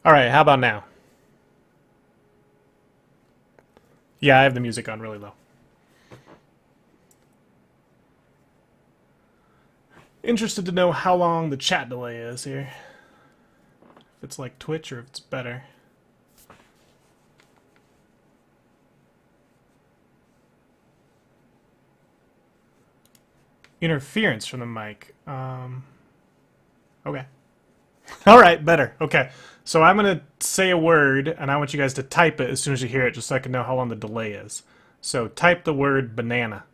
Alright, how about now? Yeah, I have the music on really low. Interested to know how long the chat delay is here. If it's like Twitch or if it's better. Interference from the mic. Okay. Alright, better. Okay. So I'm going to say a word, and I want you guys to type it as soon as you hear it, just so I can know how long the delay is. So type the word banana.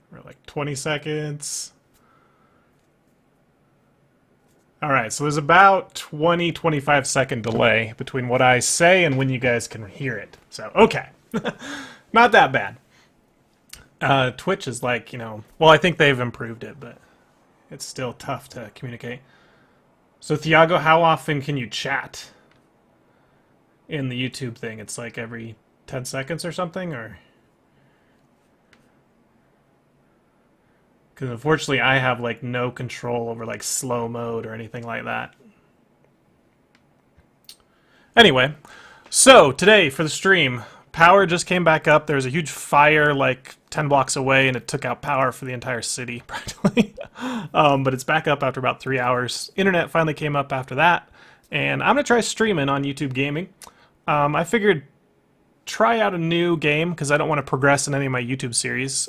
For like 20 seconds. Alright, so there's about 20-25 second delay between what I say and when you guys can hear it. So, okay. Not that bad. Twitch is like, well, I think they've improved it, but it's still tough to communicate. So, Thiago, how often can you chat in the YouTube thing? It's like every 10 seconds or something, or? Because unfortunately I have like no control over like slow mode or anything like that. Anyway, so today for the stream, power just came back up. There was a huge fire like 10 blocks away and it took out power for the entire city practically. But it's back up after about 3 hours. Internet finally came up after that. And I'm going to try streaming on YouTube Gaming. I figured try out a new game because I don't want to progress in any of my YouTube series.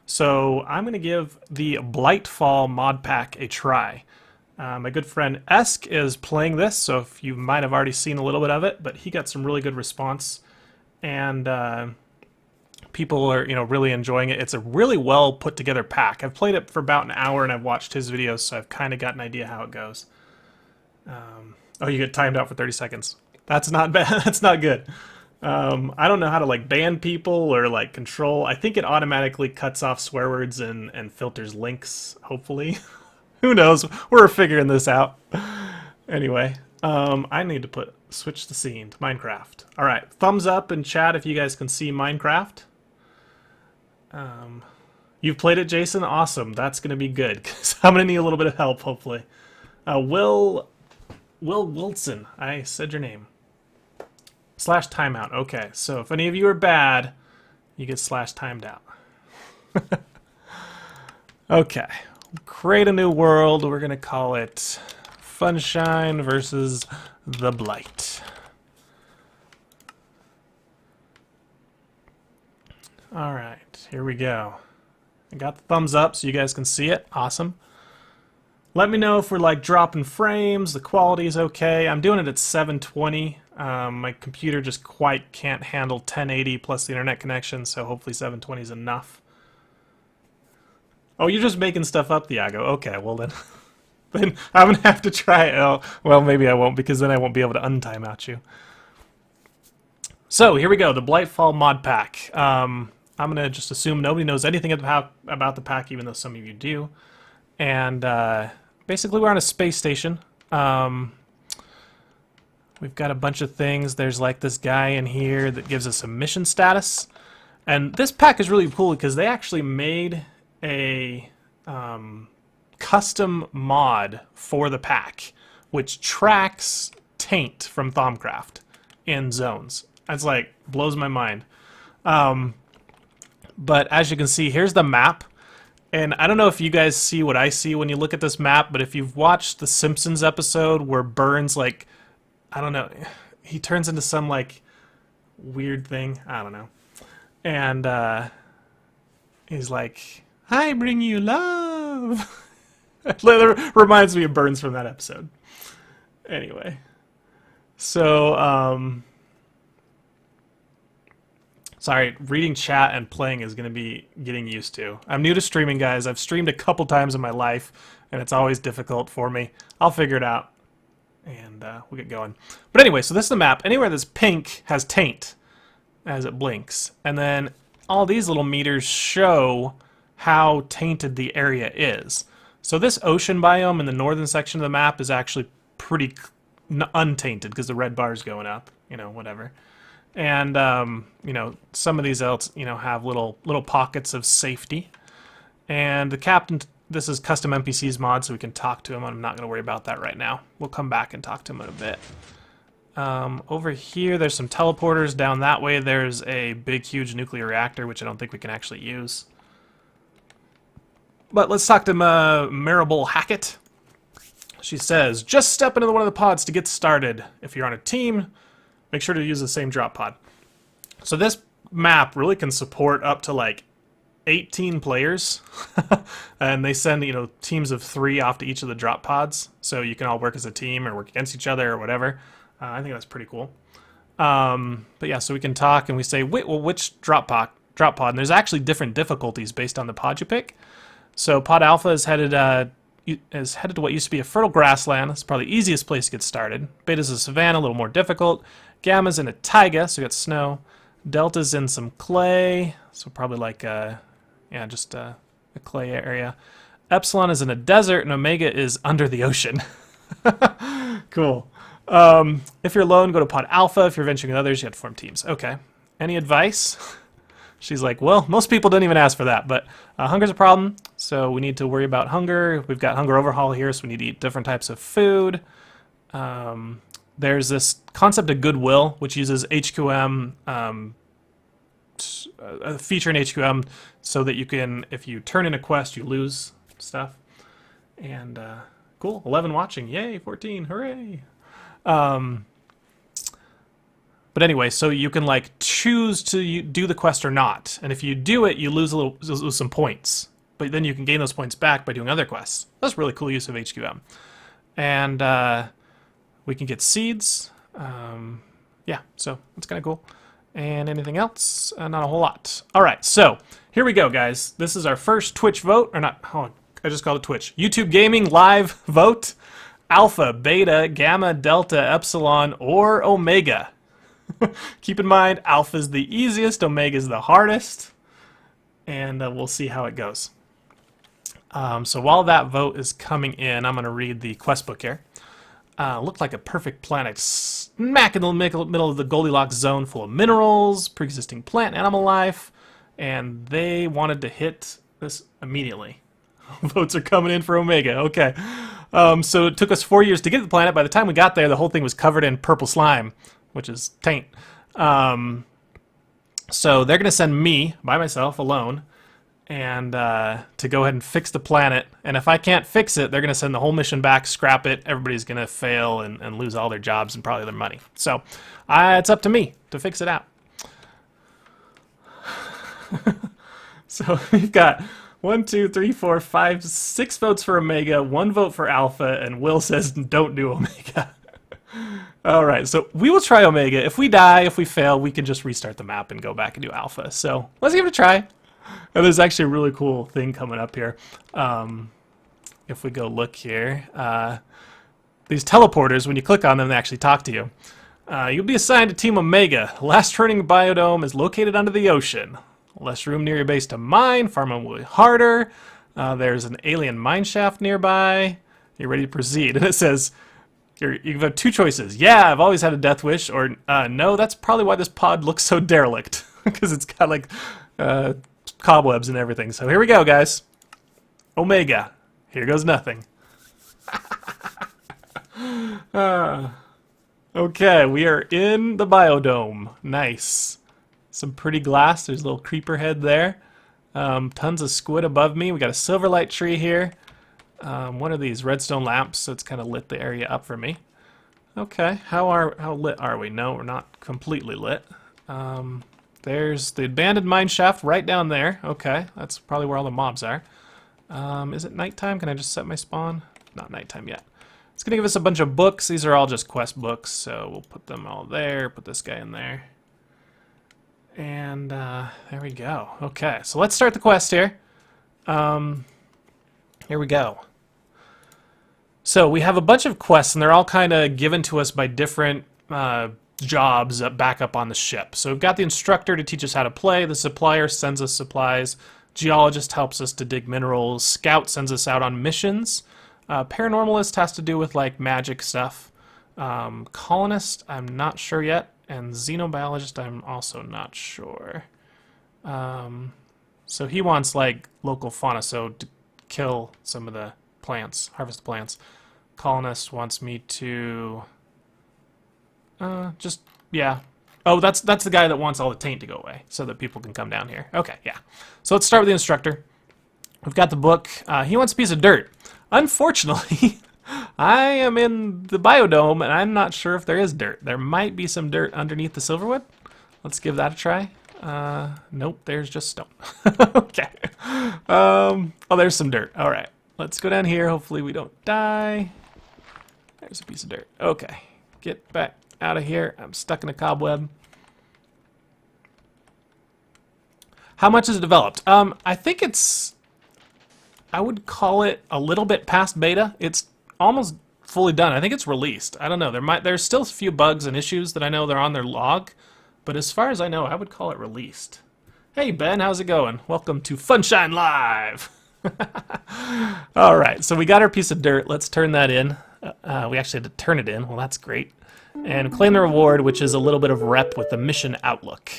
So I'm going to give the Blightfall mod pack a try. My good friend Esk is playing this, so if you might have already seen a little bit of it, but he got some really good response, and people are really enjoying it. It's a really well put together pack. I've played it for about an hour and I've watched his videos, so I've kind of got an idea how it goes. Oh, you get timed out for 30 seconds. That's not bad. That's not good. I don't know how to like ban people or like control. I think it automatically cuts off swear words and filters links, hopefully. Who knows? We're figuring this out. Anyway, I need to switch the scene to Minecraft. Alright, thumbs up in chat if you guys can see Minecraft. You've played it, Jason? Awesome. That's going to be good, because I'm going to need a little bit of help, hopefully. Will Wilson, I said your name. / timeout. Okay, so if any of you are bad, you get / timed out. Okay, create a new world. We're going to call it Funshine versus the Blight. Alright, here we go. I got the thumbs up so you guys can see it. Awesome. Let me know if we're like dropping frames, the quality is okay. I'm doing it at 720. My computer just quite can't handle 1080 plus the internet connection, so hopefully 720 is enough. Oh, you're just making stuff up, Thiago. Okay, well then, then I'm gonna have to try it. Oh, well, maybe I won't, because then I won't be able to untime out you. So here we go, the Blightfall mod pack. I'm gonna just assume nobody knows anything about the pack, even though some of you do. And basically, we're on a space station. We've got a bunch of things. There's like this guy in here that gives us a mission status. And this pack is really cool because they actually made a custom mod for the pack, which tracks Taint from Thaumcraft in zones. That's like, blows my mind. But as you can see, here's the map. And I don't know if you guys see what I see when you look at this map, but if you've watched the Simpsons episode where Burns, like, I don't know, he turns into some, like, weird thing. I don't know. And he's like, I bring you love. It reminds me of Burns from that episode. Anyway. So, sorry, reading chat and playing is going to be getting used to. I'm new to streaming, guys. I've streamed a couple times in my life, and it's always difficult for me. I'll figure it out, and we'll get going. But anyway, so this is the map. Anywhere that's pink has Taint as it blinks. And then all these little meters show how tainted the area is. So this ocean biome in the northern section of the map is actually pretty untainted because the red bar's going up, you know, whatever. And you know, some of these else, you know, have little pockets of safety. And the captain, this is custom NPCs mod, so we can talk to him. I'm not going to worry about that right now. We'll come back and talk to him in a bit. Over here, there's some teleporters. Down that way, there's a big, huge nuclear reactor, which I don't think we can actually use. But let's talk to Maribel Hackett. She says, just step into one of the pods to get started. If you're on a team, make sure to use the same drop pod. So this map really can support up to like 18 players. And they send, you know, teams of 3 off to each of the drop pods. So you can all work as a team or work against each other or whatever. I think that's pretty cool. But yeah, so we can talk and we say, wait, well, which drop pod? And there's actually different difficulties based on the pod you pick. So pod alpha is headed to what used to be a fertile grassland. It's probably the easiest place to get started. Beta's a savanna, a little more difficult. Gamma's in a taiga, so we got snow. Delta's in some clay, so probably like just a clay area. Epsilon is in a desert, and Omega is under the ocean. Cool. If you're alone, go to pod alpha. If you're venturing with others, you have to form teams. Okay. Any advice? She's like, well, most people didn't even ask for that, but hunger's a problem, so we need to worry about hunger. We've got hunger overhaul here, so we need to eat different types of food. There's this concept of goodwill, which uses HQM, a feature in HQM, so that you can, if you turn in a quest, you lose stuff. And cool, 11 watching, yay, 14, hooray! But anyway, so you can like choose to do the quest or not, and if you do it, you lose some points. But then you can gain those points back by doing other quests. That's really cool use of HQM, and we can get seeds. Yeah, so that's kind of cool. And anything else? Not a whole lot. All right, so here we go, guys. This is our first Twitch vote, or not? Oh, I just called it Twitch. YouTube Gaming live vote. Alpha, Beta, Gamma, Delta, Epsilon, or Omega. Keep in mind, Alpha is the easiest, Omega is the hardest, and we'll see how it goes. So while that vote is coming in, I'm going to read the quest book here. Looked like a perfect planet, smack in the middle of the Goldilocks zone, full of minerals, pre-existing plant and animal life, and they wanted to hit this immediately. Votes are coming in for Omega. Okay. So it took us 4 years to get to the planet. By the time we got there, the whole thing was covered in purple slime, which is Taint. So they're going to send me, by myself, alone, and to go ahead and fix the planet. And if I can't fix it, they're going to send the whole mission back, scrap it. Everybody's going to fail and lose all their jobs and probably their money. So it's up to me to fix it out. So we've got 1, 2, 3, 4, 5, 6 votes for Omega, 1 vote for Alpha, and Will says don't do Omega. All right, so we will try Omega. If we die, if we fail, we can just restart the map and go back and do Alpha. So let's give it a try. And there's actually a really cool thing coming up here. If we go look here, these teleporters, when you click on them, they actually talk to you. You'll be assigned to Team Omega. The last turning biodome is located under the ocean. Less room near your base to mine. Farming will be harder. There's an alien mine shaft nearby. You're ready to proceed. And it says, you have 2 choices. Yeah, I've always had a death wish. Or no, that's probably why this pod looks so derelict. Because it's got like cobwebs and everything. So here we go, guys. Omega. Here goes nothing. Okay, we are in the biodome. Nice. Some pretty glass. There's a little creeper head there. Tons of squid above me. We got a silverlight tree here. One of these redstone lamps, so it's kind of lit the area up for me. Okay, how lit are we? No, we're not completely lit. There's the abandoned mine shaft right down there. Okay, that's probably where all the mobs are. Is it nighttime? Can I just set my spawn? Not nighttime yet. It's gonna give us a bunch of books. These are all just quest books, so we'll put them all there. Put this guy in there. And there we go. Okay, so let's start the quest here. Here we go. So we have a bunch of quests, and they're all kind of given to us by different jobs back up on the ship. So we've got the instructor to teach us how to play. The supplier sends us supplies. Geologist helps us to dig minerals. Scout sends us out on missions. Paranormalist has to do with like magic stuff. Colonist, I'm not sure yet. And Xenobiologist, I'm also not sure. So he wants, like, local fauna, so to kill some of the plants, harvest the plants. Colonist wants me to... yeah. Oh, that's the guy that wants all the taint to go away, so that people can come down here. Okay, yeah. So let's start with the instructor. We've got the book. He wants a piece of dirt. Unfortunately, I am in the biodome, and I'm not sure if there is dirt. There might be some dirt underneath the silverwood. Let's give that a try. Nope, there's just stone. Okay. Oh, there's some dirt. All right. Let's go down here. Hopefully we don't die. There's a piece of dirt. Okay. Get back out of here. I'm stuck in a cobweb. How much is it developed? I think it's... I would call it a little bit past beta. It's almost fully done. I think it's released. I don't know. There's still a few bugs and issues that I know they're on their log. But as far as I know, I would call it released. Hey, Ben, how's it going? Welcome to Funshine Live! All right, so we got our piece of dirt. Let's turn that in. We actually had to turn it in. Well, that's great. And claim the reward, which is a little bit of rep with the mission outlook.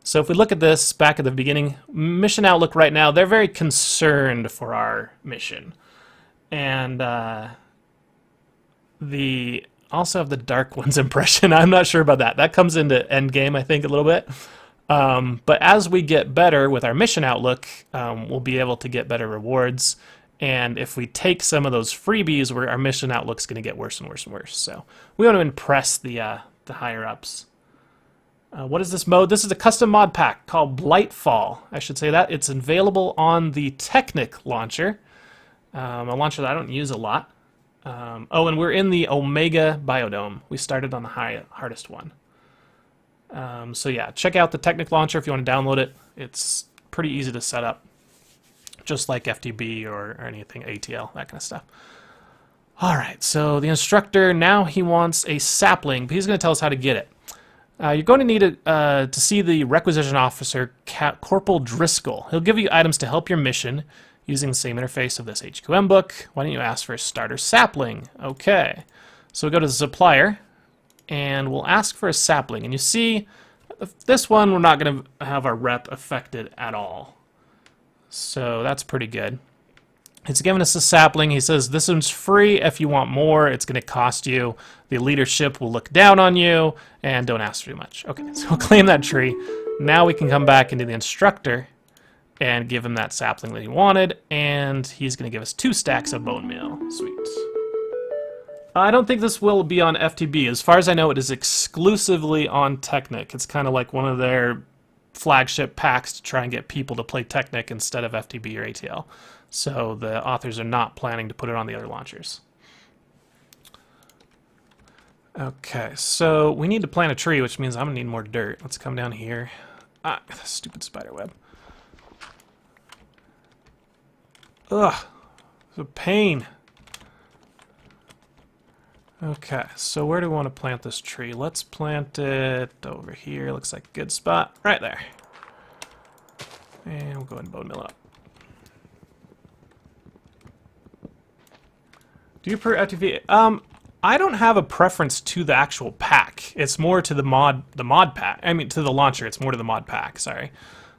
So if we look at this back at the beginning, mission outlook right now, they're very concerned for our mission. And the... also have the Dark One's impression. I'm not sure about that. That comes into end game, I think, a little bit. But as we get better with our mission outlook, we'll be able to get better rewards. And if we take some of those freebies, our mission outlook's going to get worse and worse and worse. So we want to impress the higher ups. What is this mode? This is a custom mod pack called Blightfall. I should say that. It's available on the Technic launcher, a launcher that I don't use a lot. Oh, and we're in the Omega biodome. We started on the hardest one. So yeah, check out the Technic launcher if you want to download it. It's pretty easy to set up, just like FTB or anything, ATL, that kind of stuff. All right, so the instructor, now he wants a sapling, but he's going to tell us how to get it. You're going to need to see the requisition officer, Corporal Driscoll. He'll give you items to help your mission, using the same interface of this HQM book. Why don't you ask for a starter sapling? Okay. So we go to the supplier, and we'll ask for a sapling. And you see, this one, we're not going to have our rep affected at all. So that's pretty good. He's giving us a sapling. He says, this one's free. If you want more, it's going to cost you. The leadership will look down on you, and don't ask for too much. Okay, so we'll claim that tree. Now we can come back into the instructor and give him that sapling that he wanted, and he's going to give us 2 stacks of bone meal. Sweet. I don't think this will be on FTB. As far as I know, it is exclusively on Technic. It's kind of like one of their flagship packs to try and get people to play Technic instead of FTB or ATL. So the authors are not planning to put it on the other launchers. Okay, so we need to plant a tree, which means I'm going to need more dirt. Let's come down here. Ah, stupid spider web. Ugh, it's a pain. Okay, so where do we want to plant this tree? Let's plant it over here. Looks like a good spot. Right there. And we'll go ahead and bone mill up. Do you prefer FTV? I don't have a preference to the actual pack. It's more to the mod pack. I mean, to the launcher. It's more to the mod pack. Sorry.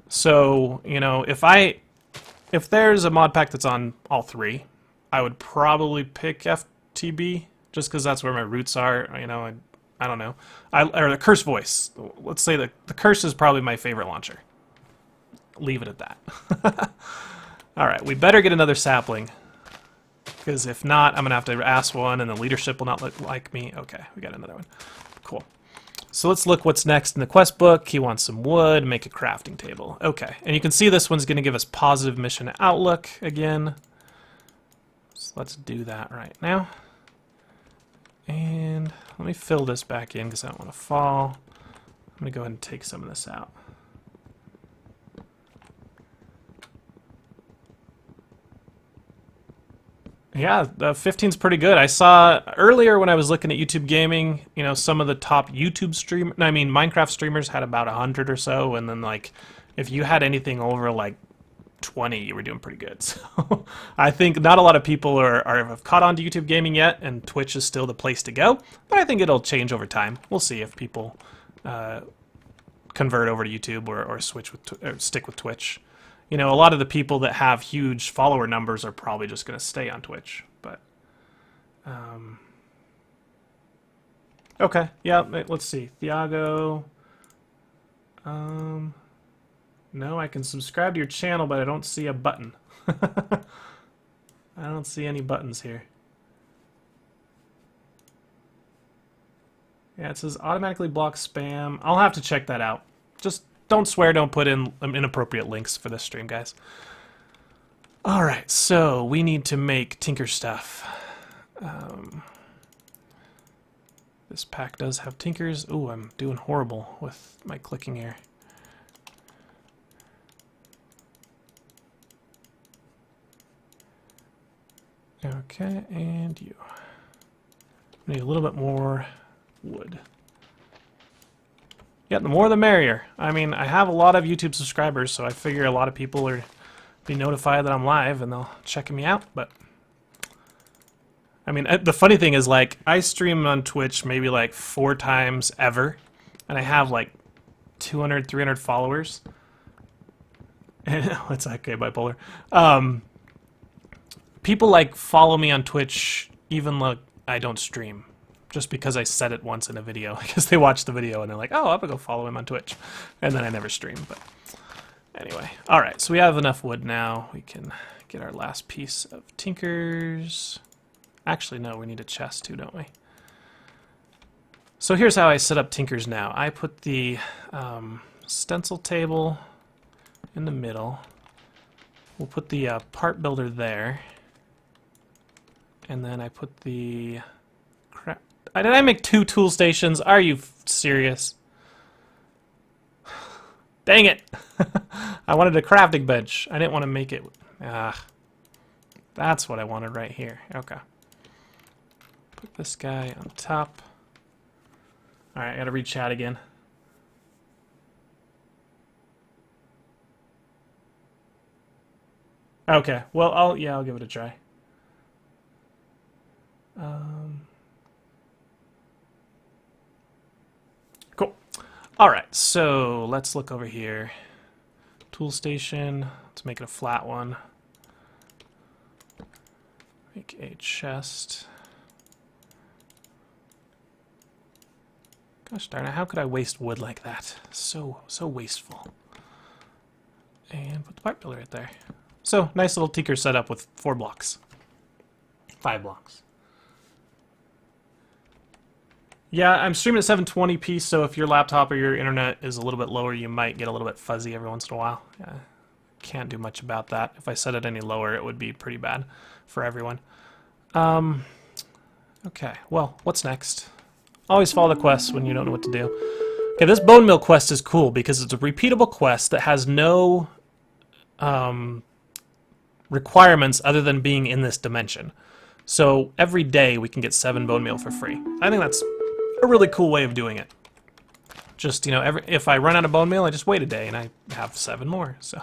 So, you know, if there's a mod pack that's on all 3, I would probably pick FTB just because that's where my roots are. You know, I don't know. Or the Curse Voice. Let's say the Curse is probably my favorite launcher. Leave it at that. All right, we better get another sapling. Because if not, I'm going to have to ask one, and the leadership will not like me. Okay, we got another one. Cool. So let's look what's next in the quest book. He wants some wood, make a crafting table. Okay, and you can see this one's going to give us positive mission outlook again. So let's do that right now. And let me fill this back in because I don't want to fall. I'm going to go ahead and take some of this out. Yeah, the 15's pretty good. I saw earlier when I was looking at YouTube gaming, you know, some of the top YouTube Minecraft streamers had about 100 or so, and then like, if you had anything over like 20, you were doing pretty good. So I think not a lot of people have caught on to YouTube gaming yet, and Twitch is still the place to go. But I think it'll change over time. We'll see if people convert over to YouTube or switch with or stick with Twitch. You know, a lot of the people that have huge follower numbers are probably just going to stay on Twitch. But okay, yeah. Let's see, Thiago. No, I can subscribe to your channel, but I don't see a button. I don't see any buttons here. Yeah, it says automatically block spam. I'll have to check that out. Just don't swear, don't put in inappropriate links for this stream, guys. Alright, so we need to make tinker stuff. This pack does have tinkers. Ooh, I'm doing horrible with my clicking here. Okay, and you. Need a little bit more wood. Yeah, the more the merrier. I mean, I have a lot of YouTube subscribers, so I figure a lot of people are be notified that I'm live and they'll check me out, but I mean, the funny thing is, like, I stream on Twitch maybe like 4 times ever, and I have like 200, 300 followers. And it's okay, bipolar. People like follow me on Twitch even though I don't stream, just because I said it once in a video. I guess they watch the video and they're like, oh, I'm gonna go follow him on Twitch, and then I never stream. But anyway, all right. So we have enough wood now. We can get our last piece of tinkers. Actually, no, we need a chest too, don't we? So here's how I set up tinkers now. I put the stencil table in the middle. We'll put the part builder there. And then I put the crap. Did I make 2 tool stations? Are you serious? Dang it! I wanted a crafting bench. I didn't want to make it. Ah, that's what I wanted right here. Okay. Put this guy on top. All right, I gotta read chat again. Okay. Well, I'll give it a try. Cool. All right, so let's look over here. Tool station. Let's make it a flat one. Make a chest. Gosh darn it! How could I waste wood like that? So wasteful. And put the pipe builder right there. So nice little tinker setup with 4 blocks. 5 blocks. Yeah, I'm streaming at 720p, so if your laptop or your internet is a little bit lower, you might get a little bit fuzzy every once in a while. Yeah, can't do much about that. If I set it any lower, it would be pretty bad for everyone. Okay, well, what's next? Always follow the quests when you don't know what to do. Okay, this bone meal quest is cool because it's a repeatable quest that has no requirements other than being in this dimension. So every day we can get 7 bone meal for free. I think that's a really cool way of doing it. Just, you know, if I run out of bone meal, I just wait a day and I have 7 more. So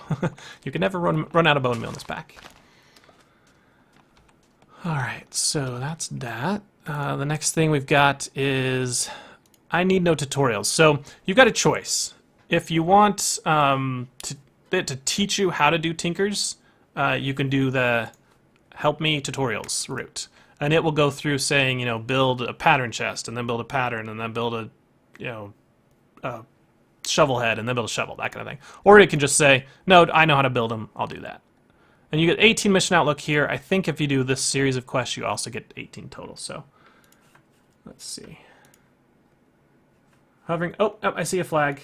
you can never run out of bone meal in this pack. Alright, so that's that. The next thing we've got is I need no tutorials. So you've got a choice. If you want to teach you how to do tinkers, you can do the help me tutorials route. And it will go through saying, you know, build a pattern chest, and then build a pattern, and then build a, you know, a shovel head, and then build a shovel, that kind of thing. Or it can just say, no, I know how to build them, I'll do that. And you get 18 mission outlook here. I think if you do this series of quests, you also get 18 total. So let's see. Hovering. Oh, I see a flag.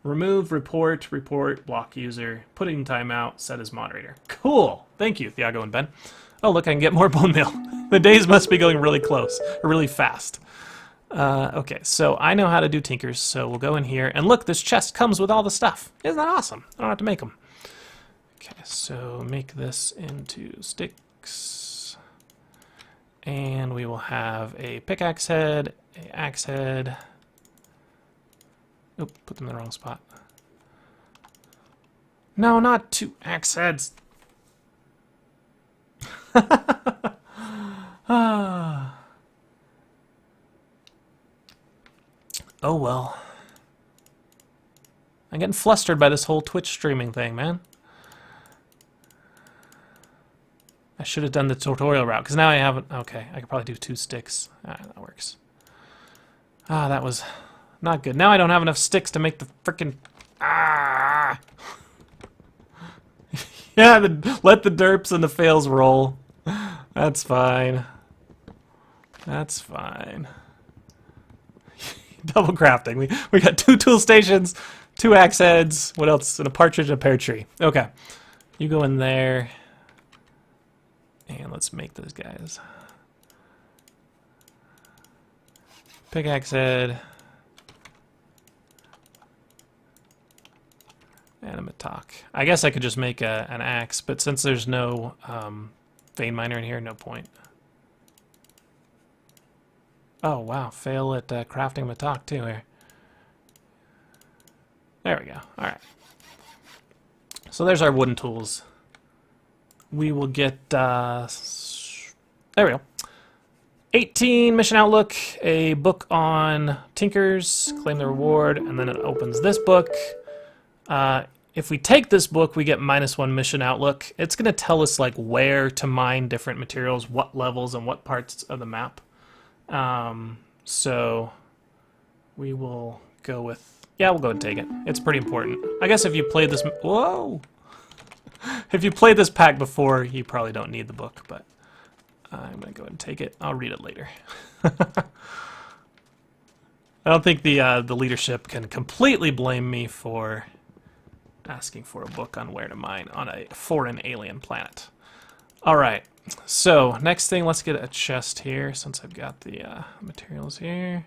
Remove, report, block user, put in timeout, set as moderator. Cool. Thank you, Thiago and Ben. Oh, look, I can get more bone meal. The days must be going really close, or really fast. Okay, so I know how to do tinkers, so we'll go in here. And look, this chest comes with all the stuff. Isn't that awesome? I don't have to make them. Okay, so make this into sticks. And we will have a pickaxe head, an axe head. Oop, put them in the wrong spot. No, not 2 axe heads. Ah. Oh well. I'm getting flustered by this whole Twitch streaming thing, man. I should have done the tutorial route, because now I haven't... Okay, I could probably do 2 sticks. Alright, that works. Ah, that was not good. Now I don't have enough sticks to make the frickin'... Ah! Yeah, let the derps and the fails roll. That's fine. That's fine. Double crafting. We got 2 tool stations, 2 axe heads. What else? And a partridge and a pear tree. Okay. You go in there. And let's make those guys. Pickaxe head. And a mattock. I guess I could just make an axe, but since there's no vein miner in here, no point. Oh, wow. Fail at crafting mattock, too, here. There we go. All right. So there's our wooden tools. We will get... there we go. 18 mission outlook, a book on tinkers, claim the reward, and then it opens this book. If we take this book, we get -1 mission outlook. It's going to tell us like where to mine different materials, what levels, and what parts of the map. So we will go with... Yeah, we'll go ahead and take it. It's pretty important. I guess if you played this... Whoa! If you played this pack before, you probably don't need the book, but I'm going to go ahead and take it. I'll read it later. I don't think the leadership can completely blame me for asking for a book on where to mine on a foreign alien planet. All right, so next thing, let's get a chest here since I've got the materials here.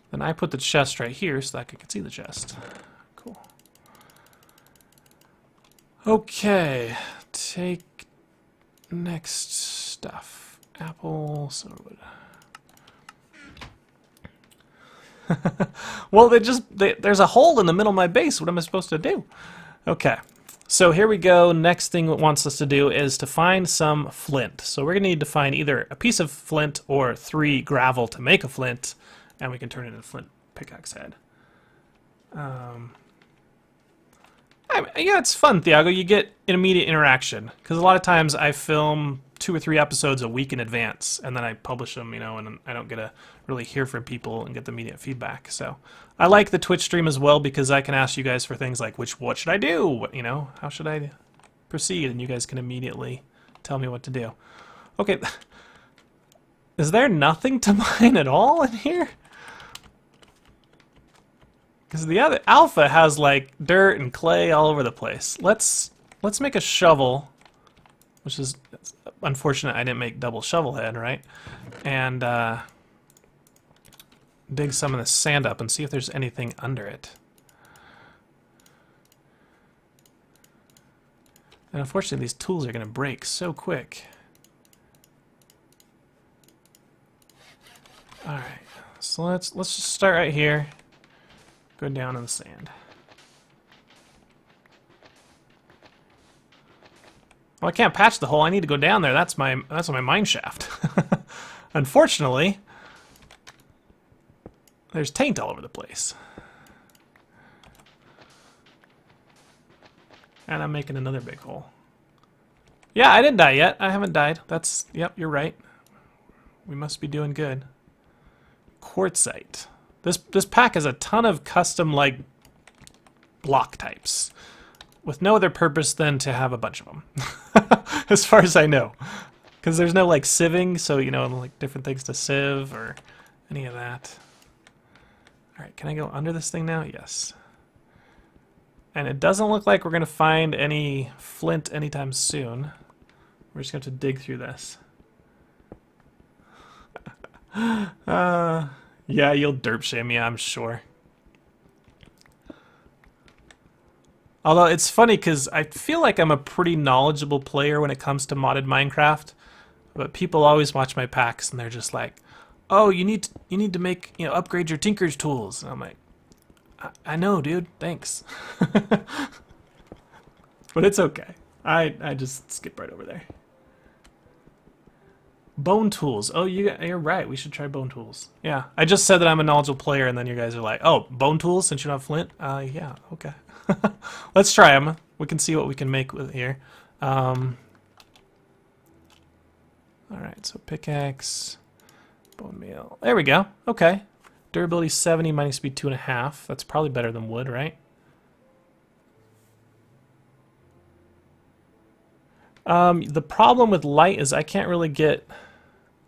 Then I put the chest right here so that I can see the chest. Cool. Okay, take next stuff. Apple, soda. Well, there's a hole in the middle of my base. What am I supposed to do? Okay, so here we go. Next thing it wants us to do is to find some flint. So we're going to need to find either a piece of flint or 3 gravel to make a flint, and we can turn it into a flint pickaxe head. Yeah, it's fun, Thiago. You get an immediate interaction, because a lot of times I film 2 or 3 episodes a week in advance, and then I publish them, you know, and I don't get to really hear from people and get the immediate feedback. So I like the Twitch stream as well, because I can ask you guys for things like, what should I do? What, you know, how should I proceed? And you guys can immediately tell me what to do. Okay, is there nothing to mine at all in here? Because the other alpha has like dirt and clay all over the place. Let's make a shovel, which is unfortunate. I didn't make double shovel head, right? And dig some of the sand up and see if there's anything under it. And unfortunately, these tools are going to break so quick. All right, so let's just start right here. Go down in the sand. Well, I can't patch the hole. I need to go down there. That's my mine shaft. Unfortunately, there's taint all over the place. And I'm making another big hole. Yeah, I didn't die yet. I haven't died. Yep, you're right. We must be doing good. Quartzite. This pack has a ton of custom, like, block types, with no other purpose than to have a bunch of them, as far as I know. Because there's no, like, sieving, so, you know, like, different things to sieve or any of that. Alright, can I go under this thing now? Yes. And it doesn't look like we're going to find any flint anytime soon. We're just going to have to dig through this. Yeah, you'll derp shame me, I'm sure. Although it's funny because I feel like I'm a pretty knowledgeable player when it comes to modded Minecraft, but people always watch my packs and they're just like, "Oh, you need to make, you know, upgrade your tinker's tools." And I'm like, I know, dude. Thanks. But it's okay. I just skip right over there. Bone tools. Oh, you're right. We should try bone tools. Yeah, I just said that I'm a knowledgeable player, and then you guys are like, "Oh, bone tools since you don't have flint." Yeah, okay. Let's try them. We can see what we can make with here. All right, so pickaxe, bone meal. There we go. Okay. Durability 70, mining speed 2.5. That's probably better than wood, right? The problem with light is I can't really get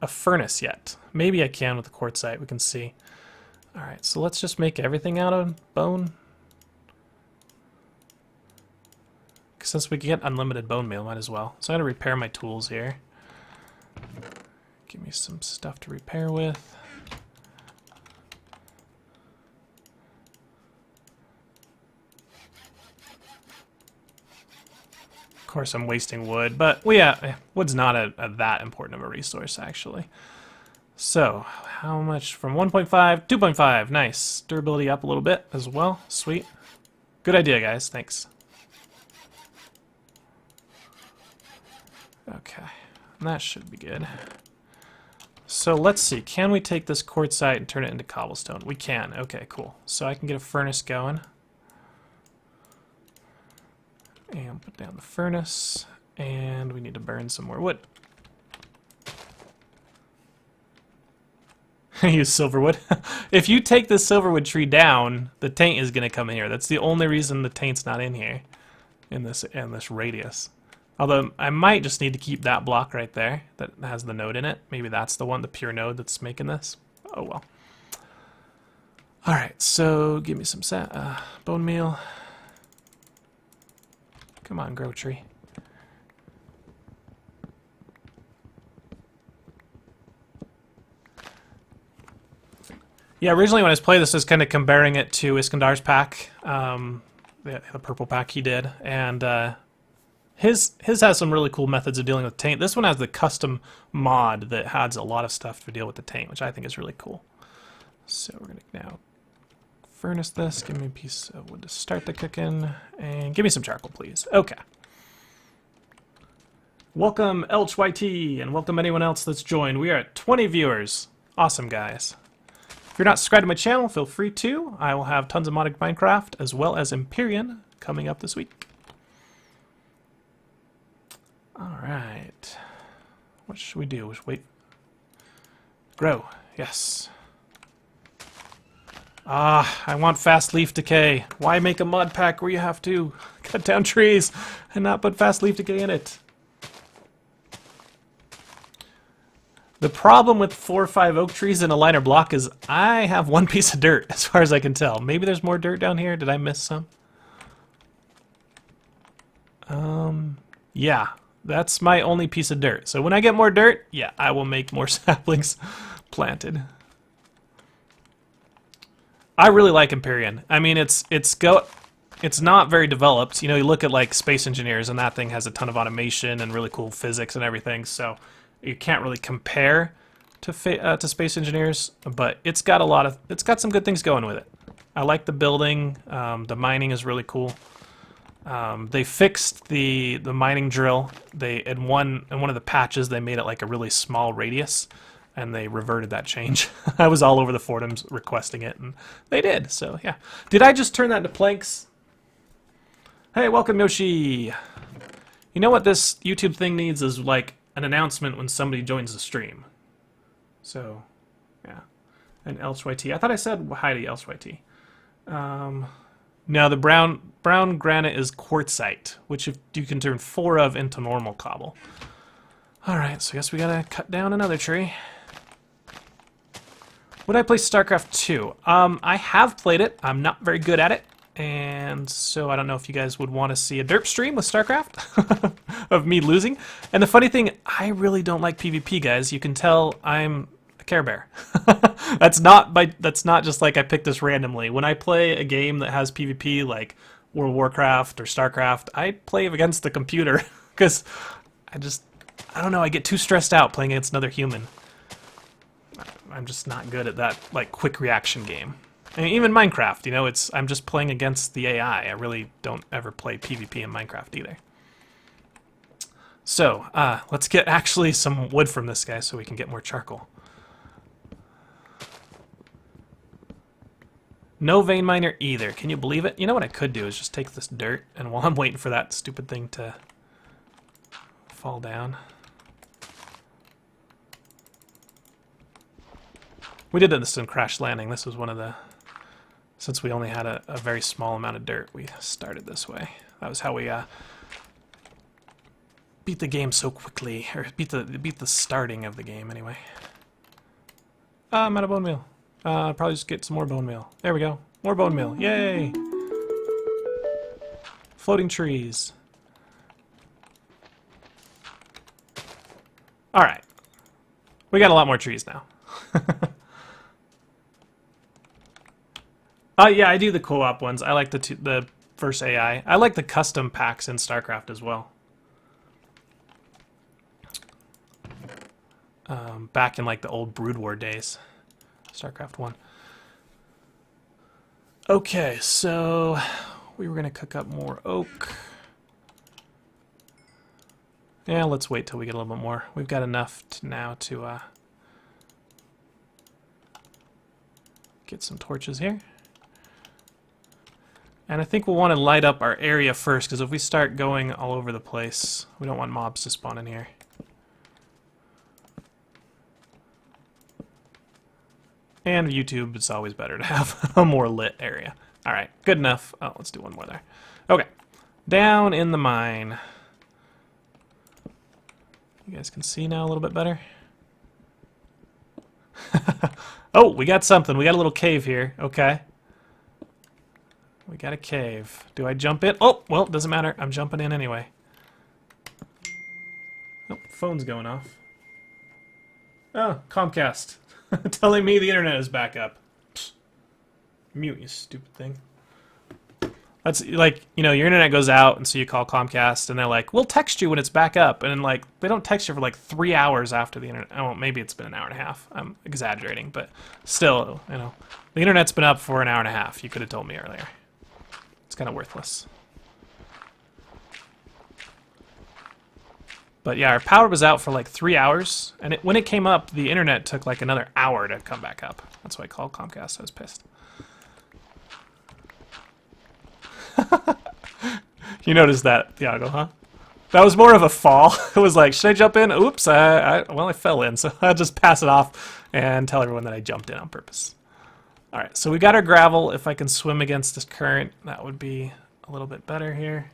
a furnace yet. Maybe I can with the quartzite. We can see. All right, so let's just make everything out of bone. Since we can get unlimited bone meal, might as well. So I'm gonna repair my tools here. Give me some stuff to repair with. Of course, I'm wasting wood, but well, yeah, wood's not that important of a resource, actually. So, how much from 1.5? 2.5, nice. Durability up a little bit as well, sweet. Good idea, guys, thanks. Okay, that should be good. So let's see, can we take this quartzite and turn it into cobblestone? We can, okay, cool. So I can get a furnace going. And put down the furnace, and we need to burn some more wood. Use silverwood. If you take this silverwood tree down, the taint is going to come in here. That's the only reason the taint's not in here, in this radius. Although I might just need to keep that block right there that has the node in it. Maybe that's the one, the pure node that's making this. Oh well. All right, so give me some bone meal. Come on, grow tree. Yeah, originally when I was playing this, I was kind of comparing it to Iskandar's pack, the purple pack he did, and his has some really cool methods of dealing with taint. This one has the custom mod that adds a lot of stuff to deal with the taint, which I think is really cool. So we're gonna now furnace this. Give me a piece of wood to start the cooking, and give me some charcoal, please. Okay. Welcome LHYT, and welcome anyone else that's joined. We are at 20 viewers. Awesome, guys. If you're not subscribed to my channel, feel free to. I will have tons of modded Minecraft as well as Empyrean coming up this week. All right. What should we do? Just wait. Grow. Yes. I want fast leaf decay. Why make a mod pack where you have to cut down trees and not put fast leaf decay in it? The problem with 4 or 5 oak trees in a liner block is I have one piece of dirt, as far as I can tell. Maybe there's more dirt down here. Did I miss some? Yeah, that's my only piece of dirt. So when I get more dirt, yeah, I will make more saplings planted. I really like Empyrean. I mean, it's not very developed. You know, you look at like Space Engineers, and that thing has a ton of automation and really cool physics and everything. So you can't really compare to Space Engineers, but it's got some good things going with it. I like the building. The mining is really cool. They fixed the mining drill. In one of the patches they made it like a really small radius, and they reverted that change. I was all over the forums requesting it, and they did. So yeah, did I just turn that into planks? Hey, welcome Yoshi. You know what this YouTube thing needs is like an announcement when somebody joins the stream. So yeah, and LHYT. I thought I said hi to LHYT. Now the brown granite is quartzite, which you can turn 4 of into normal cobble. All right, so I guess we gotta cut down another tree. Would I play StarCraft 2? I have played it. I'm not very good at it, and so I don't know if you guys would want to see a derp stream with StarCraft of me losing. And the funny thing, I really don't like PvP, guys. You can tell I'm a Care Bear. That's not just like I picked this randomly. When I play a game that has PvP, like World of Warcraft or StarCraft, I play against the computer because I don't know. I get too stressed out playing against another human. I'm just not good at that, like, quick reaction game. And even Minecraft, you know, I'm just playing against the AI. I really don't ever play PvP in Minecraft either. So, let's get actually some wood from this guy so we can get more charcoal. No vein miner either. Can you believe it? You know what I could do is just take this dirt, and while I'm waiting for that stupid thing to fall down. We did this in Crash Landing. This was one of the... Since we only had a very small amount of dirt, we started this way. That was how we beat the game so quickly, or beat the starting of the game anyway. I'm out of bone meal. Probably just get some more bone meal. There we go. More bone meal. Yay! Floating trees. Alright. We got a lot more trees now. Yeah, I do the co-op ones. I like the first AI. I like the custom packs in StarCraft as well. Back in like the old Brood War days. StarCraft 1. Okay, so we were going to cook up more oak. Yeah, let's wait till we get a little bit more. We've got enough now to get some torches here. And I think we'll want to light up our area first, because if we start going all over the place, we don't want mobs to spawn in here. And YouTube, it's always better to have a more lit area. Alright, good enough. Oh, let's do one more there. Okay, down in the mine. You guys can see now a little bit better. Oh, we got something. We got a little cave here. Okay. We got a cave. Do I jump in? Oh, well, doesn't matter. I'm jumping in anyway. Oh, phone's going off. Oh, Comcast. Telling me the internet is back up. Psst. Mute, you stupid thing. That's like, you know, your internet goes out, and so you call Comcast, and they're like, we'll text you when it's back up. And then, like, they don't text you for like 3 hours after the internet. Oh, maybe it's been an hour and a half. I'm exaggerating, but still, you know, the internet's been up for an hour and a half. You could have told me earlier. It's kind of worthless. But yeah, our power was out for like 3 hours, and when it came up, the internet took like another hour to come back up. That's why I called Comcast. I was pissed. You noticed that, Thiago, huh? That was more of a fall. It was like, should I jump in? Oops, well, I fell in, so I'll just pass it off and tell everyone that I jumped in on purpose. Alright, so we got our gravel. If I can swim against this current, that would be a little bit better here.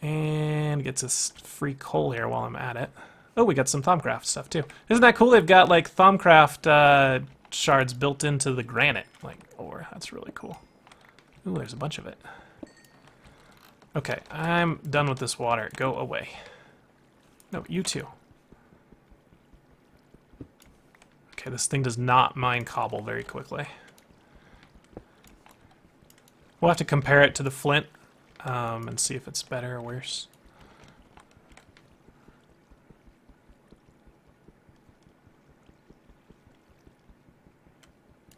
And gets us free coal here while I'm at it. Oh, we got some Thaumcraft stuff too. Isn't that cool? They've got like Thaumcraft shards built into the granite like ore. That's really cool. Ooh, there's a bunch of it. Okay, I'm done with this water. Go away. No, you too. Okay, this thing does not mine cobble very quickly. We'll have to compare it to the flint and see if it's better or worse.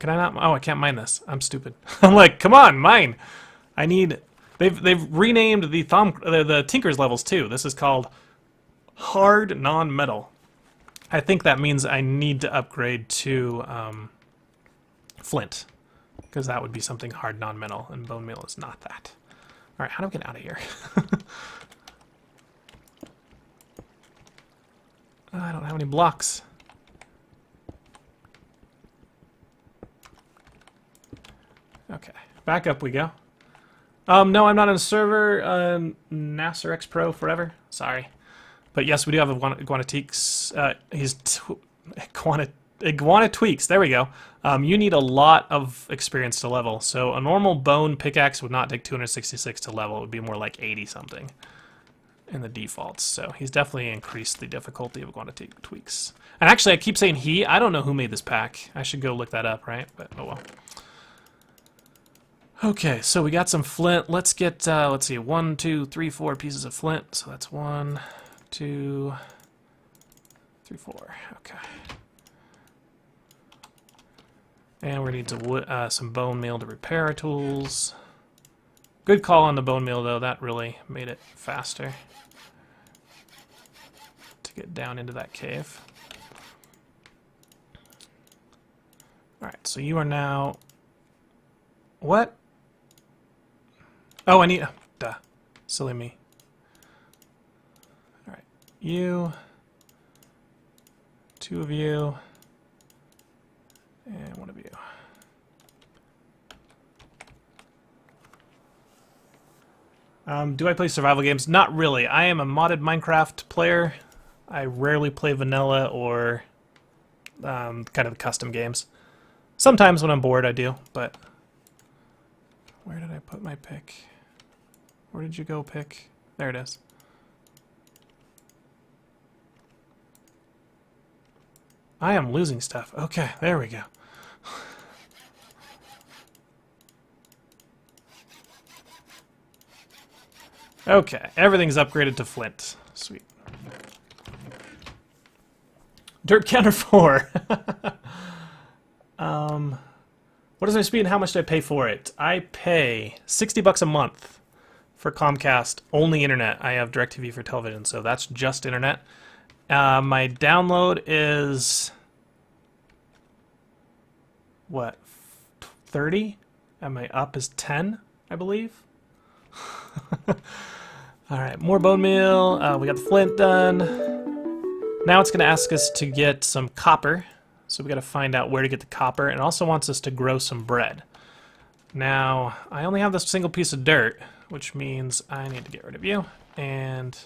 Can I not? Oh, I can't mine this. I'm stupid. I'm like, come on, mine. I need. They've renamed the Tinker's levels too. This is called hard non-metal. I think that means I need to upgrade to flint, because that would be something hard non-metal, and bone meal is not that. All right, how do I get out of here? I don't have any blocks. Okay, back up we go. No, I'm not on a server. NASRX Pro forever. Sorry. But yes, we do have Iguanatweaks. Iguanatweaks. There we go. You need a lot of experience to level. So a normal bone pickaxe would not take 266 to level. It would be more like 80 something in the defaults. So he's definitely increased the difficulty of Iguanatweaks. And actually, I keep saying he. I don't know who made this pack. I should go look that up, right? But oh well. Okay, so we got some flint. Let's get, let's see, 1, 2, 3, 4 pieces of flint. So that's 1, 2, 3, 4. Okay. And we need to some bone meal to repair our tools. Good call on the bone meal, though. That really made it faster to get down into that cave. Alright, so you are now... What? Oh, I need... duh. Silly me. Alright, you... Two of you... And one of you. Do I play survival games? Not really. I am a modded Minecraft player. I rarely play vanilla or kind of the custom games. Sometimes when I'm bored I do, but... Where did I put my pick? Where did you go, pick? There it is. I am losing stuff. Okay, there we go. Okay, everything's upgraded to flint. Sweet. Dirt counter 4. What is my speed and how much do I pay for it? I pay $60 a month for Comcast, only internet. I have DirecTV for television, so that's just internet. My download is... what? 30? And my up is 10, I believe. Alright, more bone meal. We got the flint done. Now it's going to ask us to get some copper. So we got to find out where to get the copper. And it also wants us to grow some bread. Now, I only have this single piece of dirt, which means I need to get rid of you. And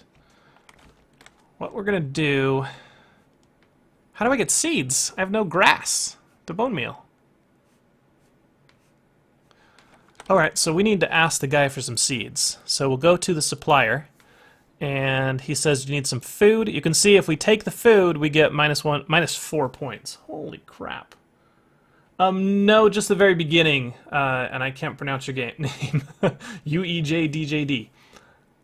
what we're going to do... How do I get seeds? I have no grass to bone meal. Alright, so we need to ask the guy for some seeds. So we'll go to the supplier, and he says you need some food. You can see if we take the food, we get minus 4 points. Holy crap. No, just the very beginning, and I can't pronounce your name. UEJDJD.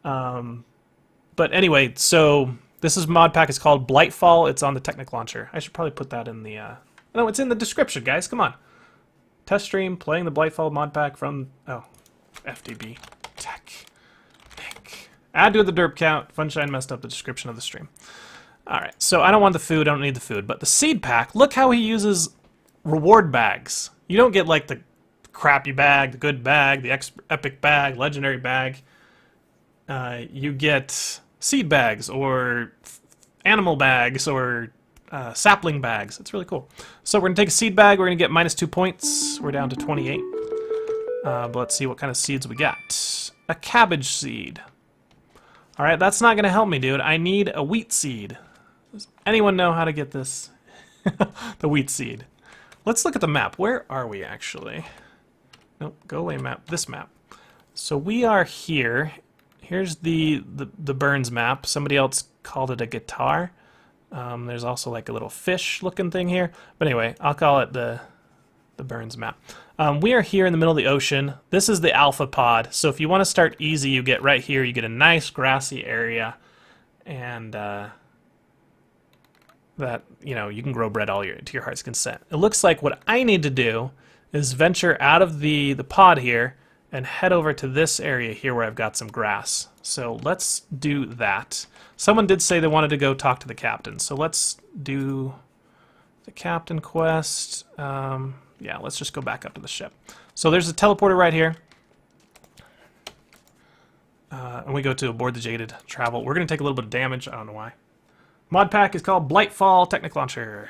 But anyway, so this is modpack. It's called Blightfall. It's on the Technic launcher. I should probably put that in the... No, it's in the description, guys. Come on. Test stream, playing the Blightfall mod pack from... Oh, FDB. Technic. Add to the derp count. Funshine messed up the description of the stream. Alright, so I don't want the food, I don't need the food. But the seed pack, look how he uses reward bags. You don't get like the crappy bag, the good bag, the epic bag, legendary bag. You get seed bags, or animal bags, or... sapling bags. It's really cool. So we're going to take a seed bag. We're going to get minus 2 points. We're down to 28. But let's see what kind of seeds we got. A cabbage seed. Alright, that's not going to help me, dude. I need a wheat seed. Does anyone know how to get this? The wheat seed. Let's look at the map. Where are we, actually? Nope, go away map. This map. So we are here. Here's the Burns map. Somebody else called it a guitar. There's also like a little fish looking thing here. But anyway, I'll call it the Burns map. We are here in the middle of the ocean. This is the alpha pod. So if you want to start easy, you get right here. You get a nice grassy area. And that, you know, you can grow bread to your heart's content. It looks like what I need to do is venture out of the pod here and head over to this area here where I've got some grass. So let's do that. Someone did say they wanted to go talk to the captain, so let's do the captain quest. Yeah, let's just go back up to the ship. So there's a teleporter right here. And we go to aboard the Jaded Travel. We're going to take a little bit of damage. I don't know why. Mod pack is called Blightfall Technic Launcher.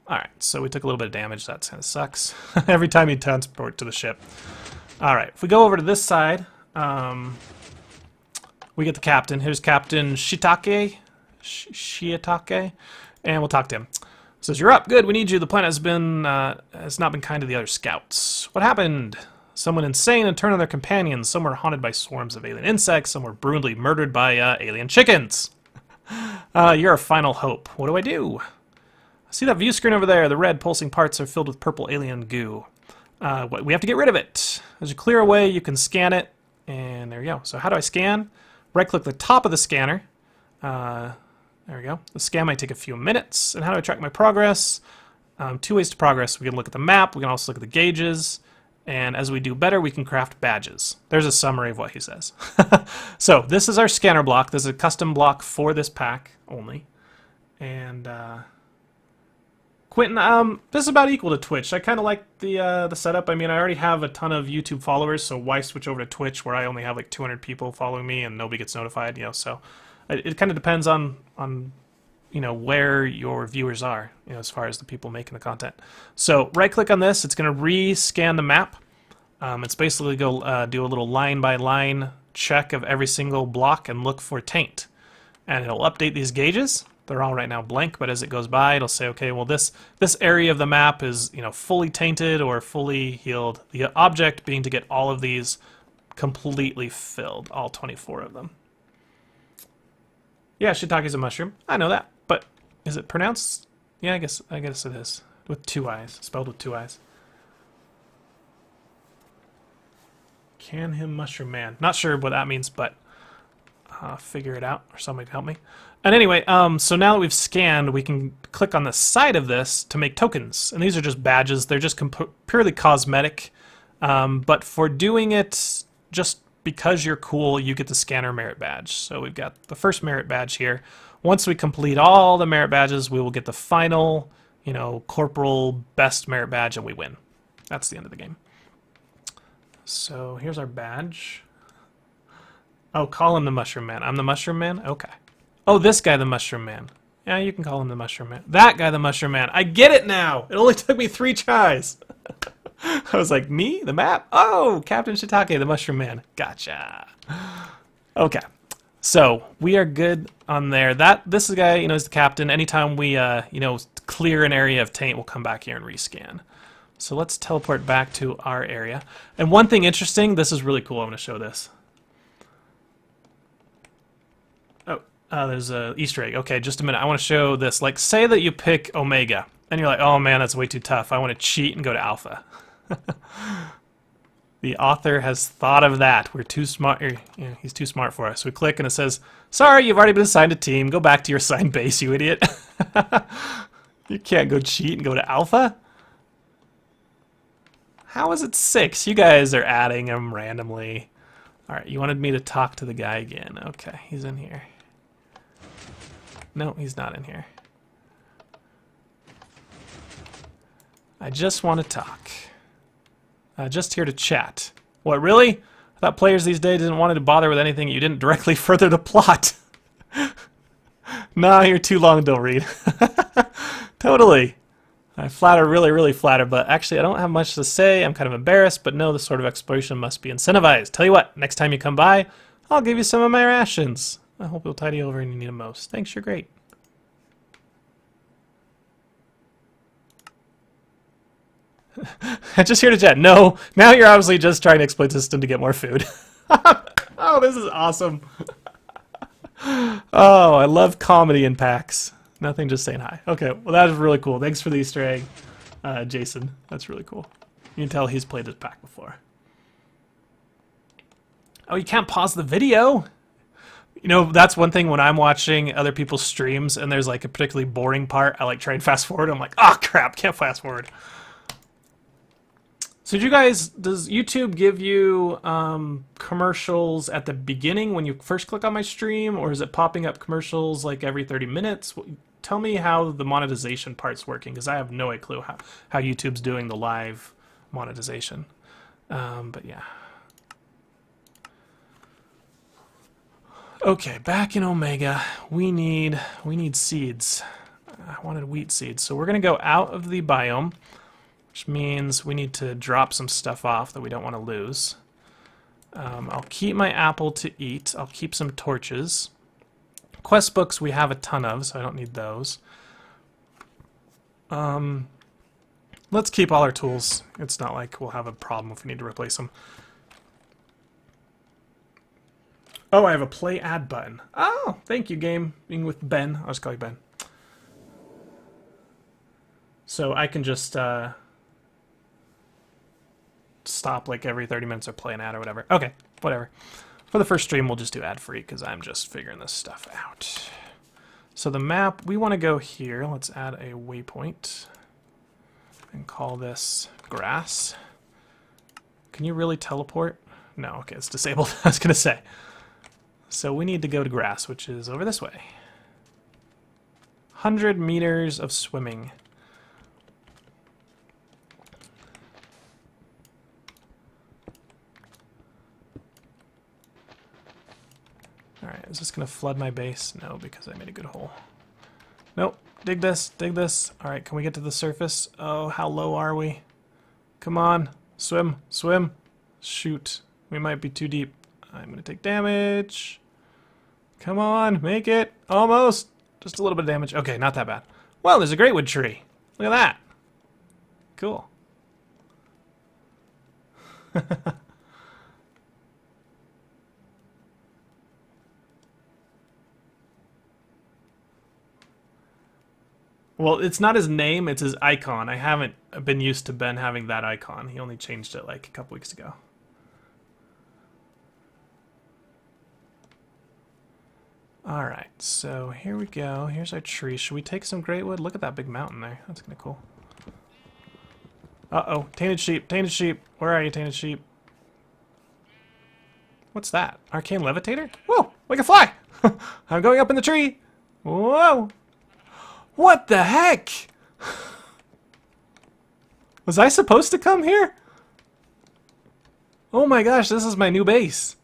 Alright, so we took a little bit of damage. That kind of sucks. Every time you transport to the ship. Alright, if we go over to this side, we get the captain. Here's Captain Shiitake. Shiitake. And we'll talk to him. Says, you're up. Good, we need you. The planet has not been kind to the other scouts. What happened? Someone insane and turned on their companions. Some were haunted by swarms of alien insects. Some were brutally murdered by alien chickens. You're our final hope. What do I do? See that view screen over there? The red pulsing parts are filled with purple alien goo. We have to get rid of it. As you clear away, you can scan it. And there we go. So how do I scan? Right-click the top of the scanner. There we go. The scan might take a few minutes. And how do I track my progress? Two ways to progress. We can look at the map. We can also look at the gauges. And as we do better, we can craft badges. There's a summary of what he says. So this is our scanner block. This is a custom block for this pack only. And Quentin, this is about equal to Twitch. I kind of like the setup. I mean, I already have a ton of YouTube followers, so why switch over to Twitch where I only have like 200 people following me and nobody gets notified? You know, so it kind of depends on you know, where your viewers are, you know, as far as the people making the content. So right-click on this. It's going to re-scan the map. It's basically go do a little line-by-line check of every single block and look for taint. And it'll update these gauges. They're all right now blank, but as it goes by, it'll say, okay, well, this area of the map is, you know, fully tainted or fully healed. The object being to get all of these completely filled, all 24 of them. Yeah, shiitake's a mushroom. I know that. But is it pronounced? Yeah, I guess it is. With 2 eyes. Spelled with 2 eyes. Can him mushroom man. Not sure what that means, but figure it out, or somebody help me. And anyway, so now that we've scanned, we can click on the side of this to make tokens. And these are just badges. They're just purely cosmetic. But for doing it just because you're cool, you get the scanner merit badge. So we've got the first merit badge here. Once we complete all the merit badges, we will get the final, you know, corporal best merit badge, and we win. That's the end of the game. So here's our badge. Oh, call him the Mushroom Man. I'm the Mushroom Man? Okay. Oh, this guy the Mushroom Man. Yeah, you can call him the Mushroom Man. That guy the Mushroom Man. I get it now! It only took me 3 tries. I was like, me? The map? Oh, Captain Shiitake, the Mushroom Man. Gotcha. Okay. So, we are good on there. This is the guy, you know, is the captain. Anytime we, you know, clear an area of taint, we'll come back here and rescan. So let's teleport back to our area. And one thing interesting, this is really cool. I'm going to show this. Oh, there's a Easter egg. Okay, just a minute. I want to show this. Like, say that you pick Omega, and you're like, oh man, that's way too tough. I want to cheat and go to Alpha. The author has thought of that. We're too smart. Yeah, he's too smart for us. We click and it says, sorry, you've already been assigned a team. Go back to your assigned base, you idiot. You can't go cheat and go to Alpha? How is it 6? You guys are adding them randomly. Alright, you wanted me to talk to the guy again. Okay, he's in here. No, he's not in here. I just want to talk. Just here to chat. What, really? I thought players these days didn't want to bother with anything you didn't directly further the plot. Nah, you're too long, don't read. Totally. I flatter, really flatter, but actually I don't have much to say. I'm kind of embarrassed, but no, this sort of exploration must be incentivized. Tell you what, next time you come by, I'll give you some of my rations. I hope you'll tidy over and you need them most. Thanks, you're great. Just here to chat. No, now you're obviously just trying to exploit the system to get more food. Oh, this is awesome. Oh, I love comedy in packs. Nothing, just saying hi. Okay, well that is really cool. Thanks for the Easter egg, Jason. That's really cool. You can tell he's played this pack before. Oh, you can't pause the video? You know, that's one thing when I'm watching other people's streams and there's like a particularly boring part, I like try and fast forward. I'm like, oh crap, can't fast forward. So does YouTube give you commercials at the beginning when you first click on my stream, or is it popping up commercials like every 30 minutes? Tell me how the monetization part's working, because I have no clue how YouTube's doing the live monetization. But yeah. Okay, back in Omega, we need seeds. I wanted wheat seeds, so we're gonna go out of the biome, which means we need to drop some stuff off that we don't want to lose. I'll keep my apple to eat. I'll keep some torches. Quest books we have a ton of, so I don't need those. Let's keep all our tools. It's not like we'll have a problem if we need to replace them. Oh, I have a play ad button. Oh, thank you, game. Being with Ben. I'll just call you Ben. So I can just stop like every 30 minutes or play an ad or whatever. Okay, whatever. For the first stream, we'll just do ad-free because I'm just figuring this stuff out. So the map, we want to go here. Let's add a waypoint. And call this grass. Can you really teleport? No, okay, it's disabled. I was gonna say. So we need to go to grass, which is over this way. 100 meters of swimming. Alright, is this gonna flood my base? No, because I made a good hole. Nope. Dig this, dig this. Alright, can we get to the surface? Oh, how low are we? Come on. Swim, swim. Shoot. We might be too deep. I'm gonna take damage. Come on, make it. Almost. Just a little bit of damage. Okay, not that bad. Well, there's a greatwood tree. Look at that. Cool. Well, it's not his name, it's his icon. I haven't been used to Ben having that icon. He only changed it like a couple weeks ago. Alright, so here we go. Here's our tree. Should we take some greatwood? Look at that big mountain there. That's kind of cool. Uh-oh. Tainted sheep. Tainted sheep. Where are you, tainted sheep? What's that? Arcane levitator? Whoa! We can fly! I'm going up in the tree! Whoa! What the heck? Was I supposed to come here? Oh my gosh, this is my new base.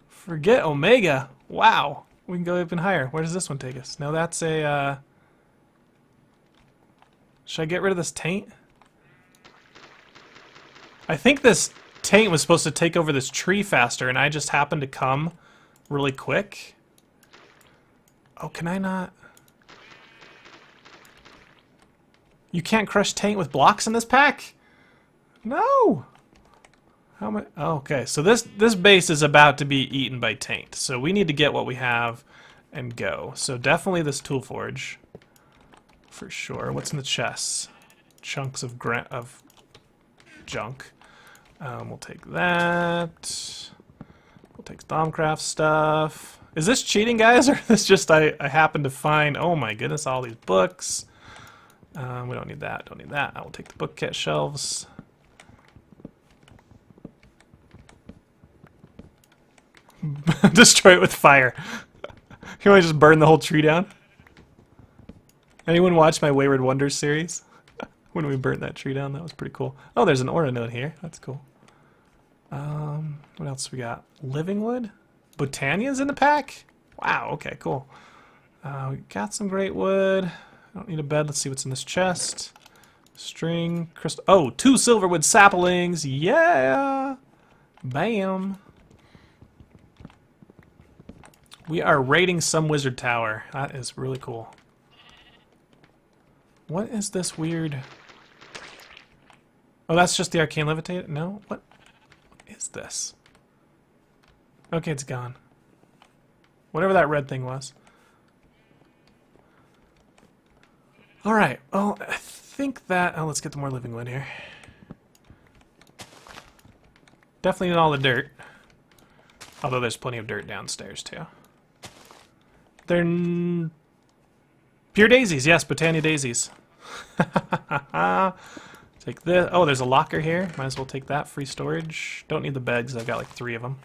Forget Omega. Wow. We can go even higher. Where does this one take us? No, that's a, Should I get rid of this taint? I think this taint was supposed to take over this tree faster, and I just happened to come really quick. Oh, can I not? You can't crush taint with blocks in this pack? No! How am I? Oh, okay, so this base is about to be eaten by taint. So we need to get what we have and go. So definitely this tool forge. For sure. What's in the chests? Chunks of junk. We'll take that. We'll take Thaumcraft stuff. Is this cheating, guys, or is this just I happen to find... Oh my goodness, all these books. We don't need that, don't need that. I will take the bookcase shelves. Destroy it with fire. Can we just burn the whole tree down? Anyone watch my Wayward Wonders series? When we burnt that tree down, that was pretty cool. Oh, there's an aura node here. That's cool. What else we got? Living wood? Botania's in the pack? Wow, okay, cool. We got some great wood. I don't need a bed. Let's see what's in this chest. String, crystal. Oh, 2 silverwood saplings. Yeah! Bam! We are raiding some wizard tower. That is really cool. What is this weird... Oh, that's just the arcane levitator? No? What is this? Okay, it's gone. Whatever that red thing was. Alright, well, I think that... Oh, let's get the more living wood here. Definitely not all the dirt. Although there's plenty of dirt downstairs, too. They're... Pure daisies, yes, Botania daisies. Take this. Oh, there's a locker here. Might as well take that. Free storage. Don't need the beds. I've got like 3 of them.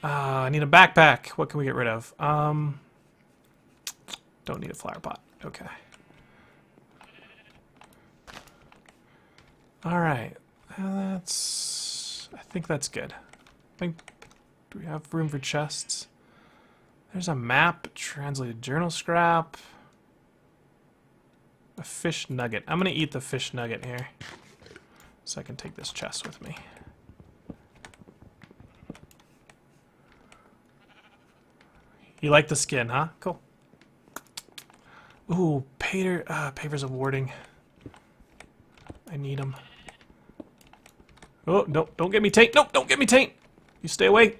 I need a backpack. What can we get rid of? Don't need a flower pot. Okay. Alright. That's... I think that's good. Do we have room for chests? There's a map. Translated journal scrap. A fish nugget. I'm gonna eat the fish nugget here, so I can take this chest with me. You like the skin, huh? Cool. Ooh, Pavers of Warding. I need them. Oh, no, don't get me taint. Nope, don't get me taint. You stay away.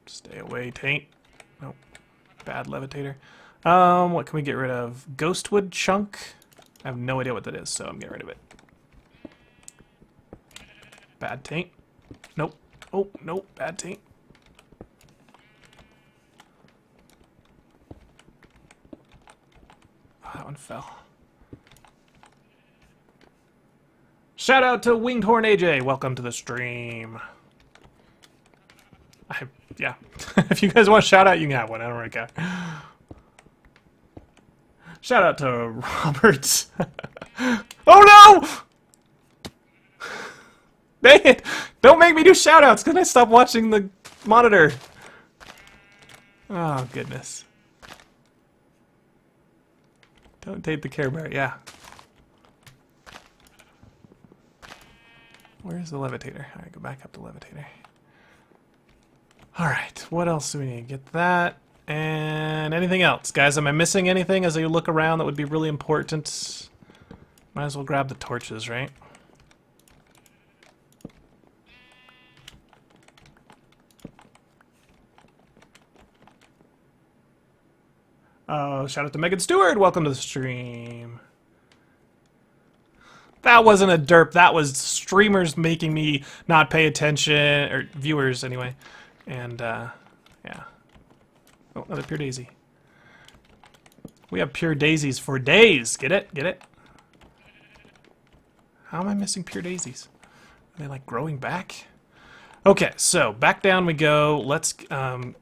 Stay away, taint. Nope. Bad levitator. What can we get rid of? Ghostwood chunk. I have no idea what that is, so I'm getting rid of it. Bad taint. Nope. Oh, nope. Bad taint. Oh, that one fell. Shout out to Winged Horn AJ. Welcome to the stream. Yeah. If you guys want a shout out, you can have one. I don't really care. Shout out to Robert. Oh no! Dang it! Don't make me do shout outs because I stopped watching the monitor. Oh, goodness. Don't take the Care Bear, yeah. Where's the levitator? Alright, go back up to levitator. Alright, what else do we need? Get that. And anything else? Guys, am I missing anything as I look around that would be really important? Might as well grab the torches, right? Oh, shout out to Megan Stewart. Welcome to the stream. That wasn't a derp. That was streamers making me not pay attention, or viewers anyway. And yeah. Oh, another pure daisy. We have pure daisies for days. Get it? Get it? How am I missing pure daisies? Are they like growing back? Okay, so back down we go. Let's alright,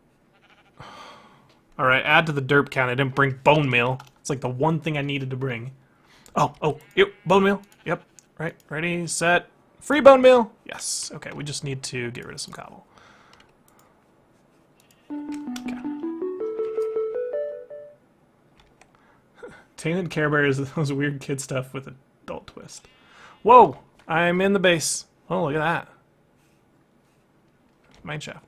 add to the derp count. I didn't bring bone meal. It's like the one thing I needed to bring. Oh, yep, bone meal. Yep, right, ready, set, free bone meal. Yes, okay, we just need to get rid of some cobble. Okay. Tainted Care Bear is those weird kid stuff with adult twist. Whoa, I'm in the base. Oh, look at that. Mineshaft.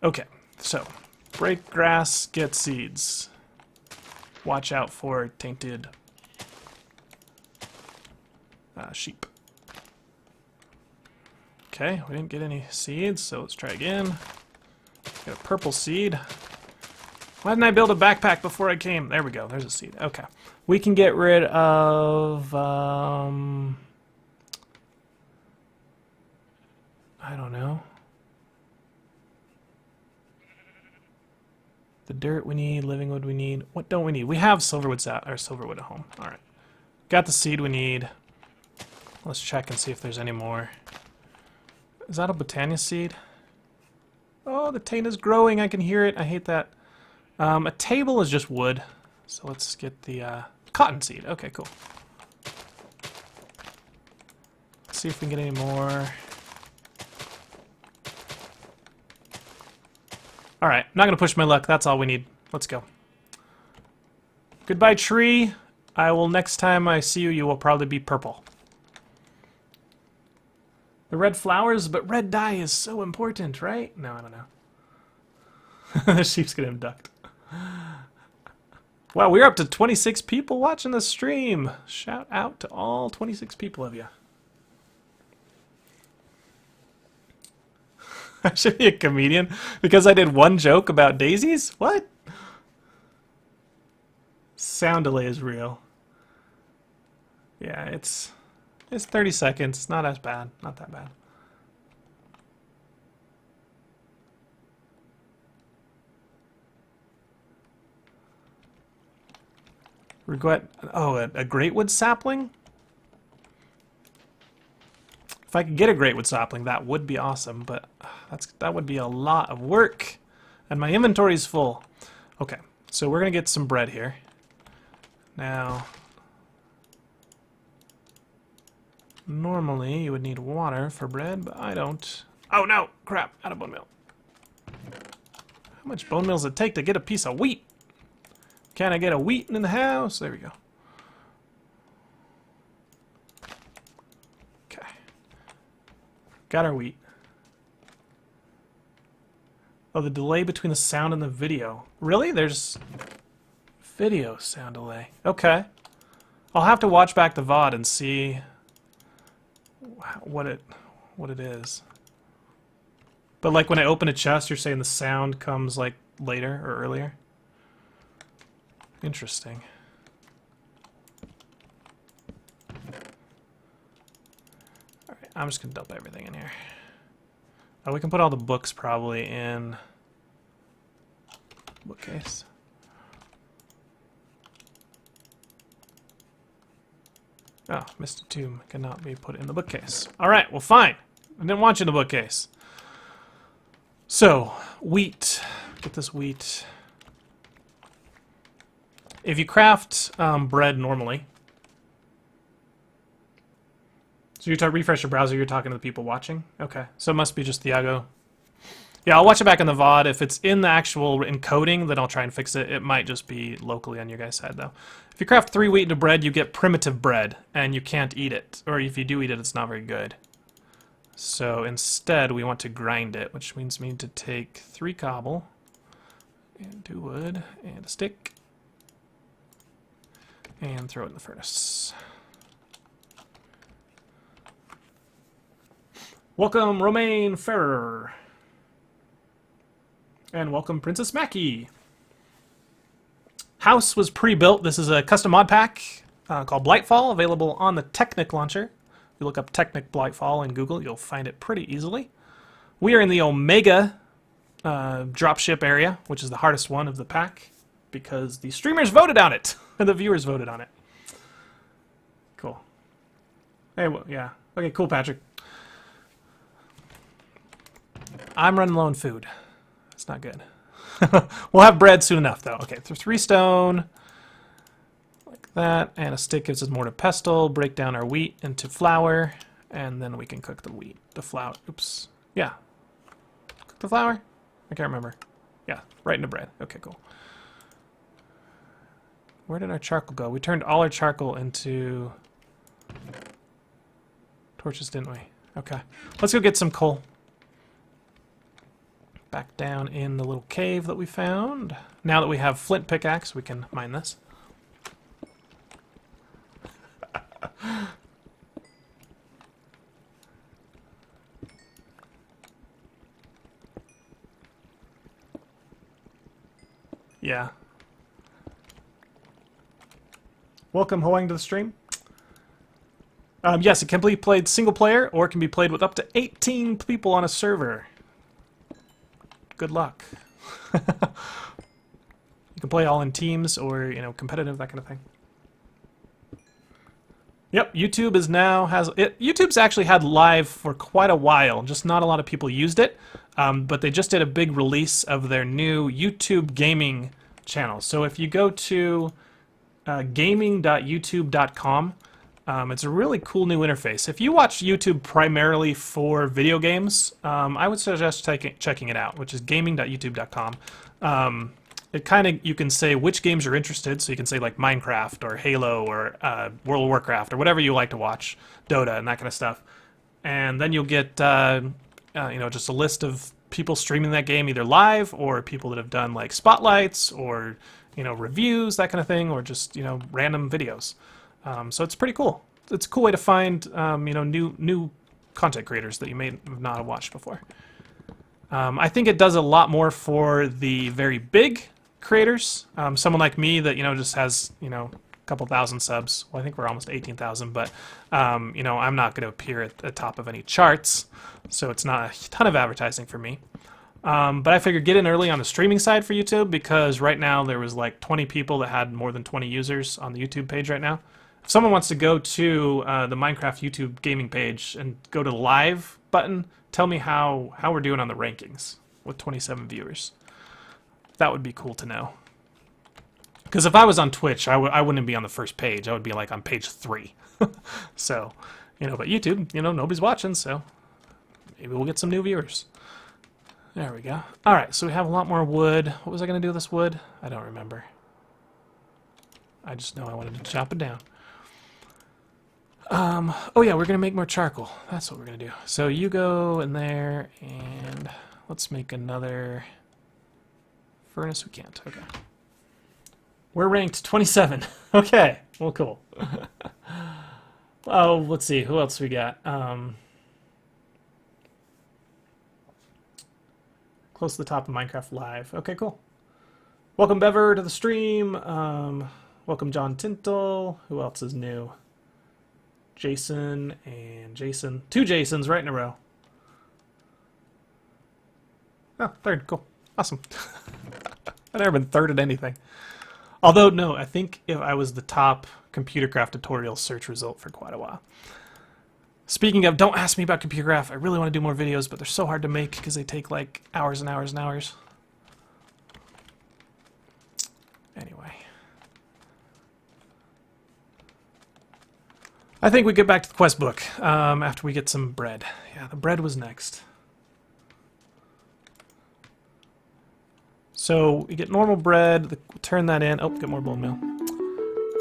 Okay, so break grass, get seeds. Watch out for tainted sheep. Okay, we didn't get any seeds, so let's try again. Got a purple seed. Why didn't I build a backpack before I came? There we go, there's a seed. Okay. We can get rid of, I don't know. The dirt we need, living wood we need. What don't we need? We have silverwood at home. Alright. Got the seed we need. Let's check and see if there's any more. Is that a Botania seed? Oh, the taint is growing. I can hear it. I hate that. A table is just wood. So let's get the cotton seed. Okay, cool. Let's see if we can get any more. Alright, not gonna push my luck. That's all we need. Let's go. Goodbye, tree. I will, next time I see you, you will probably be purple. The red flowers, but red dye is so important, right? No, I don't know. The sheep's getting abducted. Wow, we're up to 26 people watching the stream. Shout out to all 26 people of you. I should be a comedian because I did one joke about daisies? What? Sound delay is real. Yeah, it's 30 seconds. It's not as bad. Not that bad. Regret. Oh, a greatwood sapling? If I could get a greatwood sapling, that would be awesome, but that would be a lot of work, and my inventory's full. Okay, so we're gonna get some bread here. Now, normally you would need water for bread, but I don't. Oh no, crap, out of bone meal. How much bone meal does it take to get a piece of wheat? Can I get a wheat in the house? There we go. Got our wheat. Oh, the delay between the sound and the video. Really? There's video sound delay. Okay. I'll have to watch back the VOD and see what it is. But like when I open a chest, you're saying the sound comes like later or earlier? Interesting. I'm just going to dump everything in here. Oh, we can put all the books probably in bookcase. Oh, Misty Tomb cannot be put in the bookcase. Alright, well fine. I didn't want you in the bookcase. So, wheat. Get this wheat. If you craft bread normally, so you refresh your browser, you're talking to the people watching? Okay, so it must be just Thiago. Yeah, I'll watch it back in the VOD. If it's in the actual encoding, then I'll try and fix it. It might just be locally on your guys' side, though. If you craft 3 wheat into bread, you get primitive bread, and you can't eat it. Or if you do eat it, it's not very good. So instead, we want to grind it, which means we need to take 3 cobble, and 2 wood, and a stick, and throw it in the furnace. Welcome, Romaine Ferrer. And welcome, Princess Mackie. House was pre-built. This is a custom mod pack called Blightfall, available on the Technic launcher. If you look up Technic Blightfall in Google, you'll find it pretty easily. We are in the Omega dropship area, which is the hardest one of the pack, because the streamers voted on it, and the viewers voted on it. Cool. Hey, well, yeah. Okay, cool, Patrick. I'm running low on food. That's not good. We'll have bread soon enough, though. Okay, 3 stone, like that, and a stick gives us more to pestle. Break down our wheat into flour, and then we can cook the flour. Oops. Yeah. Cook the flour? I can't remember. Yeah, right into bread. Okay, cool. Where did our charcoal go? We turned all our charcoal into torches, didn't we? Okay. Let's go get some coal. Back down in the little cave that we found. Now that we have flint pickaxe, we can mine this. Yeah. Welcome, Hoang, to the stream. Yes, it can be played single player, or it can be played with up to 18 people on a server. Good luck. You can play all in teams or, you know, competitive, that kind of thing. Yep, YouTube is now YouTube's actually had live for quite a while, just not a lot of people used it. But they just did a big release of their new YouTube gaming channel. So if you go to gaming.youtube.com, it's a really cool new interface. If you watch YouTube primarily for video games, I would suggest checking it out, which is gaming.youtube.com. It kind of, you can say which games you're interested, so you can say like Minecraft or Halo or World of Warcraft or whatever you like to watch, Dota and that kind of stuff. And then you'll get, you know, just a list of people streaming that game either live or people that have done like spotlights or, you know, reviews, that kind of thing, or just, you know, random videos. So it's pretty cool. It's a cool way to find, you know, new content creators that you may not have watched before. I think it does a lot more for the very big creators. Someone like me that, you know, just has, you know, a couple thousand subs. Well, I think we're almost 18,000, but, you know, I'm not going to appear at the top of any charts, so it's not a ton of advertising for me. But I figured get in early on the streaming side for YouTube, because right now there was like 20 people that had more than 20 users on the YouTube page right now. If someone wants to go to the Minecraft YouTube gaming page and go to the live button, tell me how we're doing on the rankings with 27 viewers. That would be cool to know. Because if I was on Twitch, I wouldn't be on the first page. I would be like on page 3. So, you know, but YouTube, you know, nobody's watching, so maybe we'll get some new viewers. There we go. Alright, so we have a lot more wood. What was I going to do with this wood? I don't remember. I just know I wanted to chop it down. Oh yeah, we're going to make more charcoal. That's what we're going to do. So you go in there, and let's make another furnace. We can't. Okay. We're ranked 27. Okay. Well, cool. Oh, let's see. Who else we got? Close to the top of Minecraft Live. Okay, cool. Welcome, Bever, to the stream. Welcome, John Tintle. Who else is new? Jason and Jason. 2 Jasons right in a row. Oh, third. Cool. Awesome. I've never been third at anything. Although, no, I think if I was the top computer craft tutorial search result for quite a while. Speaking of, don't ask me about computer craft. I really want to do more videos, but they're so hard to make because they take like hours and hours and hours. Anyway. I think we get back to the quest book after we get some bread. Yeah, the bread was next. So we get normal bread, turn that in. Oh, get more bone meal.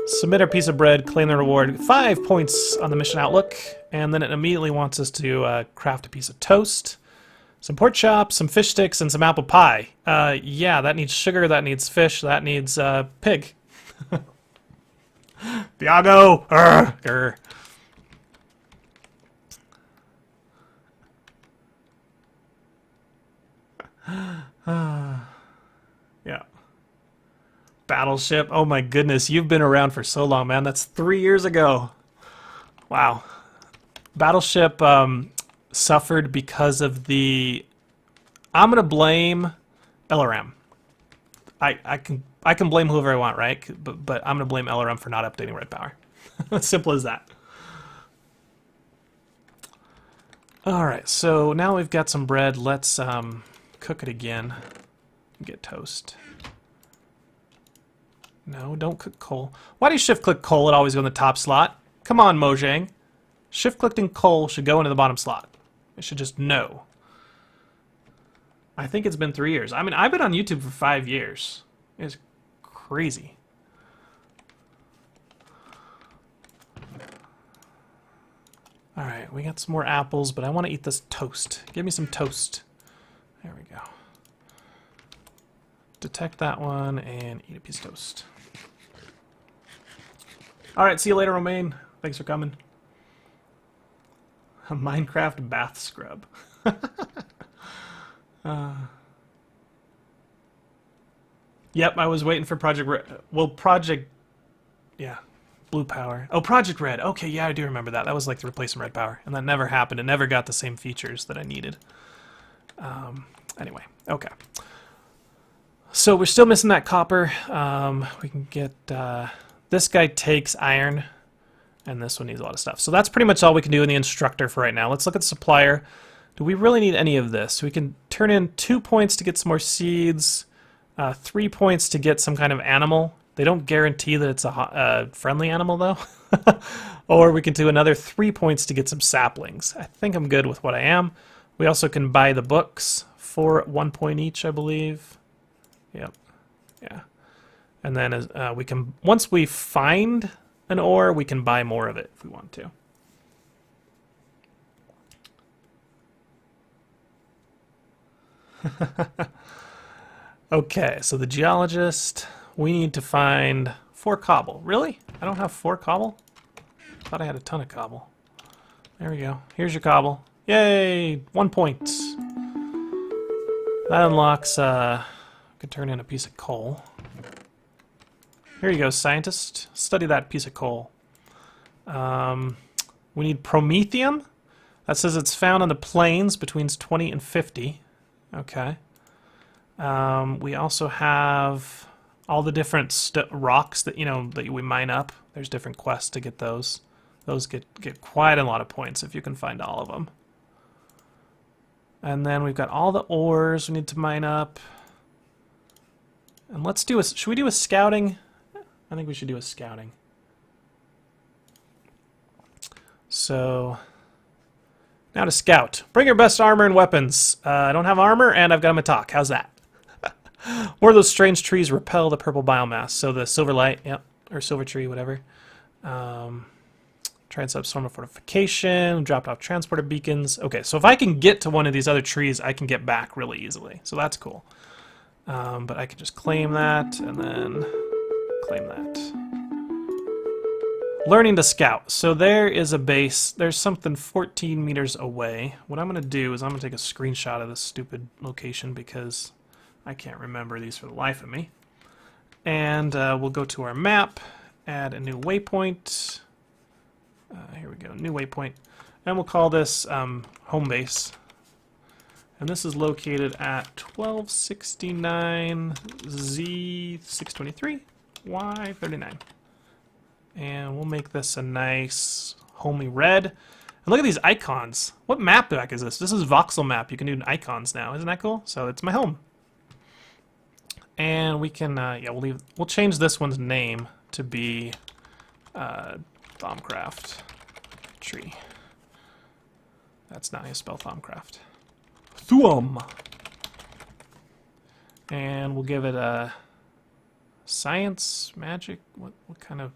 Submit our piece of bread, claim the reward. 5 points on the mission outlook, and then it immediately wants us to craft a piece of toast, some pork chops, some fish sticks, and some apple pie. Yeah, that needs sugar, that needs fish, that needs pig. Diago! Grr. Yeah. Battleship. Oh my goodness, you've been around for so long, man. That's 3 years ago. Wow. Battleship suffered because of the... I'm gonna blame LRM. I can blame whoever I want, right? But I'm gonna blame LRM for not updating Red Power. Simple as that. Alright, so now we've got some bread. Let's cook it again. Get toast. No, don't cook coal. Why do you shift-click coal? It always go in the top slot. Come on, Mojang. Shift-clicking coal should go into the bottom slot. It should just know. I think it's been 3 years. I mean, I've been on YouTube for 5 years. It's crazy. Alright, we got some more apples, but I want to eat this toast. Give me some toast. There we go. Detect that one and eat a piece of toast. Alright, see you later, Romaine. Thanks for coming. A Minecraft bath scrub. Yep, I was waiting for Project Red. Well, Project... Yeah, Blue Power. Oh, Project Red. Okay, yeah, I do remember that. That was like the replacement Red Power. And that never happened. It never got the same features that I needed. Anyway, okay. So we're still missing that copper. We can get... this guy takes iron. And this one needs a lot of stuff. So that's pretty much all we can do in the instructor for right now. Let's look at the supplier. Do we really need any of this? We can turn in 2 points to get some more seeds, 3 points to get some kind of animal. They don't guarantee that it's a friendly animal, though. Or we can do another 3 points to get some saplings. I think I'm good with what I am. We also can buy the books for 1 point each, I believe. Yep. Yeah. And then we can, once we find an ore, we can buy more of it if we want to. Okay, so the geologist, we need to find 4 cobble. Really? I don't have 4 cobble? Thought I had a ton of cobble. There we go. Here's your cobble. Yay! 1 point. That unlocks, could turn in a piece of coal. Here you go, scientist. Study that piece of coal. We need promethium. That says it's found on the plains between 20 and 50. Okay. We also have all the different rocks that that we mine up. There's different quests to get those. Those get quite a lot of points if you can find all of them. And then we've got all the ores we need to mine up. And let's do a... Should we do a scouting? I think we should do a scouting. So, now to scout. Bring your best armor and weapons. I don't have armor, and I've got a Matak. How's that? More of those strange trees repel the purple biomass. So the silver light, yep, or silver tree, whatever. Try and storm a fortification. Dropped off transporter beacons. Okay, so if I can get to one of these other trees, I can get back really easily. So that's cool. But I can just claim that, and then claim that. Learning to scout. So there is a base. There's something 14 meters away. What I'm going to do is I'm going to take a screenshot of this stupid location because I can't remember these for the life of me. And we'll go to our map, add a new waypoint. Here we go, new waypoint. And we'll call this home base. And this is located at 1269 Z623. Why 39? And we'll make this a nice homely red. And look at these icons. What map pack is this? This is voxel map. You can do icons now. Isn't that cool? So it's my home. And we can, yeah, we'll change this one's name to be Thaumcraft Tree. That's not how you spell Thaumcraft. Thuum. And we'll give it a science, magic. What kind of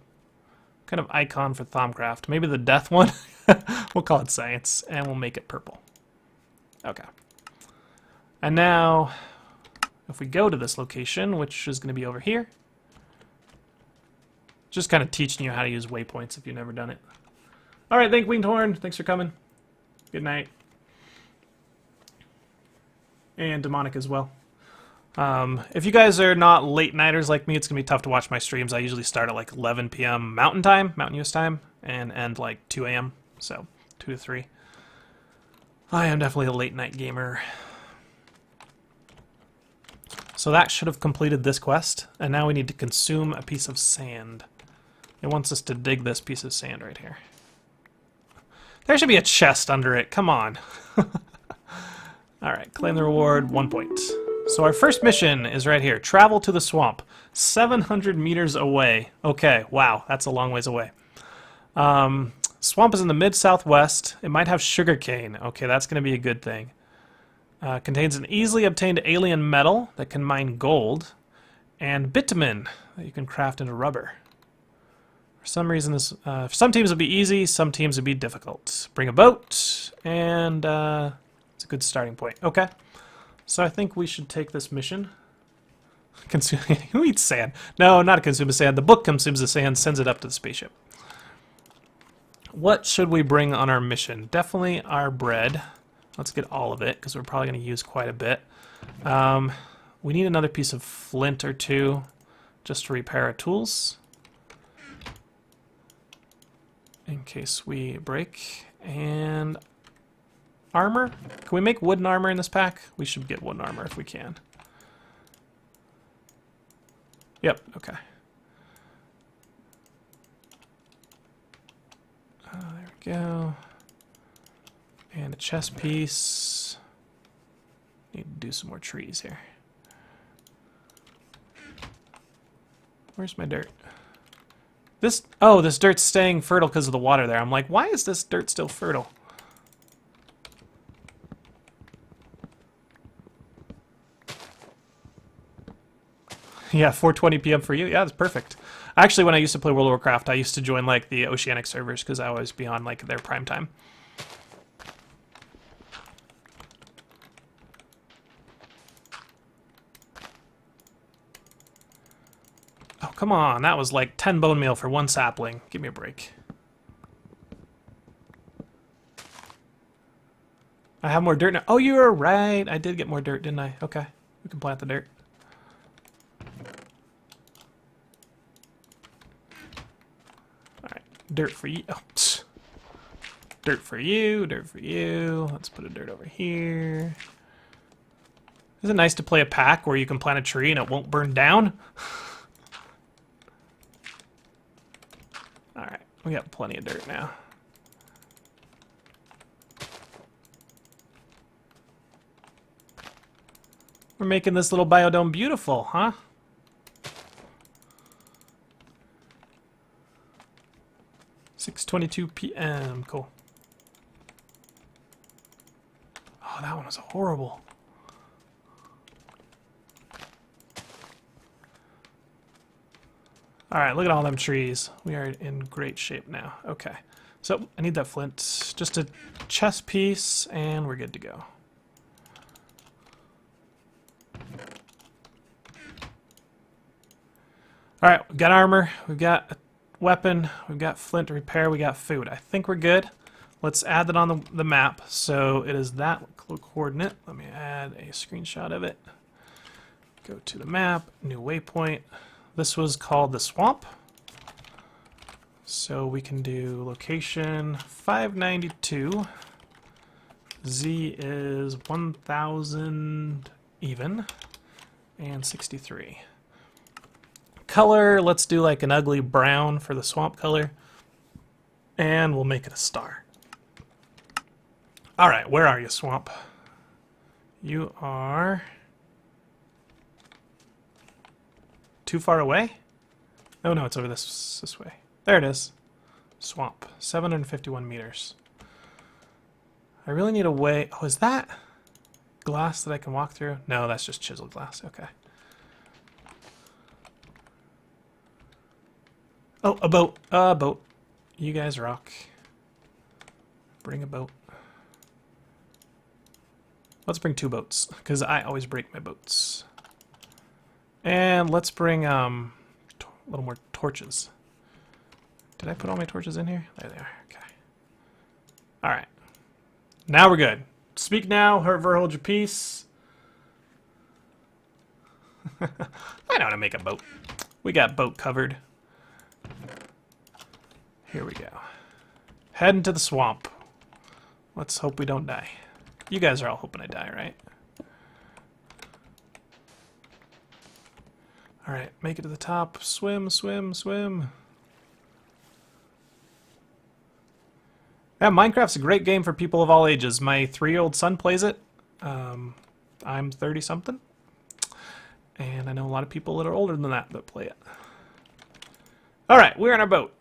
icon for Thaumcraft? Maybe the death one. We'll call it science, and we'll make it purple. Okay. And now, if we go to this location, which is going to be over here, just kind of teaching you how to use waypoints if you've never done it. All right, thank Winged Horn. Thanks for coming. Good night. And Demonic as well. If you guys are not late nighters like me, it's going to be tough to watch my streams. I usually start at like 11 p.m. Mountain Time, Mountain US time, and end like 2 a.m. So 2 to 3. I am definitely a late night gamer. So that should have completed this quest, and now we need to consume a piece of sand. It wants us to dig this piece of sand right here. There should be a chest under it. Come on. Alright, claim the reward, 1 point. So our first mission is right here. Travel to the swamp. 700 meters away. Okay, wow, that's a long ways away. Swamp is in the mid-southwest. It might have sugarcane. Okay, that's going to be a good thing. Contains an easily obtained alien metal that can mine gold. And bitumen that you can craft into rubber. For some reason, this for some teams it'll be easy, some teams it'll be difficult. Bring a boat, and it's a good starting point. Okay, so I think we should take this mission. Consume. Who eats sand? No, not a consume of sand. The book consumes the sand, sends it up to the spaceship. What should we bring on our mission? Definitely our bread. Let's get all of it, because we're probably going to use quite a bit. We need another piece of flint or two, just to repair our tools. In case we break. And armor? Can we make wooden armor in this pack? We should get wooden armor if we can. Yep, okay. There we go. And a chest piece. Need to do some more trees here. Where's my dirt? This, oh, this dirt's staying fertile because of the water there. I'm like, why is this dirt still fertile? Yeah, 4:20 p.m. for you. Yeah, that's perfect. Actually, when I used to play World of Warcraft, I used to join like the Oceanic servers because I was beyond like their prime time. Oh, come on. That was like 10 bone meal for one sapling. Give me a break. I have more dirt now. Oh, you were right. I did get more dirt, didn't I? Okay. We can plant the dirt. Alright. Dirt for you. Oh, dirt for you. Dirt for you. Let's put a dirt over here. Isn't it nice to play a pack where you can plant a tree and it won't burn down? Alright. We got plenty of dirt now. We're making this little biodome beautiful, huh? (6:22 p.m.) Cool. Oh, that one was horrible. Alright, look at all them trees. We are in great shape now. Okay. So, I need that flint. Just a chest piece, and we're good to go. Alright, we've got armor, we've got a weapon, we've got flint to repair, we got food. I think we're good. Let's add that on the map. So it is that coordinate. Let me add a screenshot of it. Go to the map, new waypoint. This was called the swamp. So we can do location 592. Z is 1000 even. And 63. color, let's do like an ugly brown for the swamp color. And we'll make it a star. Alright, where are you, swamp? You are... too far away? Oh no, it's over this way. There it is. Swamp. 751 meters. I really need a way... Oh, is that glass that I can walk through? No, that's just chiseled glass. Okay. Oh, a boat. A boat. You guys rock. Bring a boat. Let's bring 2 boats, because I always break my boats. And let's bring a little more torches. Did I put all my torches in here? There they are. Okay. Alright. Now we're good. Speak now, whoever hold your peace. I know how to make a boat. We got boat covered. Here we go. Head into the swamp. Let's hope we don't die. You guys are all hoping I die, right? Alright, make it to the top. Swim, swim, swim. Yeah, Minecraft's a great game for people of all ages. My 3-year-old son plays it. I'm 30-something. And I know a lot of people that are older than that play it. Alright, we're on our boat.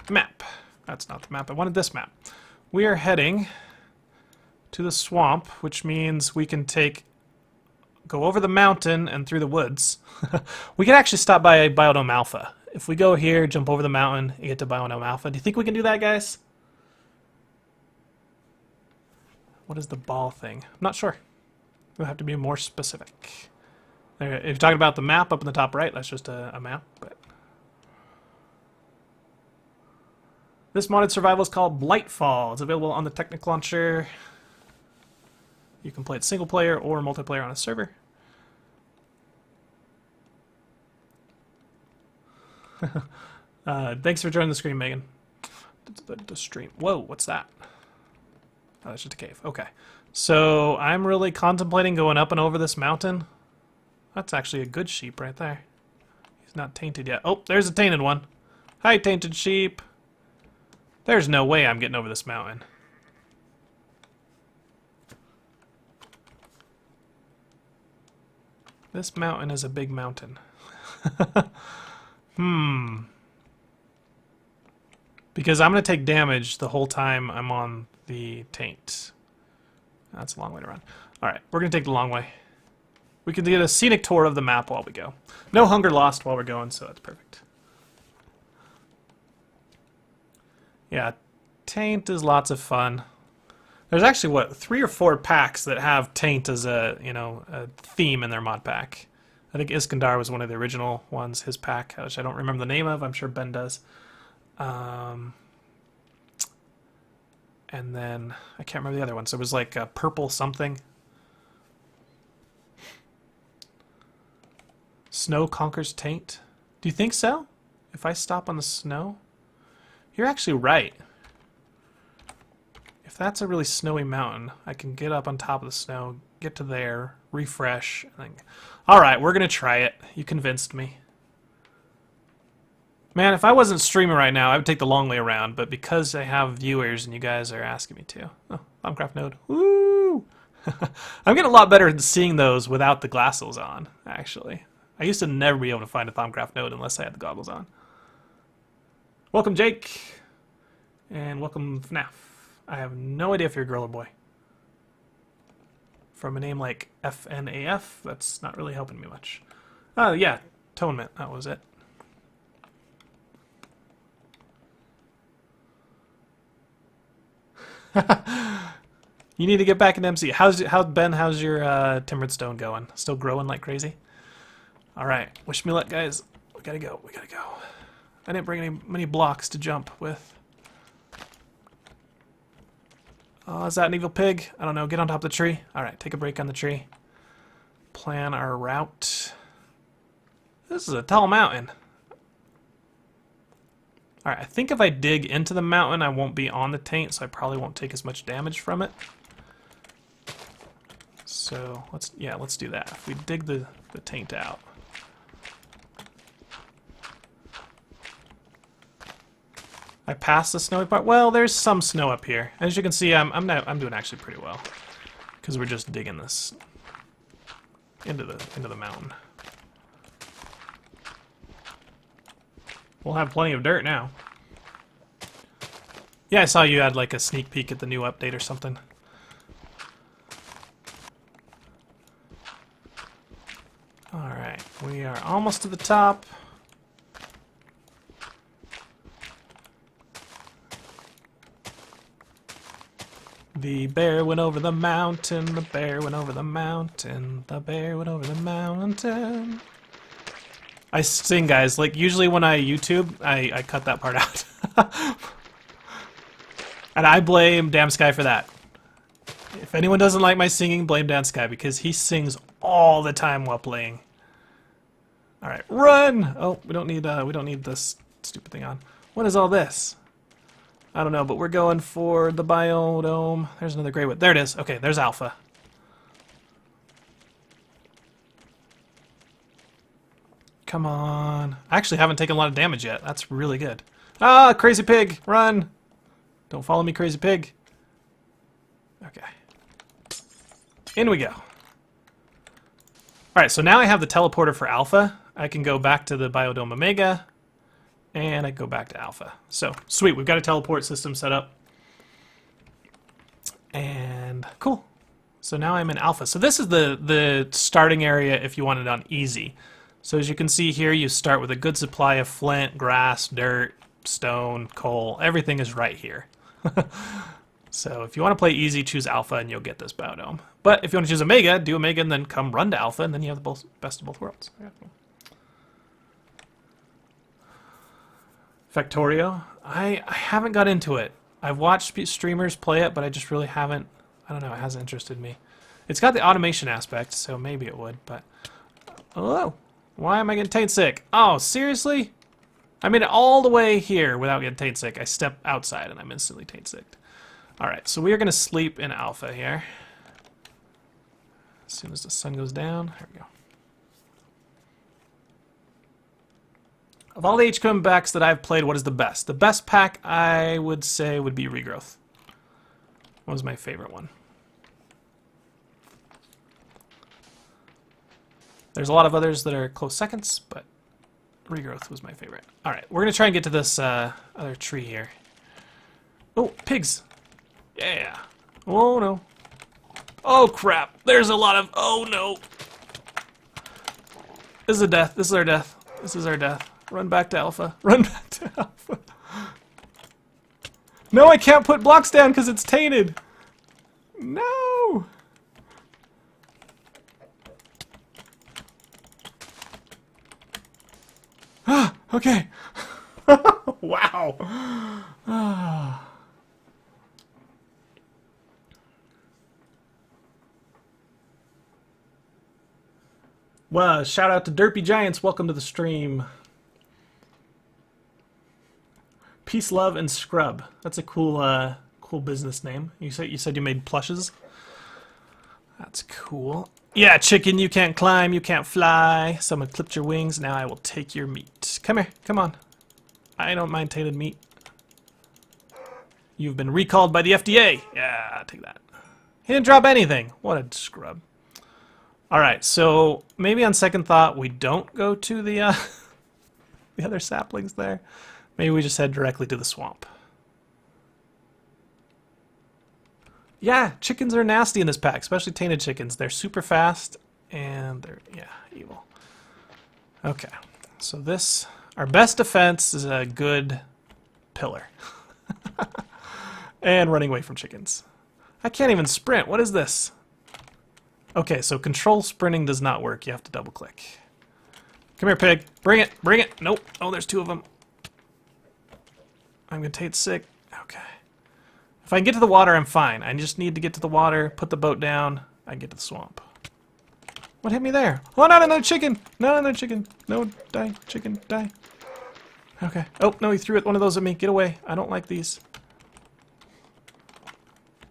Map. That's not the map. I wanted this map. We are heading to the swamp, which means we can go over the mountain and through the woods. We can actually stop by Biodome Alpha. If we go here, jump over the mountain, and get to Biodome Alpha. Do you think we can do that, guys? What is the ball thing? I'm not sure. We'll have to be more specific. There, if you're talking about the map up in the top right, that's just a map. But this modded survival is called Blightfall. It's available on the Technic launcher. You can play it single player or multiplayer on a server. Thanks for joining the stream, Megan. The stream. Whoa, what's that? Oh, that's just a cave. Okay. So I'm really contemplating going up and over this mountain. That's actually a good sheep right there. He's not tainted yet. Oh, there's a tainted one. Hi, tainted sheep. There's no way I'm getting over this mountain. This mountain is a big mountain. Because I'm going to take damage the whole time I'm on the Taint. That's a long way to run. Alright, we're going to take the long way. We can get a scenic tour of the map while we go. No hunger lost while we're going, so that's perfect. Yeah, Taint is lots of fun. There's actually, what, 3 or 4 packs that have Taint as a theme in their mod pack. I think Iskandar was one of the original ones, his pack, which I don't remember the name of. I'm sure Ben does. And then, I can't remember the other ones. There was like a purple something. Snow conquers Taint. Do you think so? If I stop on the snow? You're actually right. If that's a really snowy mountain, I can get up on top of the snow, get to there, refresh, and then... Alright, we're gonna try it. You convinced me. Man, if I wasn't streaming right now, I would take the long way around, but because I have viewers and you guys are asking me to. Oh, Thumbcraft node. Woo! I'm getting a lot better at seeing those without the glasses on, actually. I used to never be able to find a Thumbcraft node unless I had the goggles on. Welcome, Jake. And welcome, FNAF. I have no idea if you're a girl or boy. From a name like FNAF, that's not really helping me much. Oh, yeah, Tonement, that was it. You need to get back in MC. How's your Timbered Stone going? Still growing like crazy? Alright, wish me luck, guys. We gotta go, we gotta go. I didn't bring many blocks to jump with. Oh, is that an evil pig? I don't know. Get on top of the tree. Alright, take a break on the tree. Plan our route. This is a tall mountain. Alright, I think if I dig into the mountain, I won't be on the Taint, so I probably won't take as much damage from it. So, let's do that. If we dig the Taint out. I passed the snowy part. Well, there's some snow up here. As you can see, I'm doing actually pretty well because we're just digging this into the mountain. We'll have plenty of dirt now. Yeah, I saw you had like a sneak peek at the new update or something. Alright, we are almost to the top. The bear went over the mountain, the bear went over the mountain, the bear went over the mountain. I sing, guys. Like, usually when I YouTube, I cut that part out. And I blame Damn Sky for that. If anyone doesn't like my singing, blame Damn Sky, because he sings all the time while playing. Alright, run! Oh, we don't need this stupid thing on. What is all this? I don't know, but we're going for the biodome. There's another gray one. There it is. Okay, there's Alpha. Come on. I actually haven't taken a lot of damage yet. That's really good. Ah, crazy pig! Run! Don't follow me, crazy pig. Okay. In we go. Alright, so now I have the teleporter for Alpha. I can go back to the Biodome Omega, and I go back to Alpha. So, sweet, we've got a teleport system set up. And, cool. So now I'm in Alpha. So this is the starting area if you want it on easy. So as you can see here, you start with a good supply of flint, grass, dirt, stone, coal. Everything is right here. So if you want to play easy, choose Alpha and you'll get this biodome. But if you want to choose Omega, do Omega and then come run to Alpha, and then you have the best of both worlds. Yeah. Factorio. I haven't got into it. I've watched streamers play it, but I just really haven't. I don't know, it hasn't interested me. It's got the automation aspect, so maybe it would, but... Oh! Why am I getting taint sick? Oh, seriously? I made it all the way here without getting taint sick. I step outside and I'm instantly taint sicked. Alright, so we are going to sleep in Alpha here. As soon as the sun goes down. There we go. Of all the HQM packs that I've played, what is the best? The best pack, I would say, would be Regrowth. What was my favorite one? There's a lot of others that are close seconds, but Regrowth was my favorite. Alright, we're going to try and get to this other tree here. Oh, pigs! Yeah! Oh, no. Oh, crap! There's a lot of... Oh, no! This is a death. This is our death. This is our death. Run back to Alpha. Run back to Alpha. No, I can't put blocks down because it's tainted! No! Ah, okay. Wow. Ah. Well, shout out to Derpy Giants. Welcome to the stream. Peace, Love, and Scrub. That's a cool, cool business name. You said you made plushes. That's cool. Yeah, chicken, you can't climb, you can't fly. Someone clipped your wings, now I will take your meat. Come here, come on. I don't mind tainted meat. You've been recalled by the FDA. Yeah, I'll take that. He didn't drop anything. What a scrub. Alright, so maybe on second thought we don't go to the, the other saplings there. Maybe we just head directly to the swamp. Yeah, chickens are nasty in this pack, especially tainted chickens. They're super fast, and they're, yeah, evil. Okay, so this, our best defense is a good pillar. And running away from chickens. I can't even sprint. What is this? Okay, so control sprinting does not work. You have to double click. Come here, pig. Bring it. Bring it. Nope. Oh, there's two of them. I'm gonna take sick. Okay. If I can get to the water, I'm fine. I just need to get to the water, put the boat down, I can get to the swamp. What hit me there? Oh, not another chicken! Not another chicken. No, die, chicken, die. Okay. Oh, no, he threw one of those at me. Get away. I don't like these.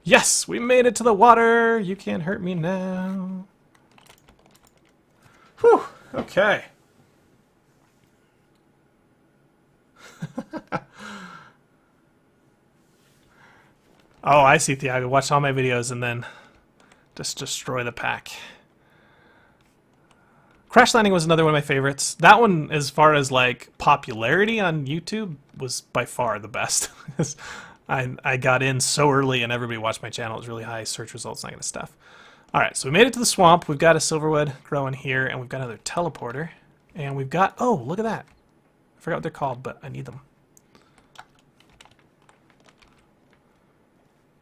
Yes! We made it to the water! You can't hurt me now. Whew! Okay. Oh, I see, Thiago. Watch all my videos and then just destroy the pack. Crash Landing was another one of my favorites. That one, as far as like popularity on YouTube, was by far the best. I got in so early and everybody watched my channel. It was really high search results and that kind of stuff. Alright, so we made it to the swamp. We've got a silverwood growing here, and we've got another teleporter. And we've got... Oh, look at that. I forgot what they're called, but I need them.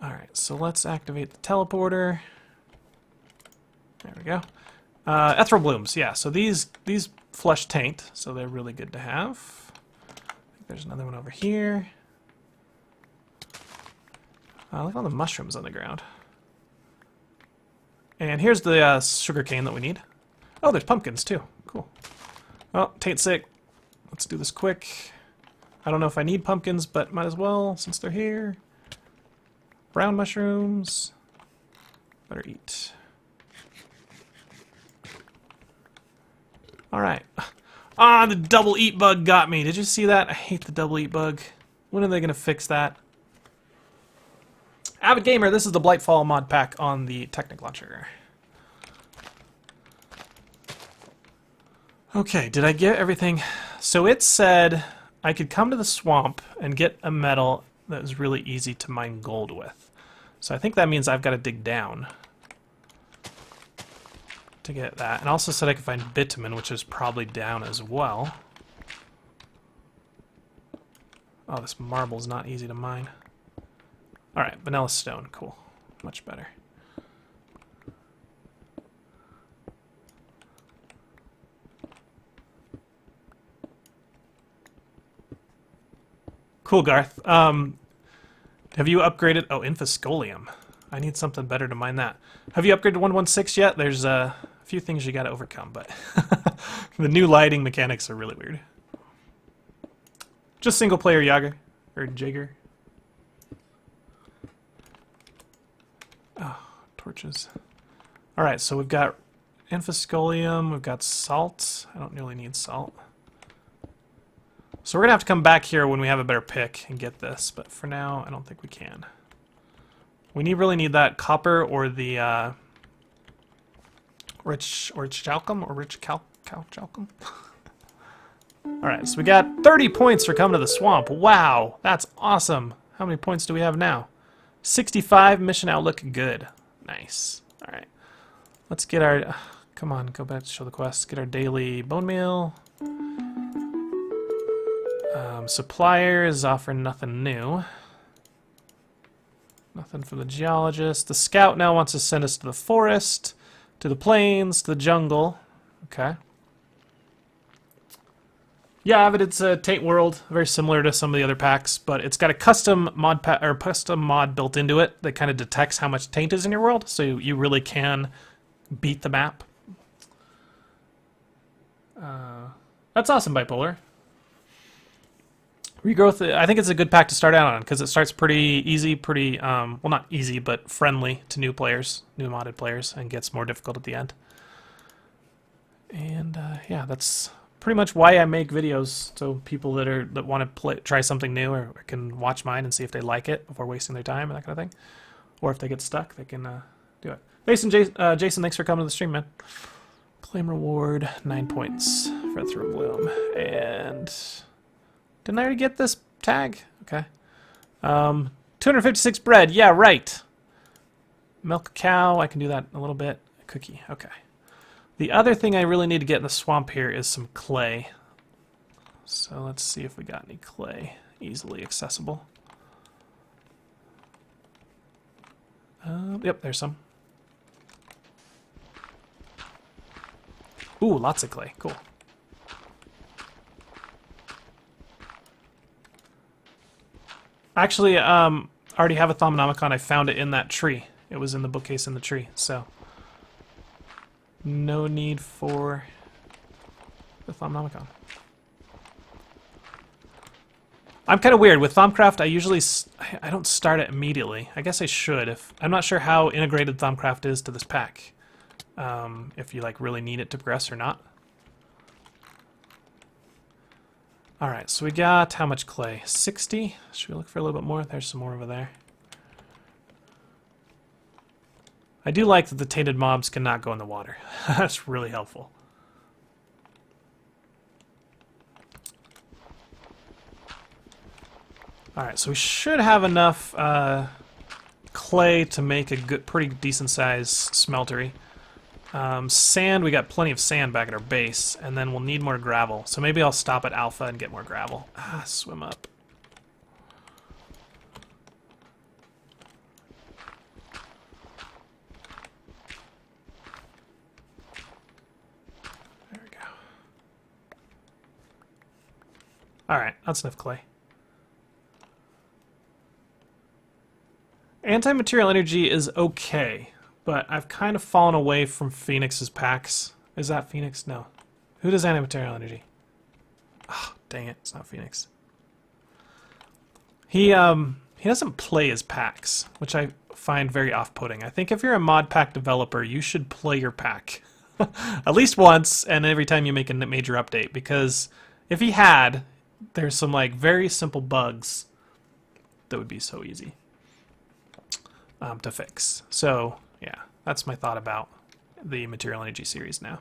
Alright, so let's activate the teleporter. There we go. Ethereal blooms, yeah. So these flush taint, so they're really good to have. I think there's another one over here. Look at all the mushrooms on the ground. And here's the sugar cane that we need. Oh, there's pumpkins too. Cool. Oh, taint sick. Let's do this quick. I don't know if I need pumpkins, but might as well since they're here. Brown mushrooms. Better eat. Alright. Ah, the double eat bug got me. Did you see that? I hate the double eat bug. When are they going to fix that? Avid Gamer, this is the Blightfall mod pack on the Technic launcher. Okay, did I get everything? So it said I could come to the swamp and get a metal that was really easy to mine gold with. So I think that means I've got to dig down to get that. And also said I could find bitumen, which is probably down as well. Oh, this marble's not easy to mine. Alright, vanilla stone, cool. Much better. Cool, Garth. Have you upgraded... Oh, infoscolium. I need something better to mine that. Have you upgraded 116 yet? There's a few things you gotta overcome, but... the new lighting mechanics are really weird. Just single player Yager. Or Jagger. Oh, torches. Alright, so we've got infoscolium, we've got salt. I don't really need salt. So we're going to have to come back here when we have a better pick and get this, but for now, I don't think we can. We really need that copper or the rich chalcum or rich chalcum. Alright, so we got 30 points for coming to the swamp. Wow, that's awesome. How many points do we have now? 65, mission outlook, good. Nice. Alright. Let's get our... come on, go back to show the quest. Get our daily bone meal. Supplier is offering nothing new. Nothing for the geologist. The scout now wants to send us to the forest, to the plains, to the jungle. Okay. Yeah, Avid, it's a Taint world, very similar to some of the other packs, but it's got a custom mod pack or custom mod built into it that kind of detects how much Taint is in your world, so you really can beat the map. That's awesome, Bipolar. Regrowth, I think it's a good pack to start out on because it starts pretty easy, pretty, well, not easy, but friendly to new players, new modded players, and gets more difficult at the end. And yeah, that's pretty much why I make videos, so people that want to try something new or can watch mine and see if they like it before wasting their time and that kind of thing. Or if they get stuck, they can do it. Jason, thanks for coming to the stream, man. Claim reward, 9 points for Ethereal Bloom. And... didn't I already get this tag? Okay. 256 bread. Yeah, right. Milk a cow. I can do that in a little bit. A cookie. Okay. The other thing I really need to get in the swamp here is some clay. So let's see if we got any clay easily accessible. Yep, there's some. Ooh, lots of clay. Cool. Actually, already have a Thaumonomicon. I found it in that tree. It was in the bookcase in the tree, so no need for the Thaumonomicon. I'm kind of weird with Thaumcraft. I don't start it immediately. I guess I should. I'm not sure how integrated Thaumcraft is to this pack. If you like really need it to progress or not. Alright, so we got how much clay? 60? Should we look for a little bit more? There's some more over there. I do like that the tainted mobs cannot go in the water. That's really helpful. Alright, so we should have enough clay to make a good, pretty decent sized smeltery. Sand, we got plenty of sand back at our base, and then we'll need more gravel. So maybe I'll stop at Alpha and get more gravel. Ah, swim up. There we go. Alright, that's enough clay. Anti-material energy is okay, but I've kind of fallen away from Phoenix's packs. Is that Phoenix? No. Who does anti-material energy? Oh, dang it, it's not Phoenix. He doesn't play his packs, which I find very off-putting. I think if you're a mod pack developer, you should play your pack. At least once, and every time you make a major update, because if he had, there's some like very simple bugs that would be so easy to fix. So yeah, that's my thought about the Material Energy series now.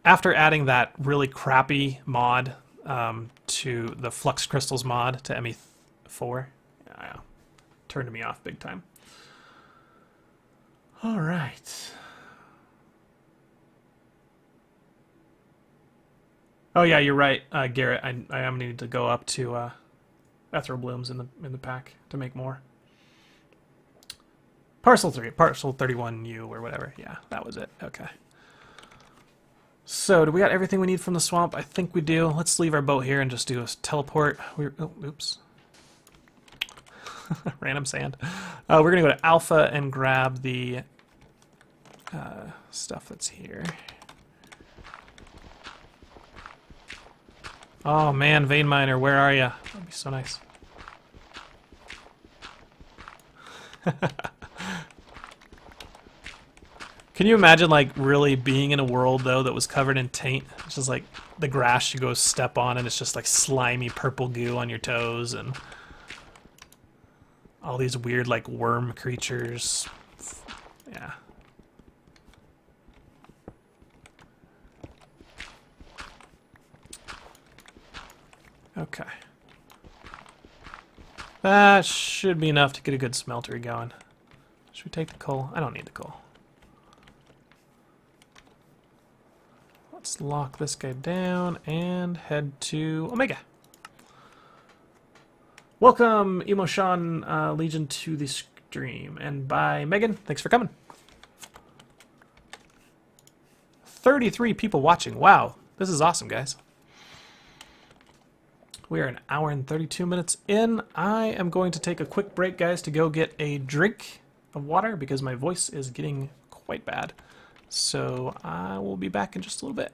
After adding that really crappy mod to the Flux Crystals mod to ME4, yeah, turned me off big time. All right. Oh yeah, you're right, Garrett. I am needing to go up to Ethereal Blooms in the pack to make more. Parcel 31U or whatever. Yeah, that was it. Okay. So, do we got everything we need from the swamp? I think we do. Let's leave our boat here and just do a teleport. Oh, oops. Random sand. We're going to go to Alpha and grab the stuff that's here. Oh man, Vein Miner, where are you? That'd be so nice. Can you imagine, like, really being in a world, though, that was covered in taint? It's just like the grass you go step on, and it's just like slimy purple goo on your toes, and all these weird, like, worm creatures. Yeah. Okay. That should be enough to get a good smeltery going. Should we take the coal? I don't need the coal. Let's lock this guy down and head to Omega. Welcome, Emoshan Legion, to the stream. And by Megan, thanks for coming. 33 people watching. Wow, this is awesome, guys. We are an hour and 32 minutes in. I am going to take a quick break, guys, to go get a drink of water because my voice is getting quite bad. So I will be back in just a little bit.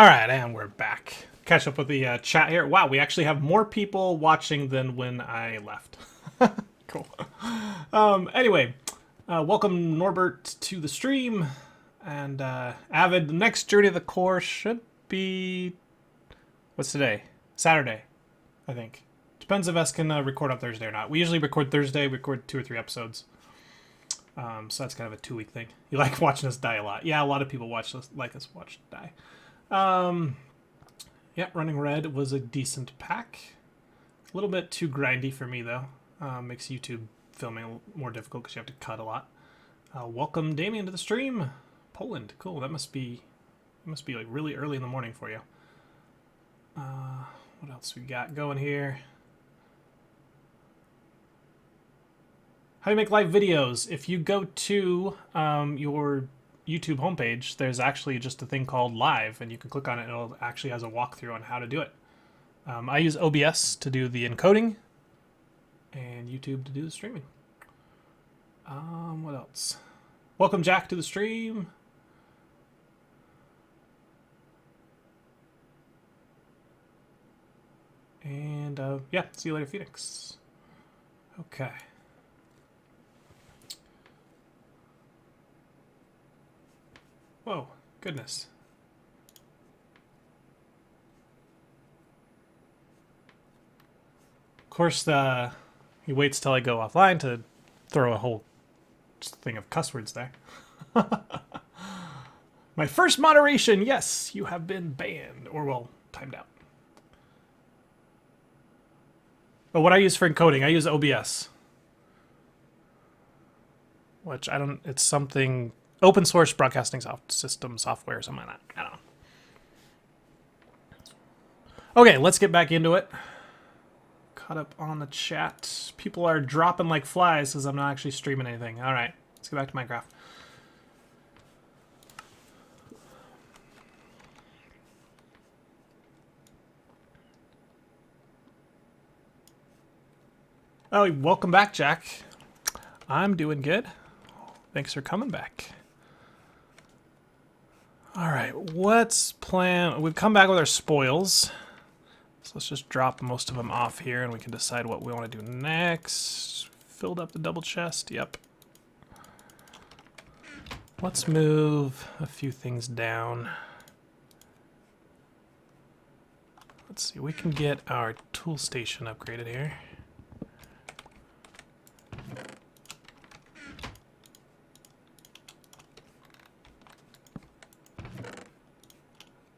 Alright, and we're back. Catch up with the chat here. Wow, we actually have more people watching than when I left. Cool. Anyway, welcome Norbert to the stream. And Avid, the next Journey of the Core should be... What's today? Saturday, I think. Depends if us can record on Thursday or not. We usually record Thursday, record 2 or 3 episodes. So that's kind of a 2-week thing. You like watching us die a lot. Yeah, a lot of people like us watch die. Yeah, Running Red was a decent pack. A little bit too grindy for me, though. Makes YouTube filming more difficult because you have to cut a lot. Welcome, Damien, to the stream. Poland, cool. That must be like really early in the morning for you. What else we got going here? How do you make live videos? If you go to your YouTube homepage, there's actually just a thing called Live, and you can click on it, and it actually has a walkthrough on how to do it. I use OBS to do the encoding, and YouTube to do the streaming. What else? Welcome, Jack, to the stream. And, yeah, see you later, Phoenix. Okay. Whoa, goodness. Of course, he waits till I go offline to throw a whole thing of cuss words there. My first moderation, yes, you have been banned, or well, timed out. But what I use for encoding, I use OBS. Which I don't, it's something, open source broadcasting system software or something like that. I don't know. Okay, let's get back into it. Caught up on the chat. People are dropping like flies because I'm not actually streaming anything. All right, let's get back to Minecraft. Oh, welcome back, Jack. I'm doing good. Thanks for coming back. All right, what's plan? We've come back with our spoils. So let's just drop most of them off here and we can decide what we want to do next. Filled up the double chest, yep. Let's move a few things down. Let's see, we can get our tool station upgraded here.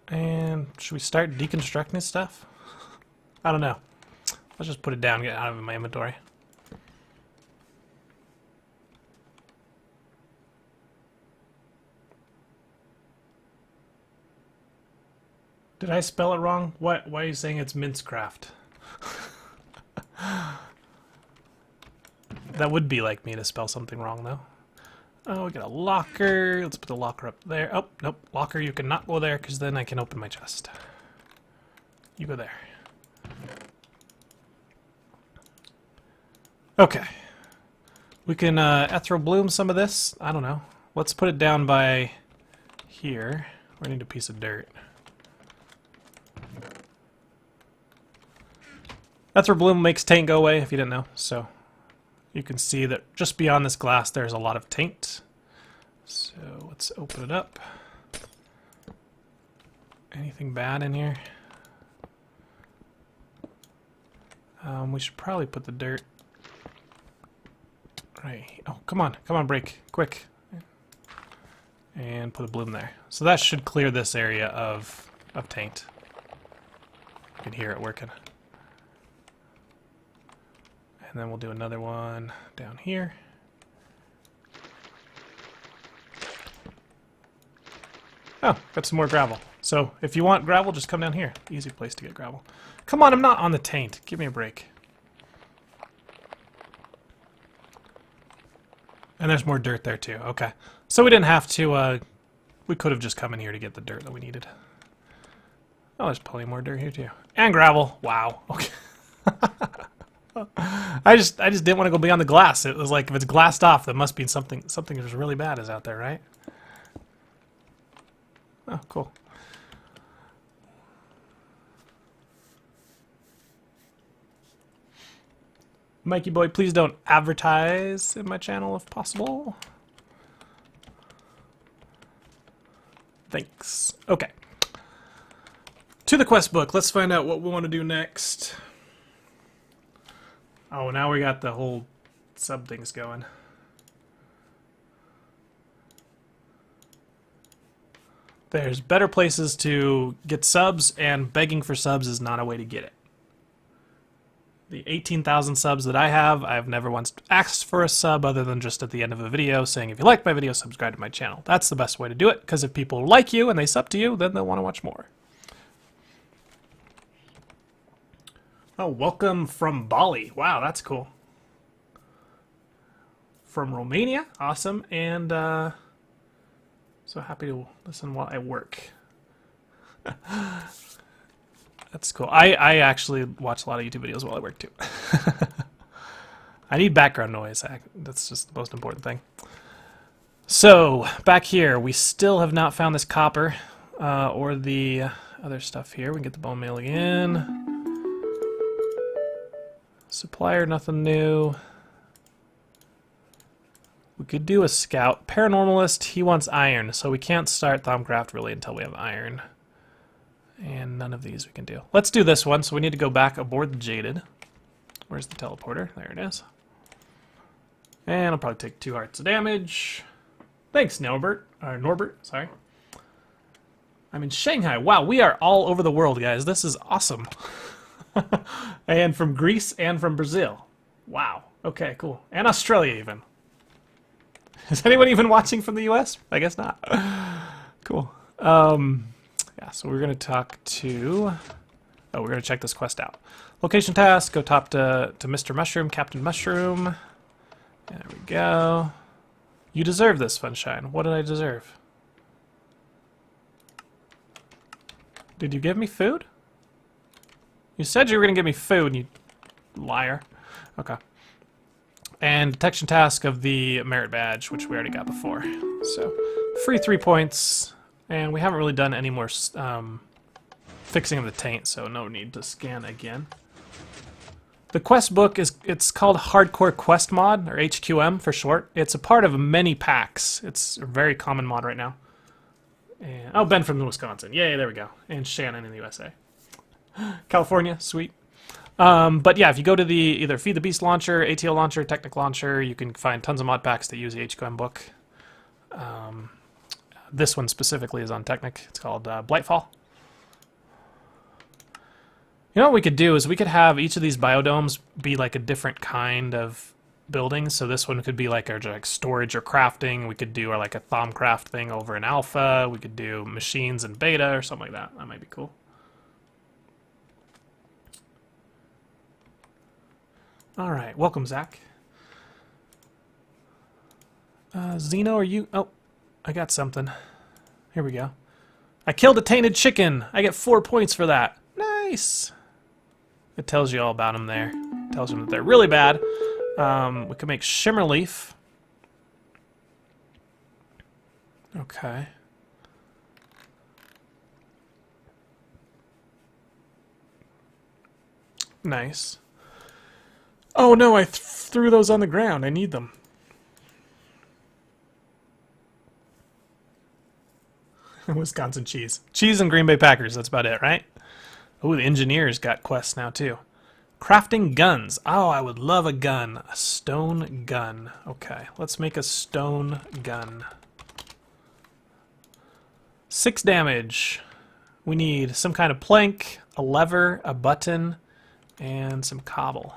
And should we start deconstructing this stuff? I don't know. Let's just put it down and get it out of my inventory. Did I spell it wrong? What? Why are you saying it's Mincecraft? That would be like me to spell something wrong, though. Oh, we got a locker. Let's put the locker up there. Oh, nope. Locker, you cannot go there because then I can open my chest. You go there. Okay. We can Ethereal Bloom some of this. I don't know. Let's put it down by here. We need a piece of dirt. Ethereal Bloom makes Taint go away, if you didn't know. So you can see that just beyond this glass there's a lot of Taint. So let's open it up. Anything bad in here? We should probably put the dirt right. Oh, come on, break, quick. And put a bloom there. So that should clear this area of Taint. You can hear it working. And then we'll do another one down here. Oh, got some more gravel. So if you want gravel, just come down here. Easy place to get gravel. Come on, I'm not on the Taint. Give me a break. And there's more dirt there too. Okay. So we didn't have to, we could have just come in here to get the dirt that we needed. Oh, there's plenty more dirt here too. And gravel. Wow. Okay. I just didn't want to go beyond the glass. It was like, if it's glassed off, that must be something that's really bad is out there, right? Oh, cool. Mikey boy, please don't advertise in my channel if possible. Thanks. Okay. To the quest book. Let's find out what we want to do next. Oh, now we got the whole sub things going. There's better places to get subs, and begging for subs is not a way to get it. The 18,000 subs that I have, I've never once asked for a sub other than just at the end of a video saying, if you like my video, subscribe to my channel. That's the best way to do it, because if people like you and they sub to you, then they'll want to watch more. Oh, welcome from Bali. Wow, that's cool. From Romania. Awesome. And so happy to listen while I work. That's cool. I actually watch a lot of YouTube videos while I work too. I need background noise. That's just the most important thing. So, back here, we still have not found this copper or the other stuff here. We can get the bone meal again. Supplier, nothing new. We could do a scout. Paranormalist, he wants iron, so we can't start Thaumcraft really until we have iron. And none of these we can do. Let's do this one, so we need to go back aboard the Jaded. Where's the teleporter? There it is. And I'll probably take 2 hearts of damage. Thanks, Norbert. Or Norbert, sorry. I'm in Shanghai. Wow, we are all over the world, guys. This is awesome. And from Greece and from Brazil. Wow. Okay, cool. And Australia, even. Is anyone even watching from the US? I guess not. Cool. Yeah, so we're going to talk to... Oh, we're going to check this quest out. Location task, go talk to Mr. Mushroom, Captain Mushroom. There we go. You deserve this, Funshine. What did I deserve? Did you give me food? You said you were going to give me food, you liar. Okay. And detection task of the merit badge, which we already got before. So, free 3 points. And we haven't really done any more fixing of the taint, so no need to scan again. The quest book it's called Hardcore Quest Mod, or HQM for short. It's a part of many packs. It's a very common mod right now. And, oh, Ben from Wisconsin. Yay, there we go. And Shannon in the USA. California, sweet. But yeah, if you go to the either Feed the Beast launcher, ATL launcher, Technic launcher, you can find tons of mod packs that use the HQM book. This one specifically is on Technic. It's called Blightfall. You know what we could do is we could have each of these biodomes be like a different kind of building. So this one could be like our like storage or crafting. We could do our like a Thaumcraft thing over in alpha. We could do machines in beta or something like that. That might be cool. All right, welcome, Zach. Zeno, are you... Oh, I got something. Here we go. I killed a tainted chicken. I get 4 points for that. Nice. It tells you all about them there. It tells them that they're really bad. We can make Shimmerleaf. Okay. Nice. Oh no, I threw those on the ground. I need them. Wisconsin cheese. Cheese and Green Bay Packers, that's about it, right? Oh, the engineers got quests now too. Crafting guns. Oh, I would love a gun. A stone gun. Okay, let's make a stone gun. 6 damage. We need some kind of plank, a lever, a button, and some cobble.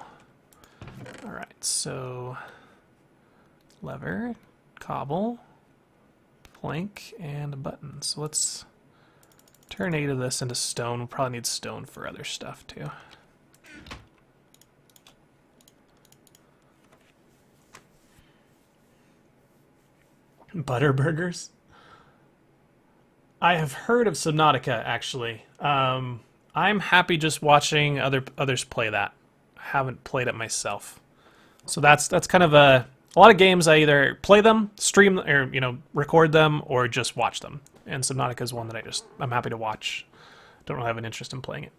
Alright, so lever, cobble, plank, and a button. So let's turn 8 of this into stone. We'll probably need stone for other stuff too. Butter burgers? I have heard of Subnautica, actually. I'm happy just watching others play that. I haven't played it myself. So that's kind of a lot of games I either play them, stream, or record them, or just watch them. And Subnautica is one that I'm happy to watch. Don't really have an interest in playing it.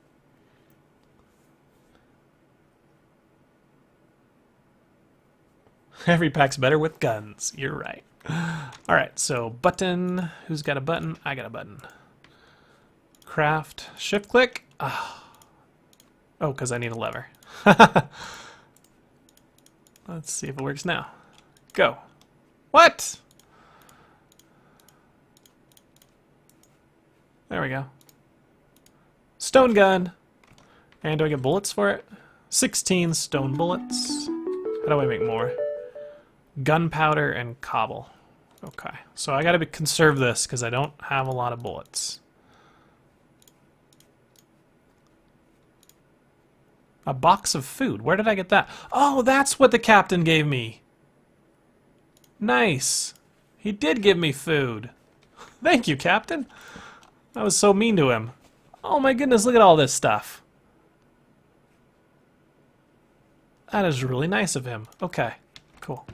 Every pack's better with guns. You're right. Alright, so button. Who's got a button? I got a button. Craft. Shift click. Oh, because I need a lever. Let's see if it works now. Go. What? There we go. Stone gun. And do I get bullets for it? 16 stone bullets. How do I make more? Gunpowder and cobble. Okay, so I gotta conserve this because I don't have a lot of bullets. A box of food. Where did I get that? Oh, that's what the captain gave me. Nice. He did give me food. Thank you, Captain. I was so mean to him. Oh my goodness, look at all this stuff. That is really nice of him. Okay, cool.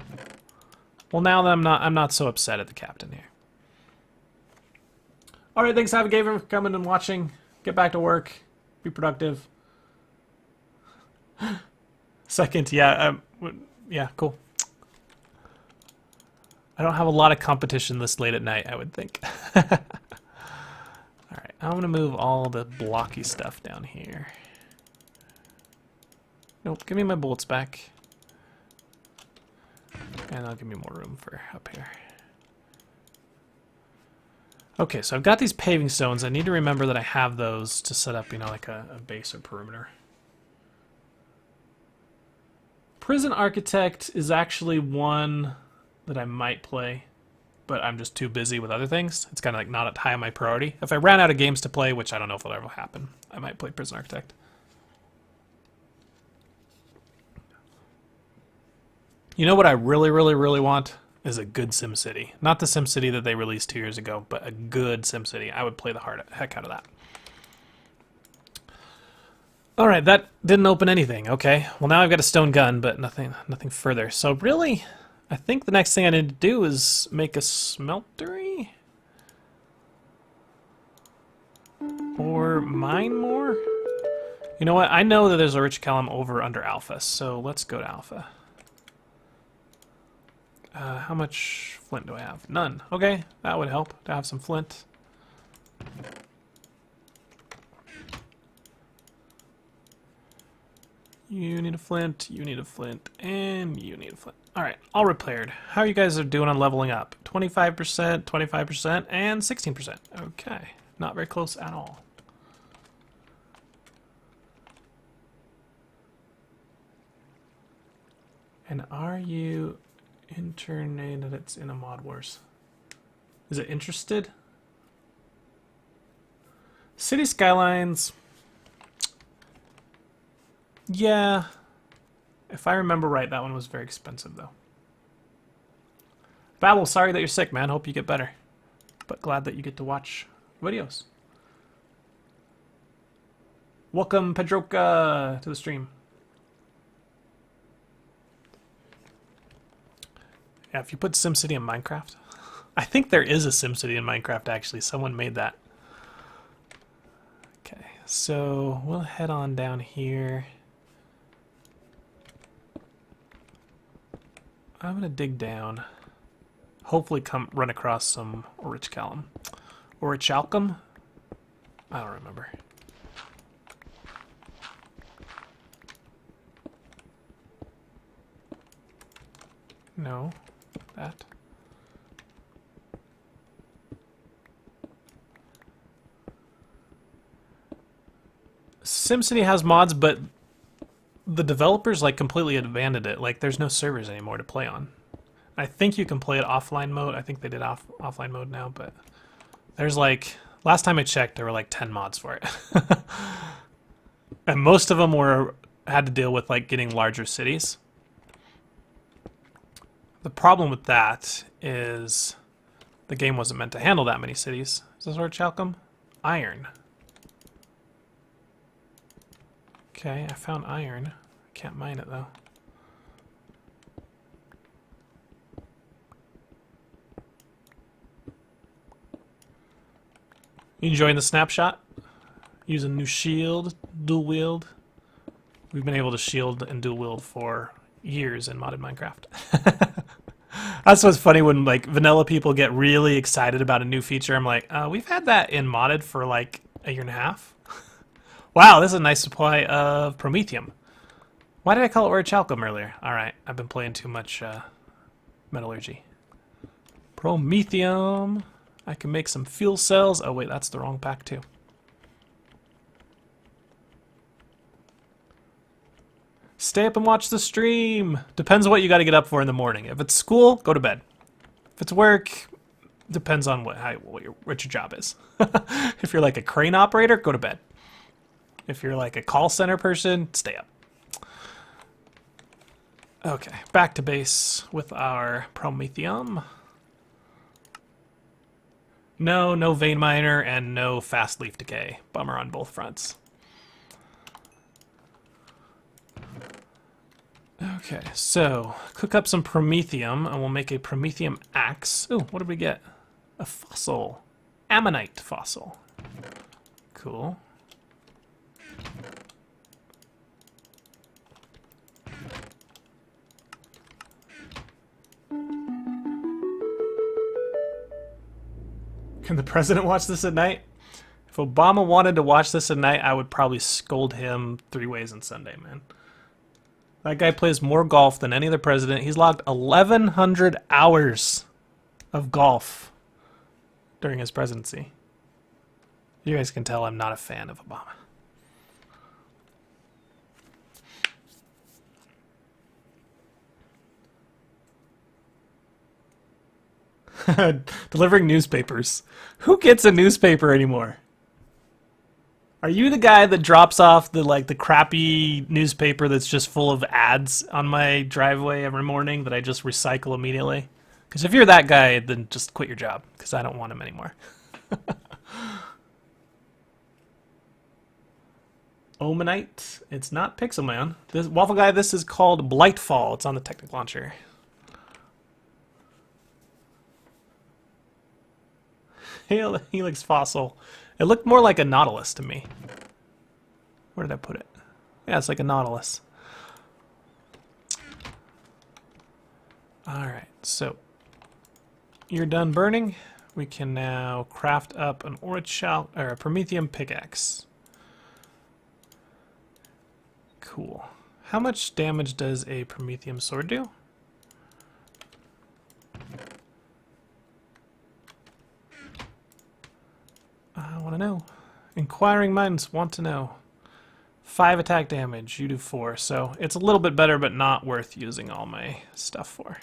Well, now that I'm not so upset at the captain here. All right, thanks, Gaver, for coming and watching. Get back to work. Be productive. Second, yeah, yeah, cool. I don't have a lot of competition this late at night, I would think. Alright, I'm going to move all the blocky stuff down here. Nope, give me my bullets back. And I'll give me more room for up here. Okay, so I've got these paving stones. I need to remember that I have those to set up, you know, like a base or perimeter. Prison Architect is actually one that I might play, but I'm just too busy with other things. It's kind of like not high on my priority. If I ran out of games to play, which I don't know if it'll ever happen, I might play Prison Architect. You know what I really, really, really want is a good SimCity. Not the SimCity that they released 2 years ago, but a good SimCity. I would play the heck out of that. All right, that didn't open anything. Okay, well now I've got a stone gun, but nothing further. So really, I think the next thing I need to do is make a smeltery, or mine more. You know what? I know that there's a rich column over under alpha, so let's go to alpha. How much flint do I have? None. Okay, that would help to have some flint. You need a flint, you need a flint, and you need a flint. Alright, all repaired. How you guys are doing on leveling up? 25%, 25%, and 16%. Okay, not very close at all. And are you internated? It's in a mod wars. Is it interested? City Skylines. Yeah. If I remember right, that one was very expensive though. Babel, sorry that you're sick, man. Hope you get better. But glad that you get to watch videos. Welcome, Pedroka, to the stream. Yeah, if you put SimCity in Minecraft. I think there is a SimCity in Minecraft, actually. Someone made that. Okay, so we'll head on down here. I'm going to dig down. Hopefully run across some Orichalcum. Orichalcum? I don't remember. No. That. SimCity has mods, but the developers like completely abandoned it. Like there's no servers anymore to play on. I think you can play it offline mode. I think they did offline mode now, but there's like, last time I checked, there were like 10 mods for it. And most of them had to deal with like getting larger cities. The problem with that is the game wasn't meant to handle that many cities. Is this Orichalcum? Iron. Okay, I found iron. I can't mine it though. You enjoying the snapshot? Using new shield, dual wield. We've been able to shield and dual wield for years in modded Minecraft. That's what's funny when like vanilla people get really excited about a new feature. I'm like, we've had that in modded for like a year and a half. Wow, this is a nice supply of promethium. Why did I call it orichalcum earlier? Alright, I've been playing too much metallurgy. Promethium. I can make some fuel cells. Oh wait, that's the wrong pack too. Stay up and watch the stream. Depends what you got to get up for in the morning. If it's school, go to bed. If it's work, depends on what your job is. If you're like a crane operator, go to bed. If you're like a call center person, stay up. Okay, back to base with our promethium. No vein miner and no fast leaf decay. Bummer on both fronts. Okay, so cook up some promethium and we'll make a promethium axe. Ooh, what did we get? A fossil. Ammonite fossil. Cool. Can the president watch this at night? If Obama wanted to watch this at night, I would probably scold him 3 ways on Sunday, man. That guy plays more golf than any other president. He's logged 1,100 hours of golf during his presidency. You guys can tell I'm not a fan of Obama. Delivering newspapers. Who gets a newspaper anymore? Are you the guy that drops off the crappy newspaper that's just full of ads on my driveway every morning that I just recycle immediately? Because if you're that guy, then just quit your job, because I don't want him anymore. Omanite. It's not Pixelman. This Waffle Guy, this is called Blightfall. It's on the Technic launcher. Helix fossil. It looked more like a nautilus to me. Where did I put it? Yeah, it's like a nautilus. Alright, so you're done burning. We can now craft up an orichalcum or a promethium pickaxe. Cool. How much damage does a promethium sword do? I want to know. Inquiring minds want to know. 5 attack damage, you do 4. So it's a little bit better, but not worth using all my stuff for.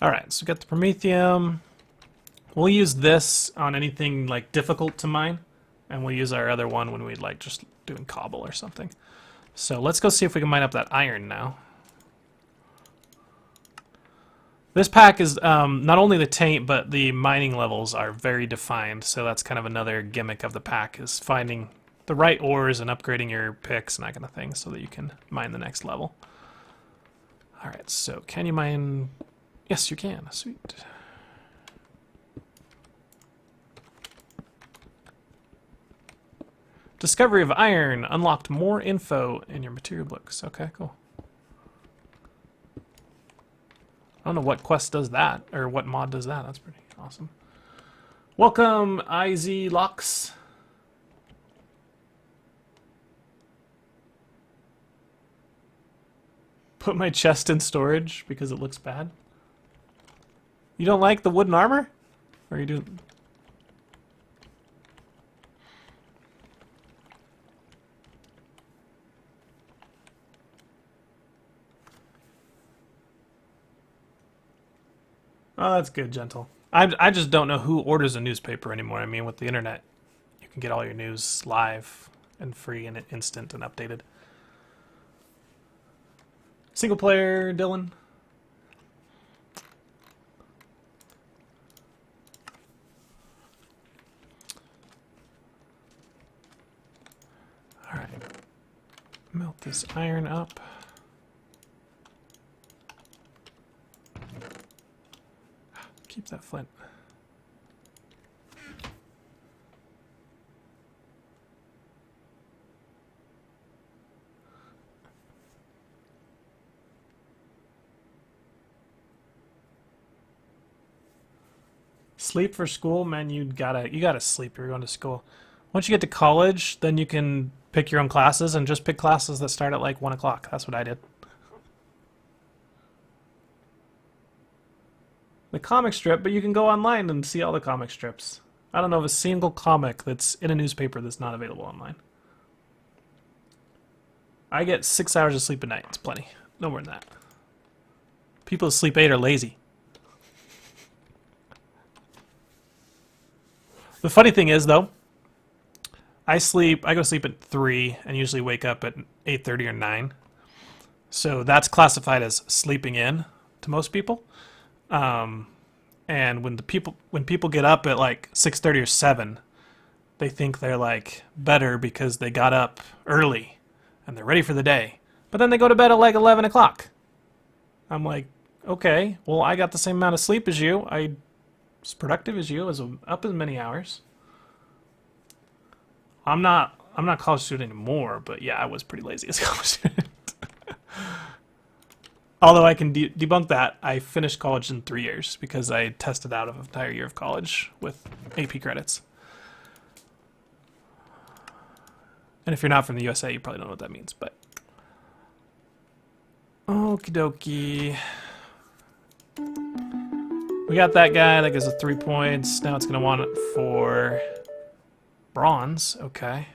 Alright, so we got the promethium. We'll use this on anything like difficult to mine. And we'll use our other one when we'd like just doing cobble or something. So let's go see if we can mine up that iron now. This pack is not only the taint, but the mining levels are very defined. So that's kind of another gimmick of the pack, is finding the right ores and upgrading your picks and that kind of thing so that you can mine the next level. Alright, so can you mine? Yes, you can. Sweet. Discovery of iron. Unlocked more info in your material books. Okay, cool. I don't know what quest does that, or what mod does that. That's pretty awesome. Welcome, IZ Locks. Put my chest in storage because it looks bad. You don't like the wooden armor? Or are you doing... Oh, that's good, Gentle. I just don't know who orders a newspaper anymore. I mean, with the internet, you can get all your news live and free and instant and updated. Single player, Dylan. All right. Melt this iron up. Keep that flint. Sleep for school, man, you gotta sleep. You're going to school. Once you get to college, then you can pick your own classes and just pick classes that start at like 1 o'clock. That's what I did. The comic strip, but you can go online and see all the comic strips. I don't know of a single comic that's in a newspaper that's not available online. I get 6 hours of sleep a night. It's plenty. No more than that. People who sleep 8 are lazy. The funny thing is, though, I go to sleep at 3 and usually wake up at 8:30 or 9. So that's classified as sleeping in to most people. And when people get up at like 6:30 or 7, they think they're like better because they got up early and they're ready for the day. But then they go to bed at like 11 o'clock. I'm like, okay, well, I got the same amount of sleep as you. I as productive as you, as up as many hours. I'm not a college student anymore, but yeah, I was pretty lazy as a college student. Although I can debunk that, I finished college in 3 years because I tested out of an entire year of college with AP credits. And if you're not from the USA, you probably don't know what that means, but okie dokie. We got that guy. That gives us 3 points. Now it's going to want it for bronze. Okay.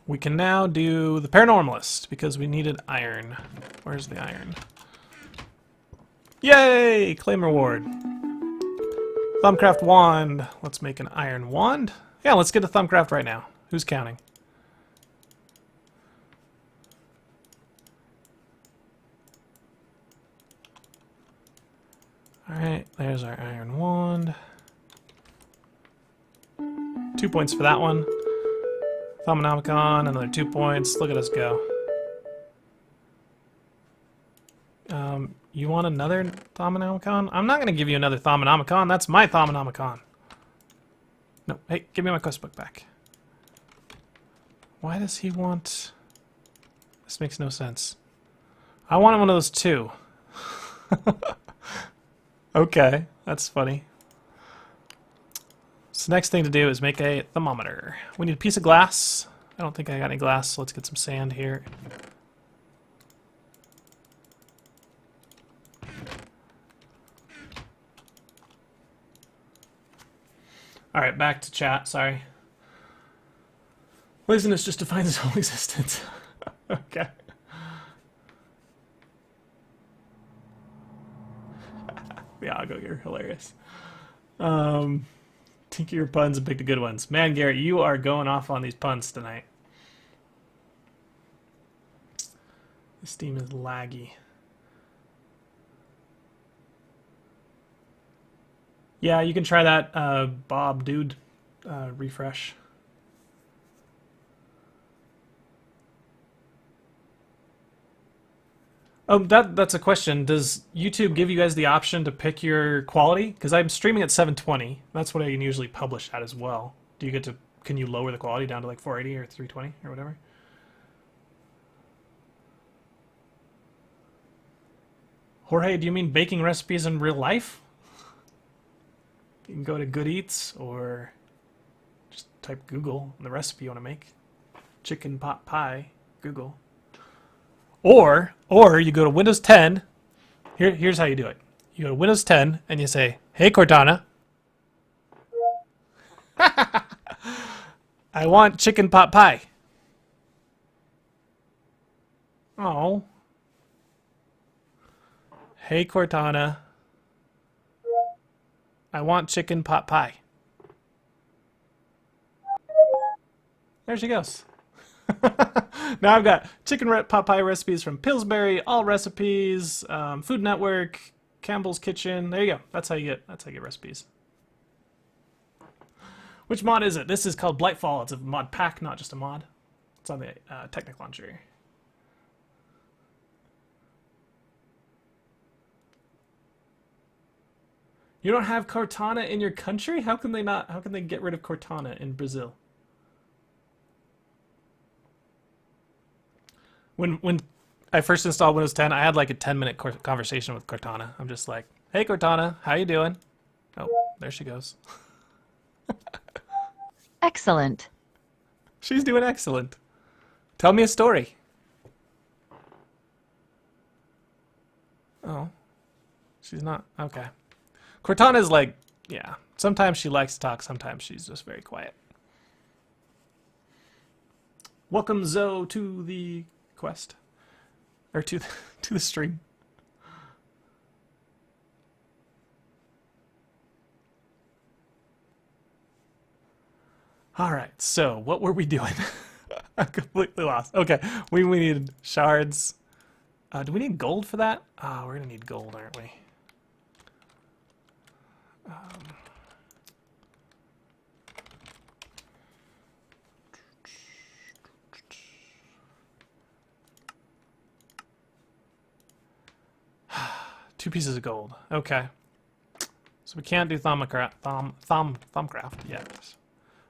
We can now do the paranormalist because we needed iron. Where's the iron? Yay! Claim reward. Thumbcraft wand. Let's make an iron wand. Yeah, let's get a Thumbcraft right now. Who's counting? Alright, there's our iron wand. 2 points for that one. Thaumonomicon, another 2 points. Look at us go. You want another Thaumonomicon? I'm not going to give you another Thaumonomicon. That's my Thaumonomicon. No, hey, give me my quest book back. Why does he want... This makes no sense. I want one of those too. Okay, that's funny. So next thing to do is make a thermometer. We need a piece of glass. I don't think I got any glass, so let's get some sand here. Alright, back to chat, sorry. Laziness just defines its own existence. Okay. Yeah, I'll go here. Hilarious. Tinker your puns and pick the good ones. Man, Garrett, you are going off on these puns tonight. This Steam is laggy. Yeah, you can try that Bob dude refresh. Oh, that's a question. Does YouTube give you guys the option to pick your quality? Because I'm streaming at 720. That's what I can usually publish at as well. Do you get to? Can you lower the quality down to like 480 or 320 or whatever? Jorge, do you mean baking recipes in real life? You can go to Good Eats or just type Google the recipe you want to make. Chicken pot pie, Google. Or you go to Windows 10. Here's how you do it. You go to Windows 10 and you say, "Hey Cortana, I want chicken pot pie." Oh. "Hey Cortana, I want chicken pot pie." There she goes. Now I've got chicken pot pie recipes from Pillsbury, All Recipes, Food Network, Campbell's Kitchen. There you go. That's how you get recipes. Which mod is it? This is called Blightfall. It's a mod pack, not just a mod. It's on the Technic launcher. You don't have Cortana in your country? How can they not? How can they get rid of Cortana in Brazil? When I first installed Windows 10, I had like a 10-minute conversation with Cortana. I'm just like, Hey, Cortana. How you doing? Oh, there she goes. Excellent. She's doing excellent. Tell me a story. Oh, she's not. Okay. Cortana's like, yeah. Sometimes she likes to talk. Sometimes she's just very quiet. Welcome, Zoe, to the quest. Or to to the stream. Alright, so what were we doing? I'm completely lost. Okay, we needed shards. Do we need gold for that? Oh, we're gonna need gold, aren't we? 2 pieces of gold. Okay. So we can't do thumbcraft yet.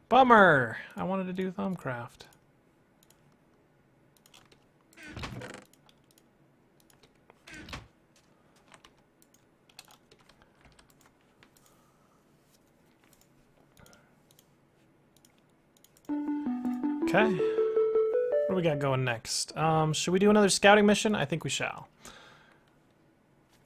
Bummer! I wanted to do thumbcraft. Okay. What do we got going next? Should we do another scouting mission? I think we shall.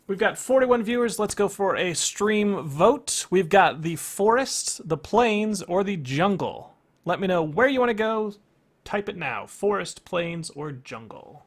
We've got 41 viewers. Let's go for a stream vote. We've got the forest, the plains, or the jungle. Let me know where you want to go. Type it now. Forest, plains, or jungle.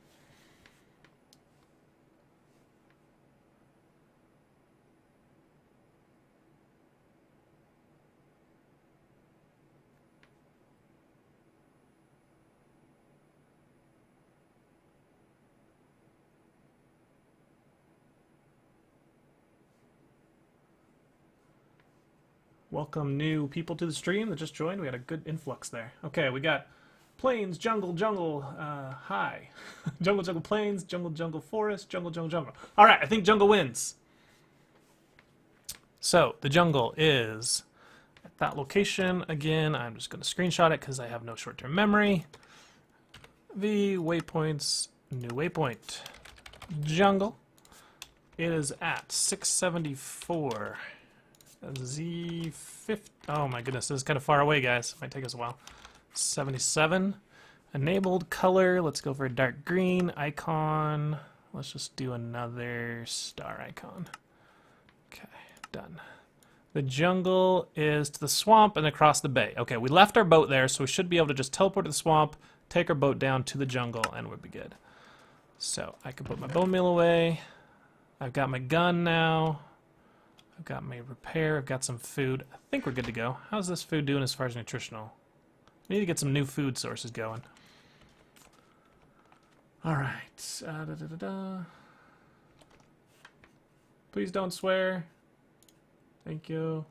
Welcome new people to the stream that just joined. We got a good influx there. Okay, we got plains, jungle, jungle, hi. Jungle, jungle, plains, jungle, jungle, forest, jungle, jungle, jungle. All right, I think jungle wins. So the jungle is at that location. Again, I'm just going to screenshot it because I have no short-term memory. The waypoints, new waypoint, jungle. It is at 674. Z50. Oh my goodness, this is kind of far away, guys. Might take us a while. 77. Enabled color. Let's go for a dark green icon. Let's just do another star icon. Okay, done. The jungle is to the swamp and across the bay. Okay, we left our boat there, so we should be able to just teleport to the swamp, take our boat down to the jungle, and we'll be good. So I can put my bone meal away. I've got my gun now. I've got my repair, I've got some food. I think we're good to go. How's this food doing as far as nutritional? We need to get some new food sources going. Alright. Please don't swear. Thank you.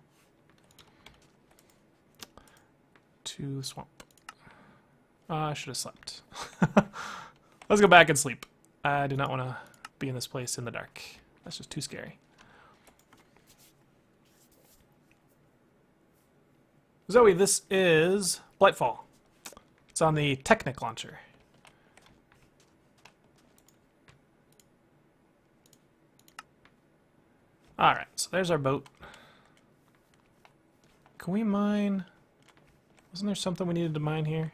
To swamp. I should have slept. Let's go back and sleep. I do not want to be in this place in the dark. That's just too scary. Zoe, this is Blightfall. It's on the Technic launcher. Alright, so there's our boat. Can we mine? Wasn't there something we needed to mine here?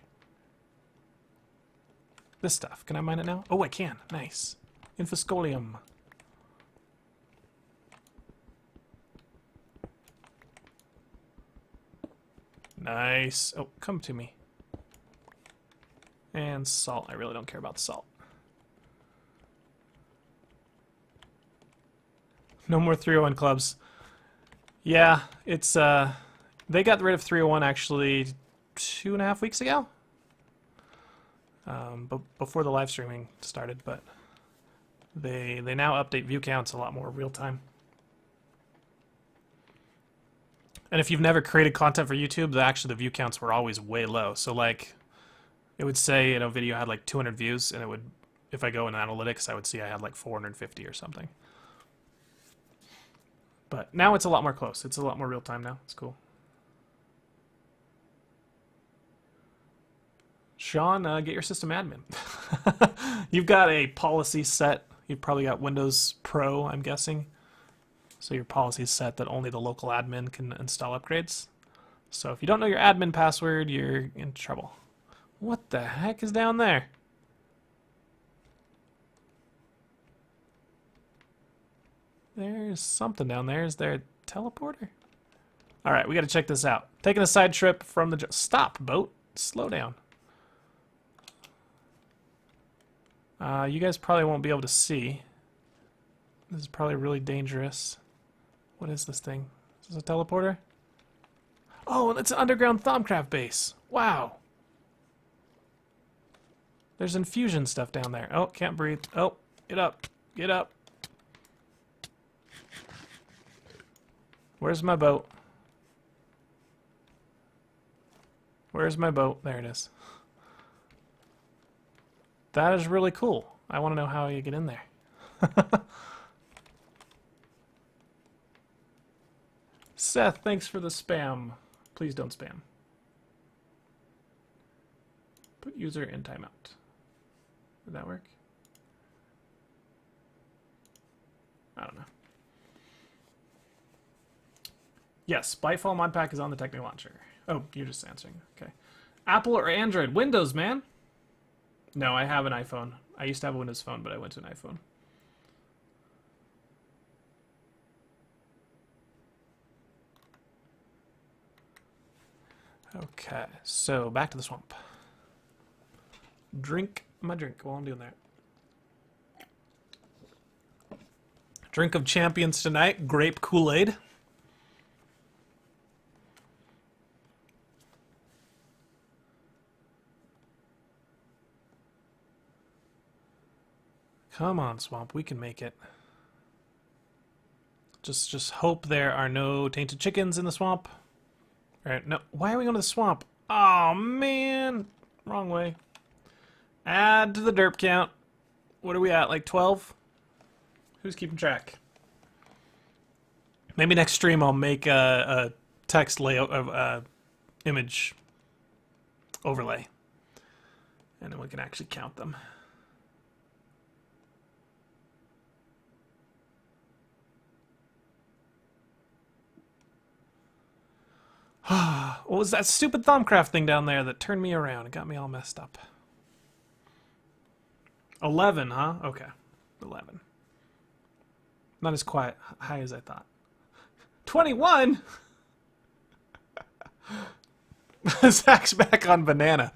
This stuff. Can I mine it now? Oh, I can. Nice. Infoscolium. Nice. Oh, come to me. And salt. I really don't care about salt. No more 301 clubs. Yeah, it's, they got rid of 301 actually 2.5 weeks ago. But before the live streaming started, but they now update view counts a lot more real time. And if you've never created content for YouTube, actually the view counts were always way low. So like, it would say, a video had like 200 views, and it would, if I go in analytics, I would see I had like 450 or something. But now it's a lot more close. It's a lot more real time now. It's cool. Sean, get your system admin. You've got a policy set. You've probably got Windows Pro, I'm guessing. So your policy is set that only the local admin can install upgrades. So if you don't know your admin password, you're in trouble. What the heck is down there? There's something down there. Is there a teleporter? Alright, we gotta check this out. Taking a side trip from the... Stop, boat. Slow down. You guys probably won't be able to see. This is probably really dangerous. What is this thing? Is this a teleporter? Oh, it's an underground Thaumcraft base. Wow. There's infusion stuff down there. Oh, can't breathe. Oh, get up. Get up. Where's my boat? Where's my boat? There it is. That is really cool. I want to know how you get in there. Seth, thanks for the spam. Please don't spam. Put user in timeout. Did that work? I don't know. Yes, Blightfall modpack is on the Technic launcher. Oh, you're just answering. Okay. Apple or Android? Windows, man. No, I have an iPhone. I used to have a Windows phone, but I went to an iPhone. Okay, so back to the swamp. Drink my drink while I'm doing that. Drink of champions tonight, grape Kool-Aid. Come on, swamp, we can make it. Just hope there are no tainted chickens in the swamp. Alright, no, why are we going to the swamp? Oh, man. Wrong way. Add to the derp count. What are we at, like 12? Who's keeping track? Maybe next stream I'll make a text layout of image overlay. And then we can actually count them. What was that stupid Thaumcraft thing down there that turned me around? It got me all messed up. 11, huh? Okay. 11. Not as high as I thought. 21? Zach's back on banana.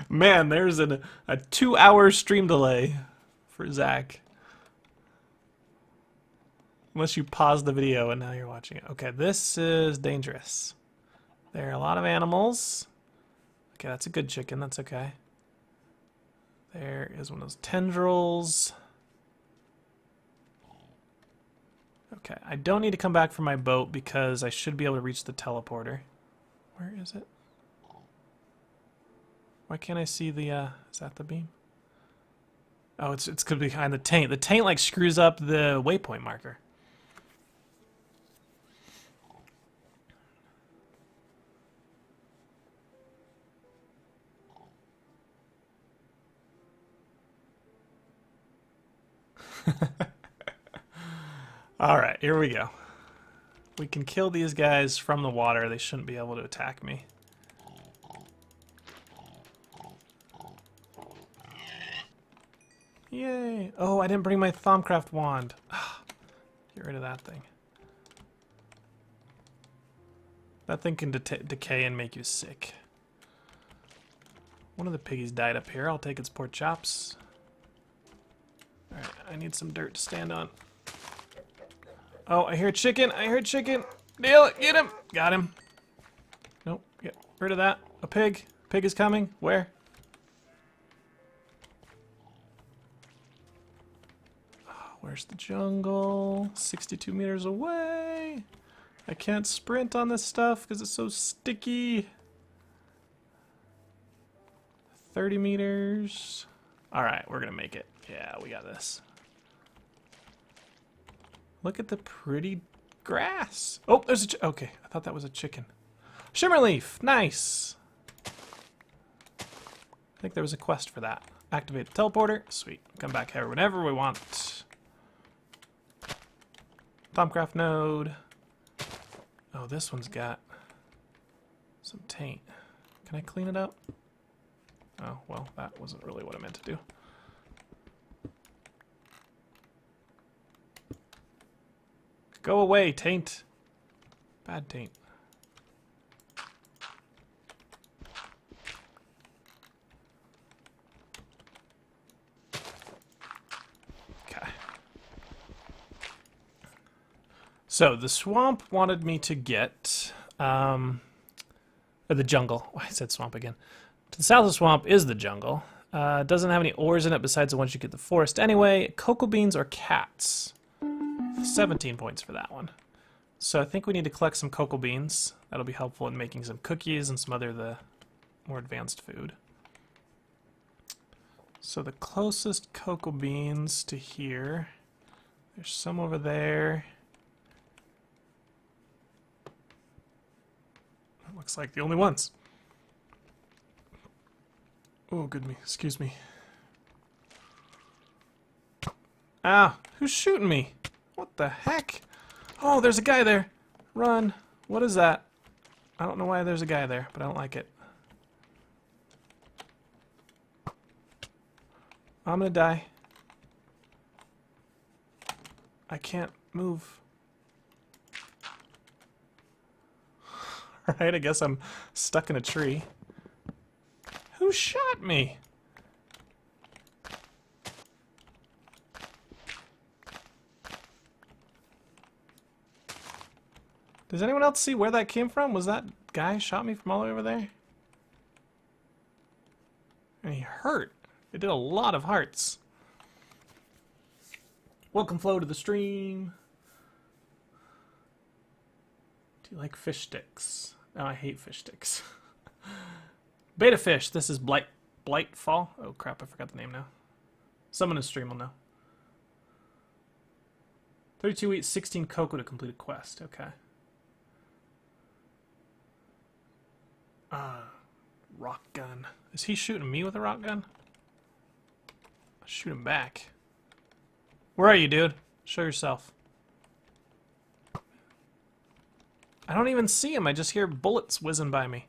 Man, there's a 2-hour stream delay for Zach. Unless you pause the video and now you're watching it. Okay, this is dangerous. There are a lot of animals. Okay, that's a good chicken. That's okay. There is one of those tendrils. Okay, I don't need to come back for my boat because I should be able to reach the teleporter. Where is it? Why can't I see the, is that the beam? Oh, it's gonna be behind the taint. The taint, like, screws up the waypoint marker. Alright, here we go. We can kill these guys from the water. They shouldn't be able to attack me. Yay! Oh, I didn't bring my Thaumcraft wand. Get rid of that thing. That thing can decay and make you sick. One of the piggies died up here. I'll take its pork chops. Alright, I need some dirt to stand on. Oh, I hear a chicken! I hear a chicken! Nail it! Get him! Got him. Nope, get rid of that. A pig. Pig is coming. Where? Oh, where's the jungle? 62 meters away! I can't sprint on this stuff because it's so sticky. 30 meters. Alright, we're gonna make it. Yeah, we got this. Look at the pretty grass. Oh, there's a okay, I thought that was a chicken. Shimmerleaf, nice. I think there was a quest for that. Activate the teleporter. Sweet. Come back here whenever we want. Thaumcraft node. Oh, this one's got some taint. Can I clean it up? Oh, well, that wasn't really what I meant to do. Go away, taint. Bad taint. Okay. So the swamp wanted me to get, or the jungle. Oh, I said swamp again. To the south of the swamp is the jungle. It doesn't have any ores in it besides the ones you get the forest anyway. Cocoa beans or cats. 17 points for that one. So I think we need to collect some cocoa beans. That'll be helpful in making some cookies and some other the more advanced food. So the closest cocoa beans to here, there's some over there. That looks like the only ones. Oh, excuse me. Ah, who's shooting me? What the heck? Oh, there's a guy there. Run. What is that? I don't know why there's a guy there, but I don't like it. I'm gonna die. I can't move. Alright, I guess I'm stuck in a tree. Who shot me? Does anyone else see where that came from? Was that guy shot me from all the way over there? And he hurt. It did a lot of hearts. Welcome, Flo, to the stream. Do you like fish sticks? No, I hate fish sticks. Beta fish. This is Blightfall. Oh crap, I forgot the name now. Someone in stream will know. 32 wheat, 16 cocoa to complete a quest. Okay. Rock gun. Is he shooting me with a rock gun? I'll shoot him back. Where are you, dude? Show yourself. I don't even see him. I just hear bullets whizzing by me.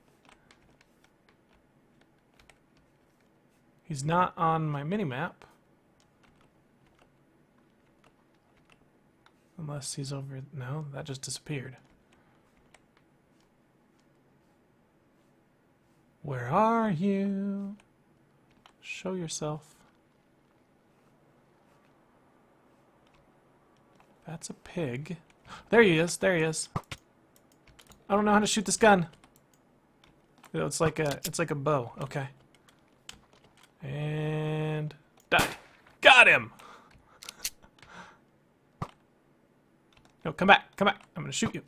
He's not on my minimap. Unless he's over... No, that just disappeared. Where are you? Show yourself. That's a pig. There he is. There he is. I don't know how to shoot this gun. It's like a bow. Okay. And die. Got him. No, come back. Come back. I'm gonna shoot you.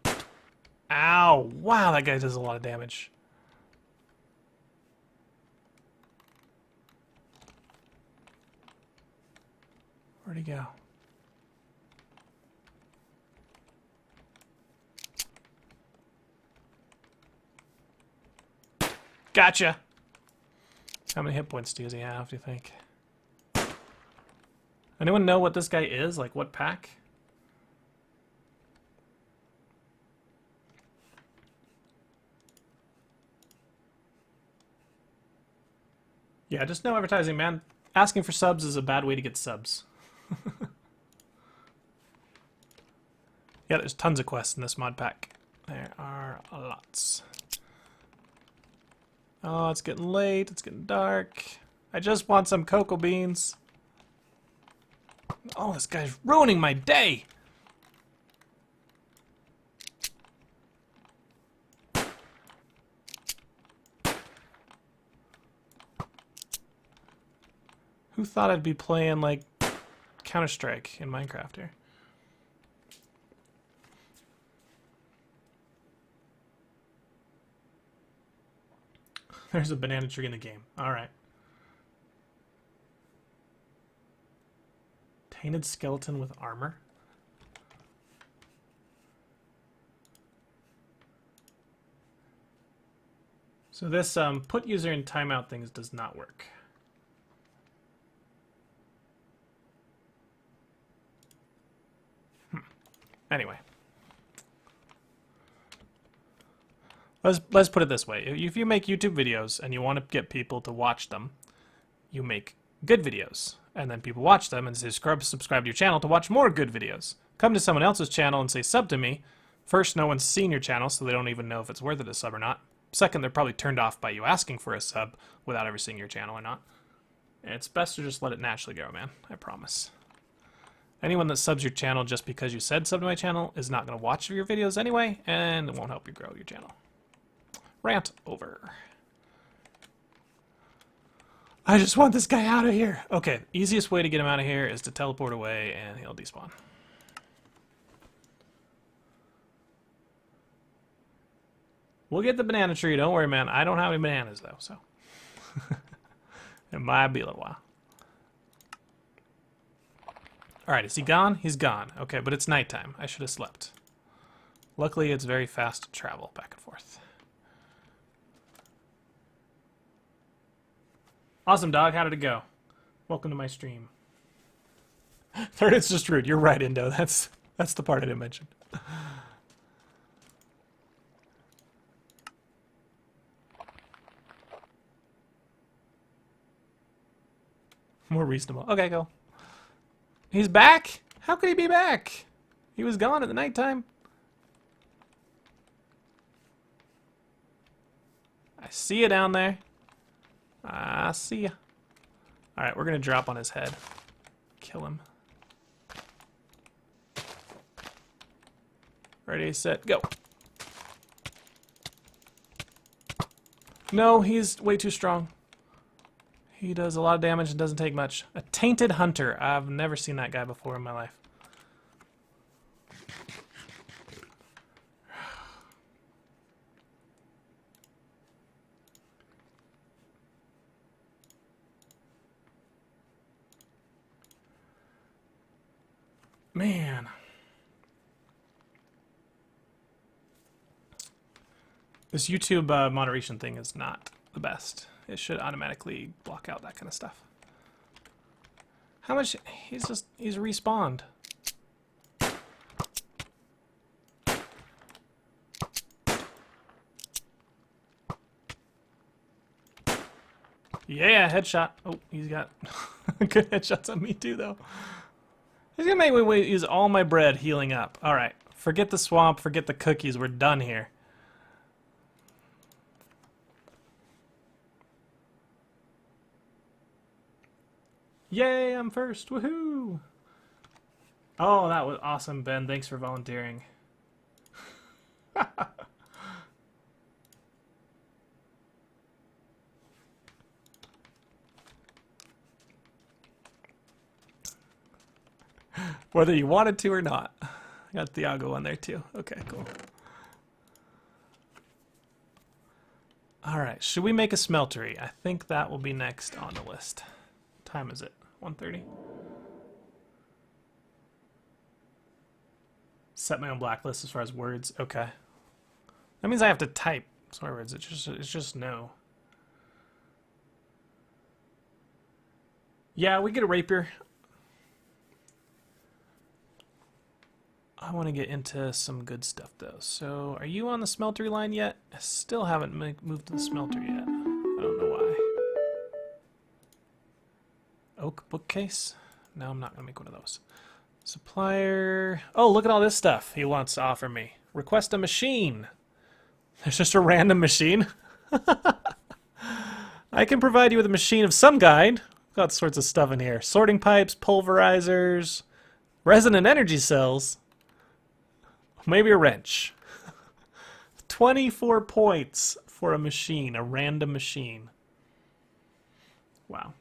Ow. Wow, that guy does a lot of damage. Where'd he go? Gotcha! How many hit points does he have, do you think? Anyone know what this guy is? Like, what pack? Yeah, just no advertising, man. Asking for subs is a bad way to get subs. Yeah, there's tons of quests in this mod pack. There are lots. Oh, it's getting late. It's getting dark. I just want some cocoa beans. Oh, this guy's ruining my day. Who thought I'd be playing, like, Counter-Strike in Minecraft here? There's a banana tree in the game. Alright. Tainted skeleton with armor. So this put user in timeout things does not work. Anyway. Let's put it this way. If you make YouTube videos and you want to get people to watch them, you make good videos. And then people watch them and say, subscribe to your channel to watch more good videos. Come to someone else's channel and say, sub to me. First, no one's seen your channel, so they don't even know if it's worth it a sub or not. Second, they're probably turned off by you asking for a sub without ever seeing your channel or not. And it's best to just let it naturally go, man. I promise. Anyone that subs your channel just because you said sub to my channel is not going to watch your videos anyway, and it won't help you grow your channel. Rant over. I just want this guy out of here. Okay, easiest way to get him out of here is to teleport away and he'll despawn. We'll get the banana tree. Don't worry, man. I don't have any bananas, though, so. It might be a little while. Alright, is he gone? He's gone. Okay, but it's nighttime. I should have slept. Luckily, it's very fast to travel back and forth. Awesome, dog. How did it go? Welcome to my stream. Third, it's just rude. You're right, Indo. That's the part I didn't mention. More reasonable. Okay, go. He's back? How could he be back? He was gone at the nighttime. I see you down there. I see ya. Alright, we're gonna drop on his head. Kill him. Ready, set, go. No, he's way too strong. He does a lot of damage and doesn't take much. A Tainted Hunter. I've never seen that guy before in my life. Man. This YouTube moderation thing is not the best. It should automatically block out that kind of stuff. How much? He's respawned. Yeah, headshot. Oh, he's got good headshots on me too, though. He's gonna make me use all my bread healing up. Alright, forget the swamp, forget the cookies, we're done here. Yay, I'm first, woohoo! Oh, that was awesome, Ben, thanks for volunteering. Whether you wanted to or not. I got Thiago on there too. Okay, cool. Alright, should we make a smeltery? I think that will be next on the list. What time is it? 1:30? Set my own blacklist as far as words. Okay. That means I have to type swear words. It's just no. Yeah, we get a rapier. I want to get into some good stuff, though. So, are you on the smeltery line yet? I still haven't moved to the smelter yet. I don't know why. Oak bookcase? No, I'm not going to make one of those. Supplier. Oh, look at all this stuff he wants to offer me. Request a machine. There's just a random machine. I can provide you with a machine of some kind. Got sorts of stuff in here. Sorting pipes, pulverizers, resonant energy cells. Maybe a wrench. 24 points for a machine, a random machine. Wow.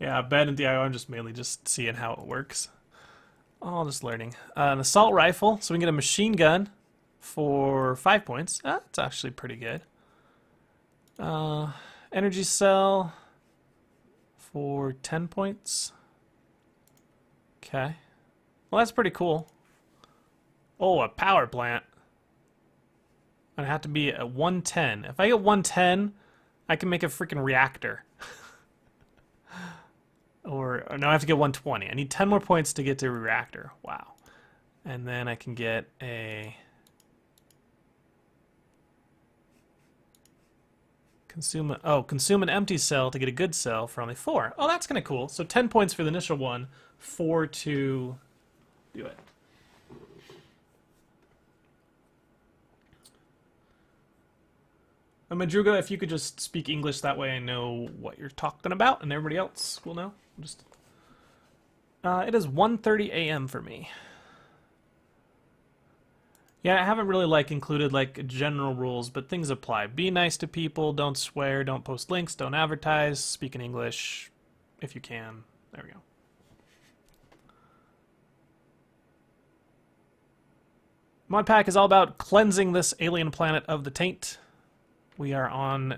Yeah, Ben and Thiago, I'm just mainly just seeing how it works. Oh, just learning. An assault rifle, so we can get a machine gun for 5 points. That's actually pretty good. Energy cell for 10 points. Okay. Well, that's pretty cool. Oh, a power plant. I'd have to be at 110. If I get 110, I can make a freaking reactor. Or no, I have to get 120. I need 10 more points to get to a reactor. Wow. And then I can get a consume an empty cell to get a good cell for only 4. Oh, that's kind of cool. So 10 points for the initial one, 4 to do it. Madruga, if you could just speak English, that way I know what you're talking about, and everybody else will know. Just it is 1:30 a.m. for me. Yeah, I haven't really included general rules, but things apply. Be nice to people, don't swear, don't post links, don't advertise, speak in English if you can. There we go. Modpack is all about cleansing this alien planet of the taint. We're on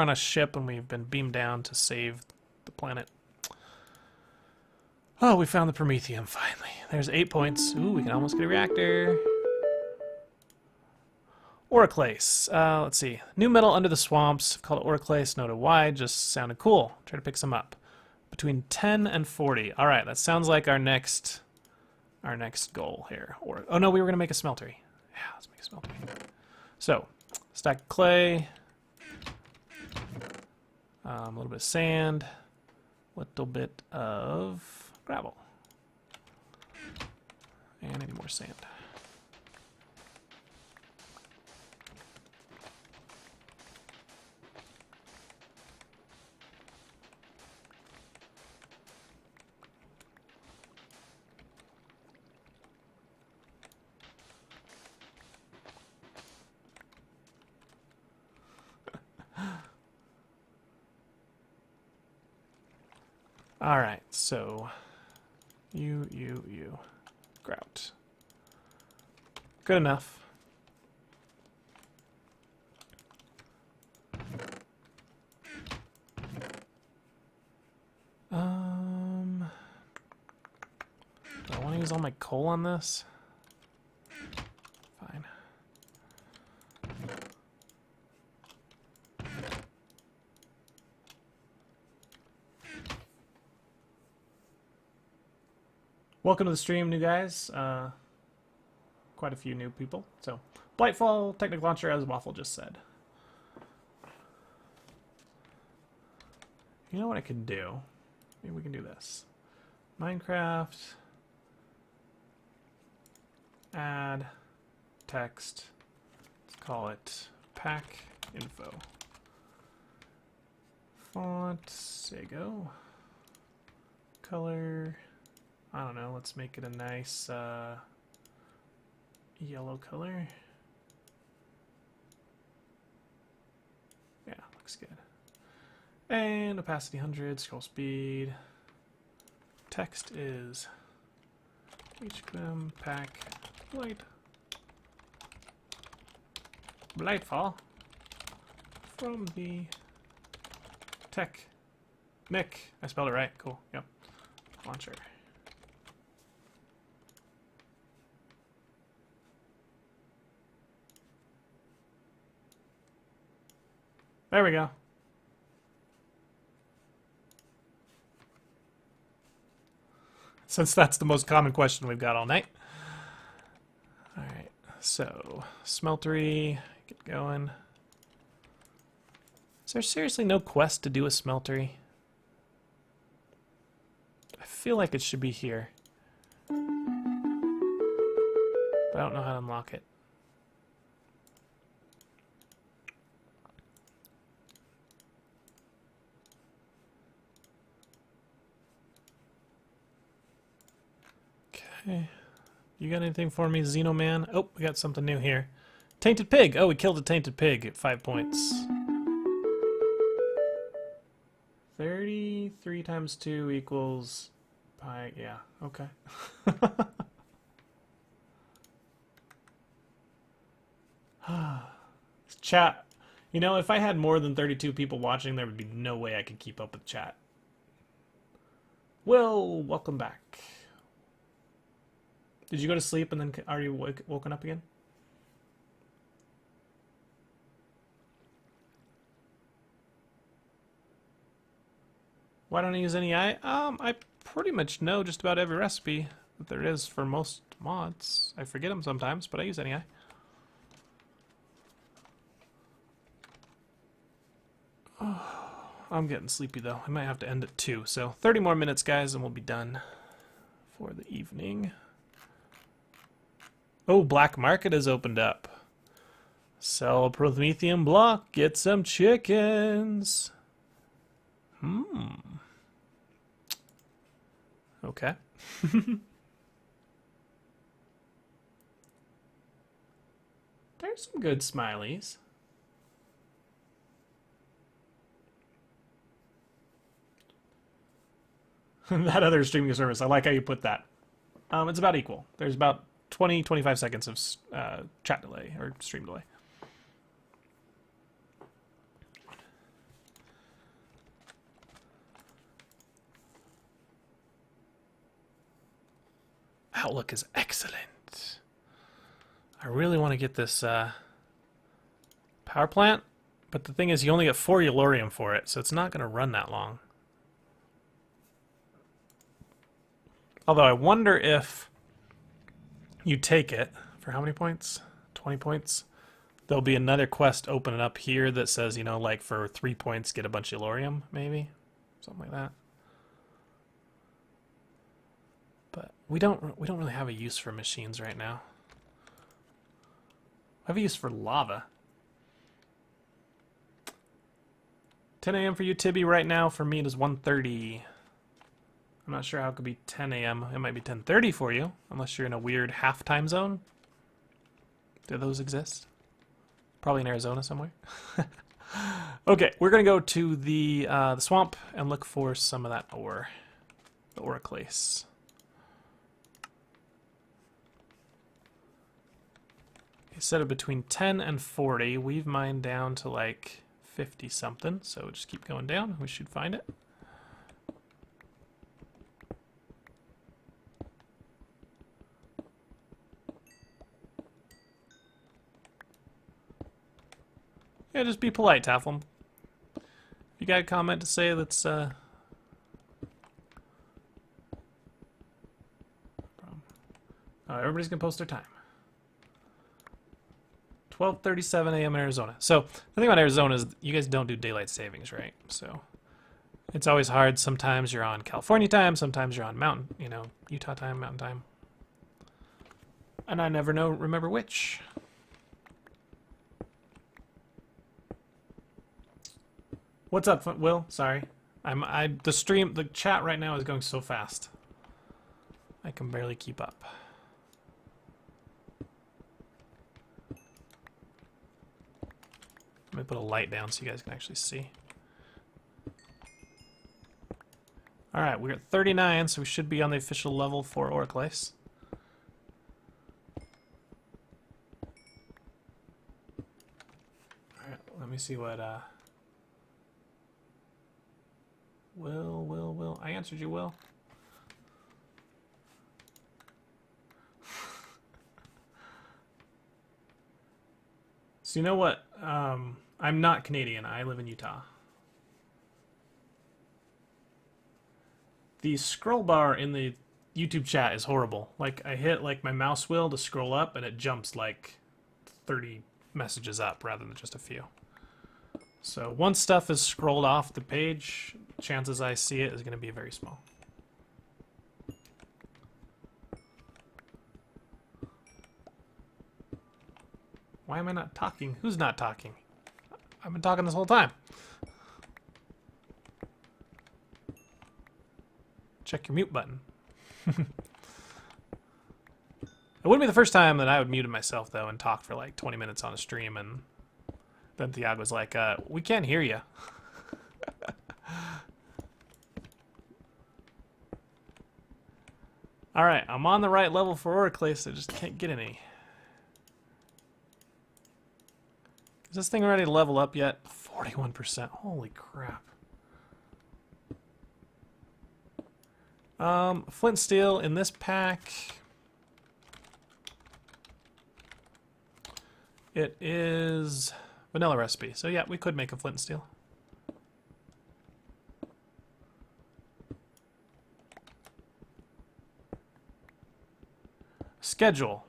a ship and we've been beamed down to save the planet. Oh, we found the Prometheum finally. There's 8 points. Ooh, we can almost get a reactor. Oriclase. Let's see. New metal under the swamps. Called Oriclase. No to why. Just sounded cool. Try to pick some up. Between 10 and 40. All right, that sounds like our next goal here. Oh no, we were gonna make a smeltery. Yeah, let's make a smeltery. So, stack of clay. A little bit of sand. A little bit of gravel. And I need more sand. All right, so you, grout. Good enough. Do I want to use all my coal on this? Fine. Welcome to the stream, new guys. Quite a few new people. So, Blightfall, Technic launcher, as Waffle just said. You know what I could do? Maybe we can do this. Minecraft. Add text. Let's call it pack info. Font, Sego. Color. I don't know, let's make it a nice yellow color. Yeah, looks good. And opacity 100, scroll speed. Text is HQM pack Blightfall from the Technic. I spelled it right, cool, yep. Launcher. There we go. Since that's the most common question we've got all night. Alright, so Smeltery, get going. Is there seriously no quest to do a Smeltery? I feel like it should be here. But I don't know how to unlock it. Okay. You got anything for me, Xenoman? Oh, we got something new here. Tainted pig! Oh, we killed a tainted pig at 5 points. 33 times 2 equals pi. Yeah, okay. Chat. You know, if I had more than 32 people watching, there would be no way I could keep up with chat. Well, welcome back. Did you go to sleep and then are you woken up again? Why don't I use any I pretty much know just about every recipe that there is for most mods. I forget them sometimes, but I use any I. I'm getting sleepy though. I might have to end at 2. So 30 more minutes, guys, and we'll be done for the evening. Oh, Black Market has opened up. Sell a Promethean block, get some chickens. Okay. There's some good smileys. That other streaming service, I like how you put that. It's about equal. There's about 20-25 seconds of chat delay or stream delay. Outlook is excellent. I really want to get this power plant, but the thing is you only get 4 Yellorium for it, so it's not going to run that long. Although I wonder if you take it for how many points? 20 points? There'll be another quest opening up here that says, you know, like for 3 points get a bunch of Yellorium, maybe? Something like that. But we don't really have a use for machines right now. I have a use for lava. 10 a.m. for you, Tibby, right now. For me, it is 1:30. I'm not sure how it could be 10 a.m. It might be 10:30 for you, unless you're in a weird half time zone. Do those exist? Probably in Arizona somewhere. Okay, we're gonna go to the swamp and look for some of that ore, the oroclase. Set it between 10 and 40. We've mined down to like 50 something, so just keep going down. We should find it. Yeah, just be polite, Tafflem. If you got a comment to say, that's everybody's gonna post their time. 12:37 a.m. in Arizona. So the thing about Arizona is you guys don't do daylight savings, right? So it's always hard. Sometimes you're on California time, sometimes you're on mountain, you know, Utah time, mountain time. And I never remember which. What's up, Will? Sorry. The chat right now is going so fast. I can barely keep up. Let me put a light down so you guys can actually see. Alright, we're at 39, so we should be on the official level for oroclase. Alright, let me see what Will. I answered you, Will. So you know what? I'm not Canadian. I live in Utah. The scroll bar in the YouTube chat is horrible. Like, I hit like my mouse wheel to scroll up and it jumps like 30 messages up rather than just a few. So once stuff is scrolled off the page, chances I see it is going to be very small. Why am I not talking? Who's not talking? I've been talking this whole time. Check your mute button. It wouldn't be the first time that I would mute myself, though, and talk for like 20 minutes on a stream, and then Thiago was like, we can't hear you. Alright, I'm on the right level for oroclase, I just can't get any. Is this thing ready to level up yet? 41%. Holy crap. Flint steel in this pack. It is vanilla recipe. So yeah, we could make a flint and steel. Schedule.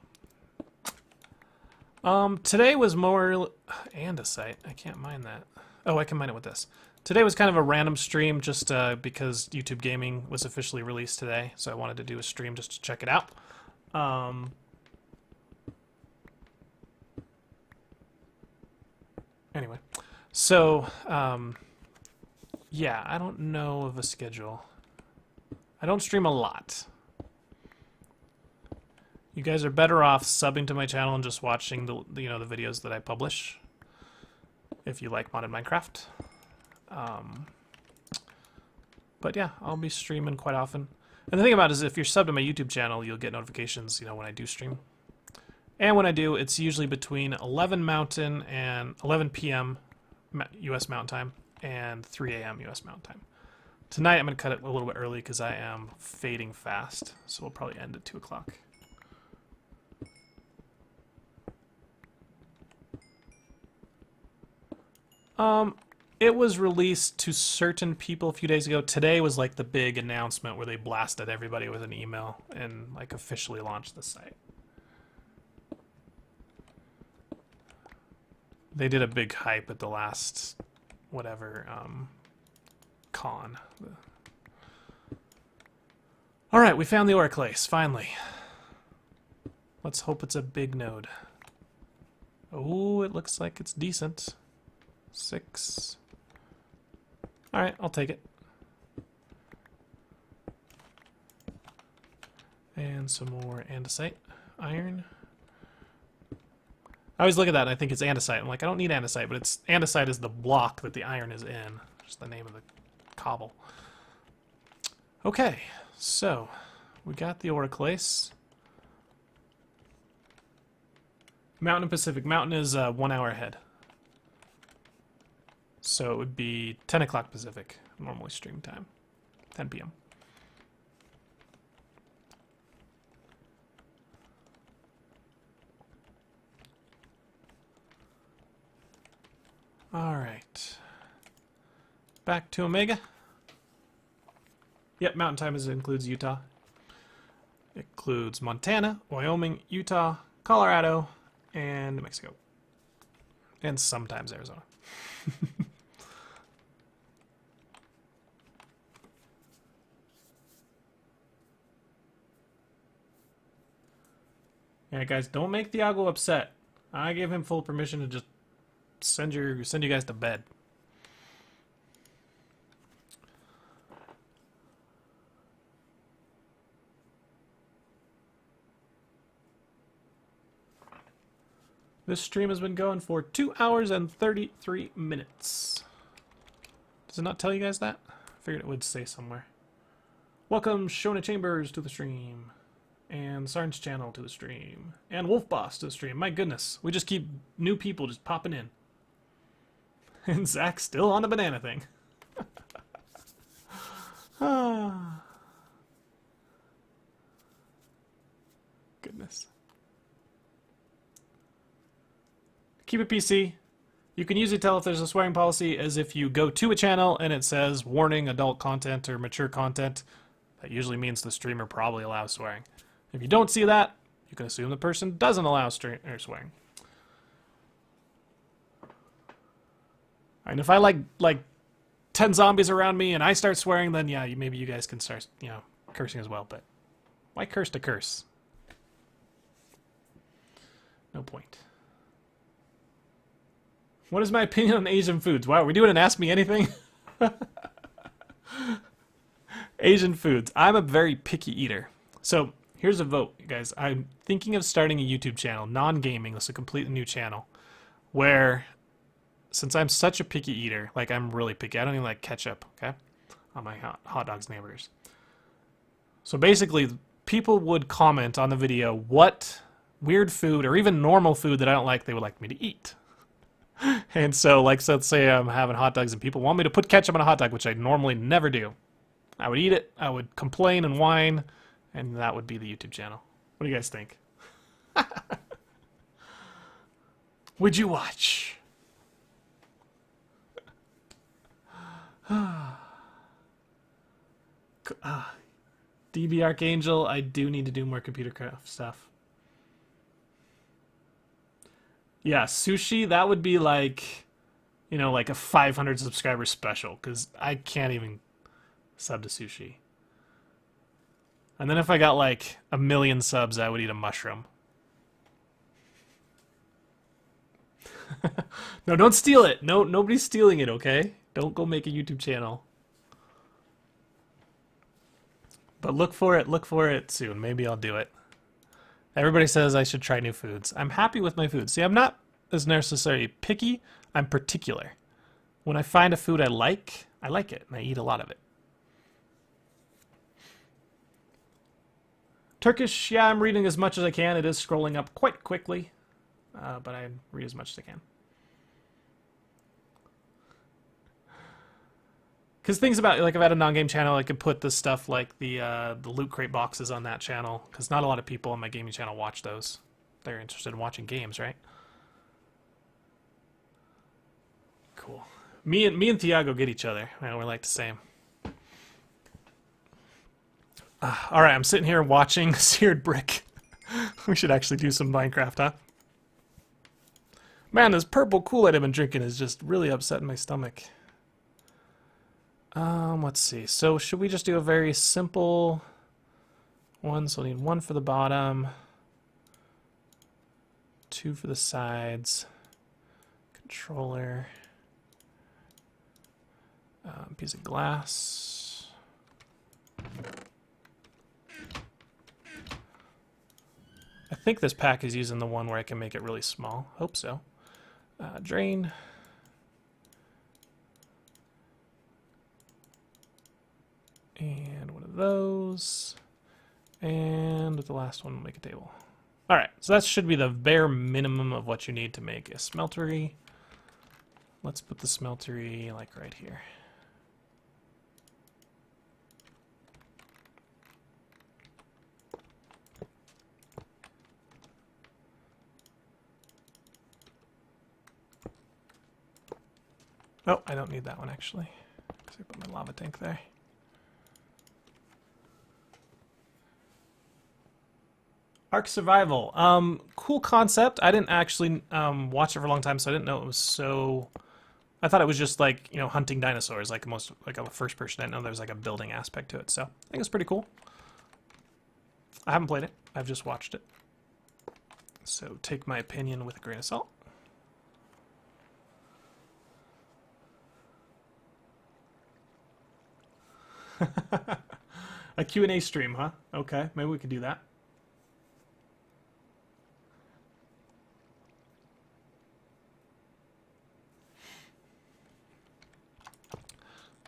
Today was more andesite. I can't mine that. Oh, I can mine it with this. Today was kind of a random stream just because YouTube Gaming was officially released today, so I wanted to do a stream just to check it out. Anyway, so yeah, I don't know of a schedule. I don't stream a lot. You guys are better off subbing to my channel and just watching the videos that I publish if you like modded Minecraft. But yeah, I'll be streaming quite often. And the thing about it is if you're subbed to my YouTube channel, you'll get notifications, when I do stream. And when I do, it's usually between 11 Mountain and 11 p.m. US Mountain Time and 3 a.m. US Mountain Time. Tonight I'm going to cut it a little bit early because I am fading fast, so we'll probably end at 2 o'clock. It was released to certain people a few days ago. Today was like the big announcement where they blasted everybody with an email and like officially launched the site. They did a big hype at the last whatever con. All right, we found the Oraclace finally. Let's hope it's a big node. Oh, it looks like it's decent. 6. All right, I'll take it. And some more andesite, iron. I always look at that and I think it's andesite. I'm like, I don't need andesite, but it's andesite is the block that the iron is in. Just the name of the cobble. Okay, so we got the Oraclace. Mountain and Pacific. Mountain is 1 hour ahead. So it would be 10 o'clock Pacific, normally stream time. 10 p.m. Alright. Back to Omega. Yep, mountain time includes Utah. It includes Montana, Wyoming, Utah, Colorado, and New Mexico. And sometimes Arizona. Yeah, guys, don't make Thiago upset. I gave him full permission to just send you guys to bed. This stream has been going for 2 hours and 33 minutes. Does it not tell you guys that? I figured it would say somewhere. Welcome Shona Chambers to the stream. And Sarn's channel to the stream. And Wolf Boss to the stream. My goodness. We just keep new people just popping in. And Zach's still on the banana thing. Ah. Goodness. Keep it PC. You can usually tell if there's a swearing policy as if you go to a channel and it says warning adult content or mature content. That usually means the streamer probably allows swearing. If you don't see that, you can assume the person doesn't allow swearing. And if I like 10 zombies around me and I start swearing, then yeah, maybe you guys can start, cursing as well. But why curse to curse? No point. What is my opinion on Asian foods? Wow, are we doing an Ask Me Anything? Asian foods. I'm a very picky eater. So here's a vote, you guys. I'm thinking of starting a YouTube channel, non-gaming. This is a completely new channel, where since I'm such a picky eater, like I'm really picky. I don't even like ketchup, okay, on my hot dogs and hamburgers. So basically, people would comment on the video what weird food or even normal food that I don't like they would like me to eat. And so, like, so let's say I'm having hot dogs and people want me to put ketchup on a hot dog, which I normally never do. I would eat it, I would complain and whine, and that would be the YouTube channel. What do you guys think? Would you watch? DB Archangel, I do need to do more computer craft stuff. Yeah, sushi, that would be like, you know, like a 500 subscriber special, because I can't even sub to sushi. And then if I got like 1,000,000 subs, I would eat a mushroom. No, don't steal it. No, nobody's stealing it, okay? Don't go make a YouTube channel. But look for it soon. Maybe I'll do it. Everybody says I should try new foods. I'm happy with my food. See, I'm not as necessarily picky. I'm particular. When I find a food I like it, and I eat a lot of it. Turkish, yeah, I'm reading as much as I can. It is scrolling up quite quickly, but I read as much as I can. Because things about, like, if I had a non-game channel, I could put the stuff like the loot crate boxes on that channel. Because not a lot of people on my gaming channel watch those. They're interested in watching games, right? Cool. Me and Thiago get each other. We're like the same. All right, I'm sitting here watching Seared Brick. We should actually do some Minecraft, huh? Man, this purple Kool-Aid I've been drinking is just really upsetting my stomach. Let's see. So should we just do a very simple one? So we'll need 1 for the bottom, 2 for the sides, controller, piece of glass. I think this pack is using the one where I can make it really small. Hope so. Drain. And one of those. And with the last one, we'll make a table. Alright, so that should be the bare minimum of what you need to make a smeltery. Let's put the smeltery, like, right here. Oh, I don't need that one, actually. So I put my lava tank there. Ark Survival. Cool concept. I didn't actually watch it for a long time, so I didn't know it was so... I thought it was just like, you know, hunting dinosaurs, like a first person. I didn't know there was like a building aspect to it, so I think it's pretty cool. I haven't played it. I've just watched it. So take my opinion with a grain of salt. A Q&A stream, huh? Okay, maybe we could do that.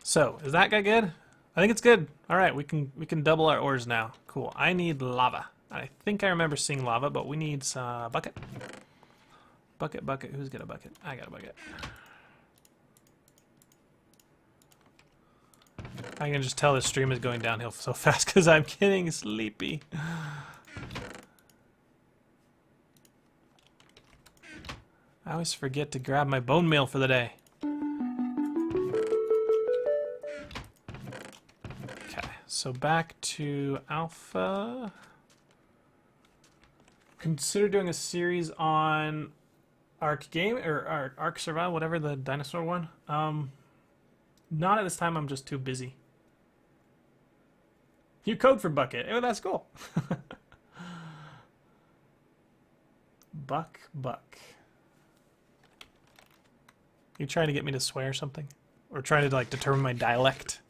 So, is that guy good? I think it's good. All right, we can double our ores now. Cool. I need lava. I think I remember seeing lava, but we need a bucket. Bucket. Who's got a bucket? I got a bucket. I can just tell this stream is going downhill so fast because I'm getting sleepy. I always forget to grab my bone meal for the day. Okay, so back to alpha. Consider doing a series on Ark Game or Ark Survival, whatever, the dinosaur one. Not at this time. I'm just too busy. You code for bucket. Oh, that's cool. Buck. You trying to get me to swear or something? Or trying to, like, determine my dialect?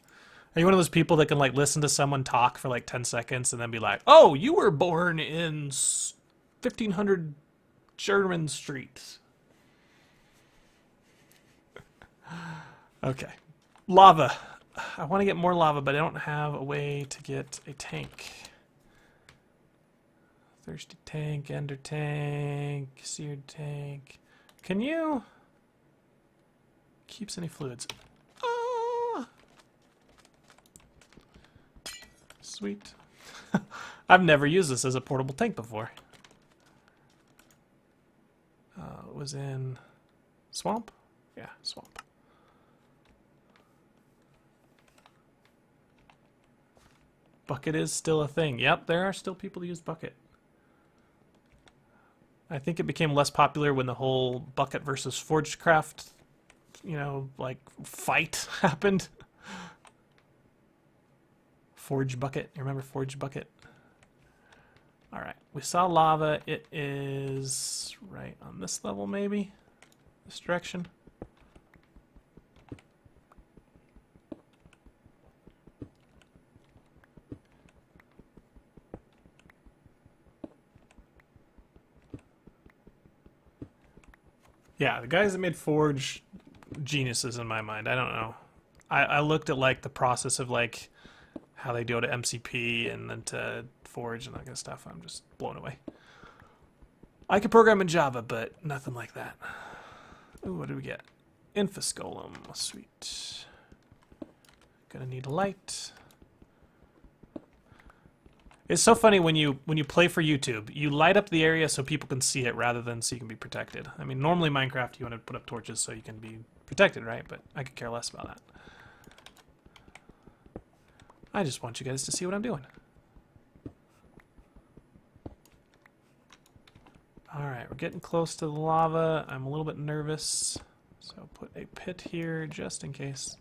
Are you one of those people that can, like, listen to someone talk for, like, 10 seconds and then be like, oh, you were born in 1500 German Street. Okay. Lava. I want to get more lava, but I don't have a way to get a tank. Thirsty tank, ender tank, seared tank. Can you... Keeps any fluids. Ah! Sweet. I've never used this as a portable tank before. It was in swamp? Yeah, swamp. Bucket is still a thing. Yep, there are still people who use bucket. I think it became less popular when the whole bucket versus forged craft, like fight happened. Forge bucket. You remember forge bucket? All right. We saw lava. It is right on this level, maybe. This direction. Yeah, the guys that made Forge, geniuses in my mind. I don't know. I looked at like the process of like how they go to MCP and then to Forge and that kind of stuff. I'm just blown away. I could program in Java, but nothing like that. Ooh, what do we get? Infoscolum. Sweet. Gonna need a light. It's so funny when you play for YouTube, you light up the area so people can see it rather than so you can be protected. I mean, normally Minecraft you want to put up torches so you can be protected, right? But I could care less about that. I just want you guys to see what I'm doing. Alright, we're getting close to the lava. I'm a little bit nervous, so I'll put a pit here just in case.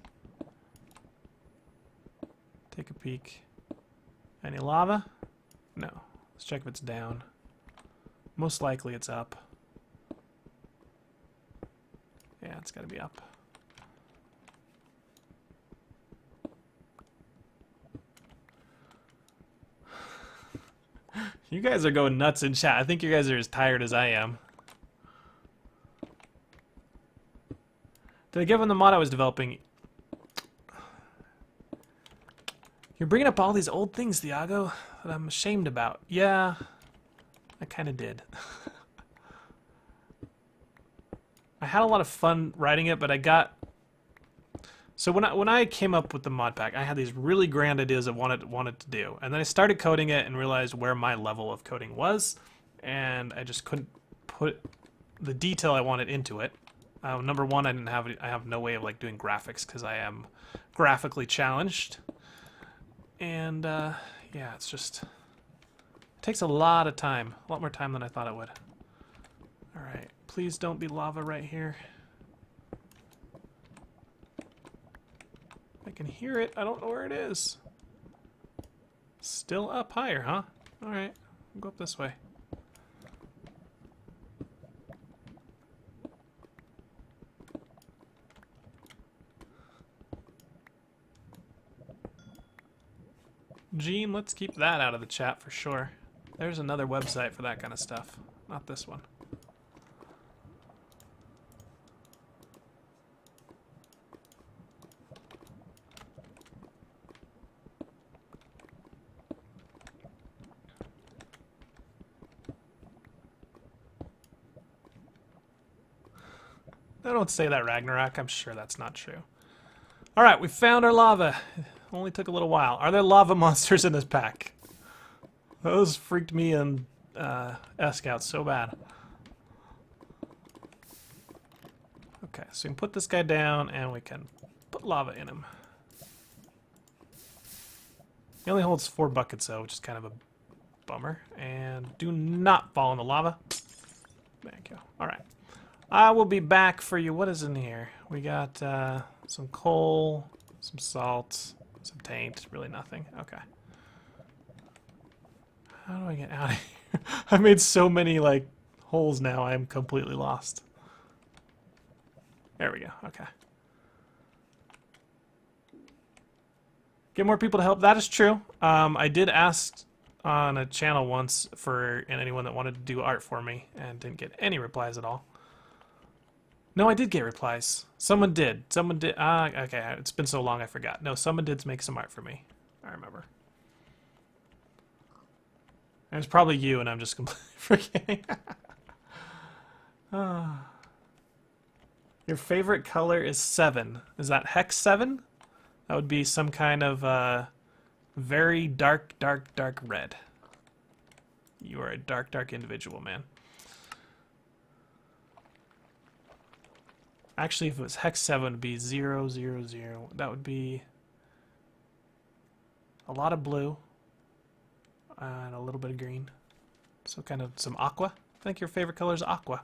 Take a peek. Any lava? No. Let's check if it's down. Most likely it's up. Yeah, it's gotta be up. You guys are going nuts in chat. I think you guys are as tired as I am. Did I give him the mod I was developing? You're bringing up all these old things, Thiago, that I'm ashamed about. Yeah, I kind of did. I had a lot of fun writing it, but I got... So when I came up with the mod pack, I had these really grand ideas of what I wanted to do. And then I started coding it and realized where my level of coding was. And I just couldn't put the detail I wanted into it. Number one, I have no way of like doing graphics because I am graphically challenged. And yeah, it's just... It takes a lot of time. A lot more time than I thought it would. Alright, please don't be lava right here. I can hear it. I don't know where it is. Still up higher, huh? Alright, I'll go up this way. Gene, let's keep that out of the chat for sure. There's another website for that kind of stuff. Not this one. I don't say that, Ragnarok. I'm sure that's not true. Alright, we found our lava. Only took a little while. Are there lava monsters in this pack? Those freaked me and S-Scout so bad. Okay, so we can put this guy down and we can put lava in him. He only holds 4 buckets though, which is kind of a bummer. And do not fall in the lava. Thank you. Alright. I will be back for you. What is in here? We got some coal, some salt, some taint, really nothing. Okay. How do I get out of here? I made so many like holes now, I am completely lost. There we go. Okay. Get more people to help. That is true. I did ask on a channel once for anyone that wanted to do art for me and didn't get any replies at all. No, I did get replies. Someone did. Someone did. Okay, it's been so long I forgot. No, someone did make some art for me. I remember. It was probably you, and I'm just completely forgetting. Your favorite color is 7. Is that hex 7? That would be some kind of very dark, dark, dark red. You are a dark, dark individual, man. Actually, if it was hex 7, it would be 0, 0, 0. That would be a lot of blue and a little bit of green. So kind of some aqua. I think your favorite color is aqua.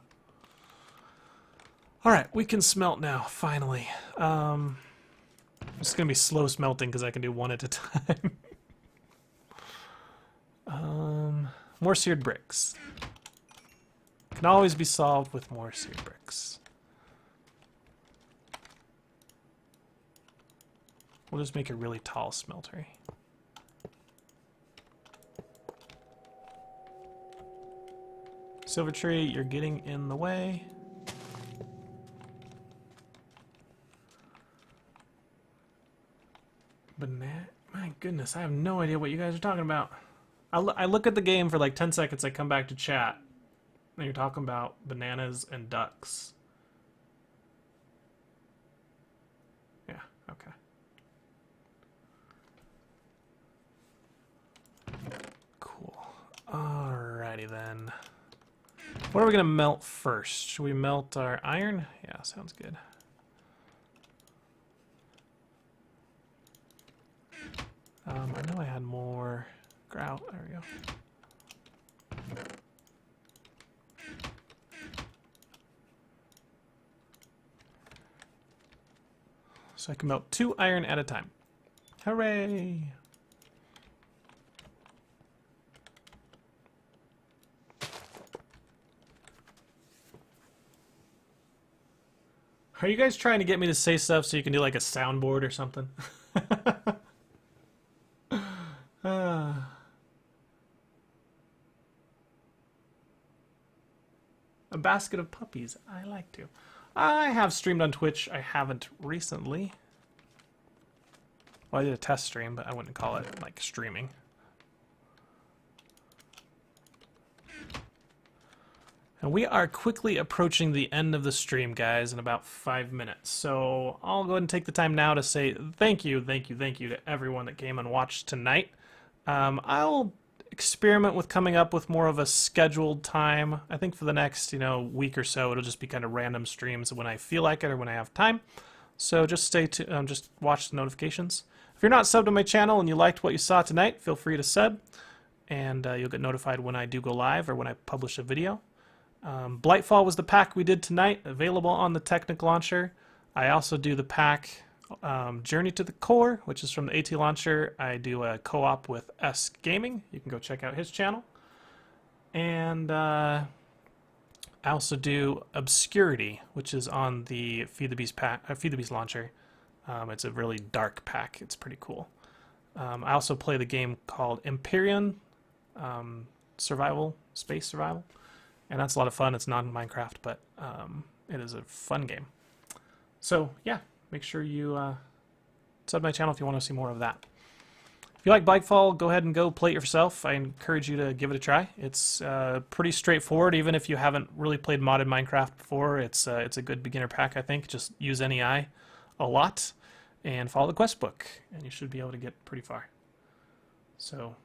Alright, we can smelt now, finally. It's going to be slow smelting because I can do one at a time. More seared bricks. Can always be solved with more seared bricks. We'll just make a really tall smeltery. Silver tree, you're getting in the way. Banana. My goodness, I have no idea what you guys are talking about. I look at the game for like 10 seconds, I come back to chat, and you're talking about bananas and ducks. Yeah, okay. Cool. Alrighty then. What are we gonna melt first? Should we melt our iron? Yeah, sounds good. I know I had more grout. There we go. So I can melt 2 iron at a time. Hooray! Are you guys trying to get me to say stuff so you can do like a soundboard or something? A basket of puppies. I like to. I have streamed on Twitch. I haven't recently. Well, I did a test stream, but I wouldn't call it like streaming. And we are quickly approaching the end of the stream, guys, in about 5 minutes. So I'll go ahead and take the time now to say thank you to everyone that came and watched tonight. I'll experiment with coming up with more of a scheduled time. I think for the next, week or so, it'll just be kind of random streams when I feel like it or when I have time. So just stay tuned, just watch the notifications. If you're not subbed to my channel and you liked what you saw tonight, feel free to sub, and you'll get notified when I do go live or when I publish a video. Blightfall was the pack we did tonight, available on the Technic launcher. I also do the pack Journey to the Core, which is from the AT launcher. I do a co-op with S Gaming. You can go check out his channel. And I also do Obscurity, which is on the Feed the Beast pack, Feed the Beast launcher. It's a really dark pack. It's pretty cool. I also play the game called Empyrean Survival, Space Survival. And that's a lot of fun. It's not in Minecraft, but it is a fun game. So, yeah, make sure you sub my channel if you want to see more of that. If you like Blightfall, go ahead and go play it yourself. I encourage you to give it a try. It's pretty straightforward, even if you haven't really played modded Minecraft before. It's a good beginner pack, I think. Just use NEI a lot and follow the quest book, and you should be able to get pretty far. So,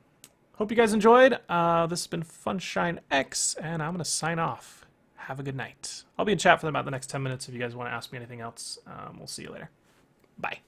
hope you guys enjoyed. This has been FunshineX, and I'm going to sign off. Have a good night. I'll be in chat for about the next 10 minutes if you guys want to ask me anything else. We'll see you later. Bye.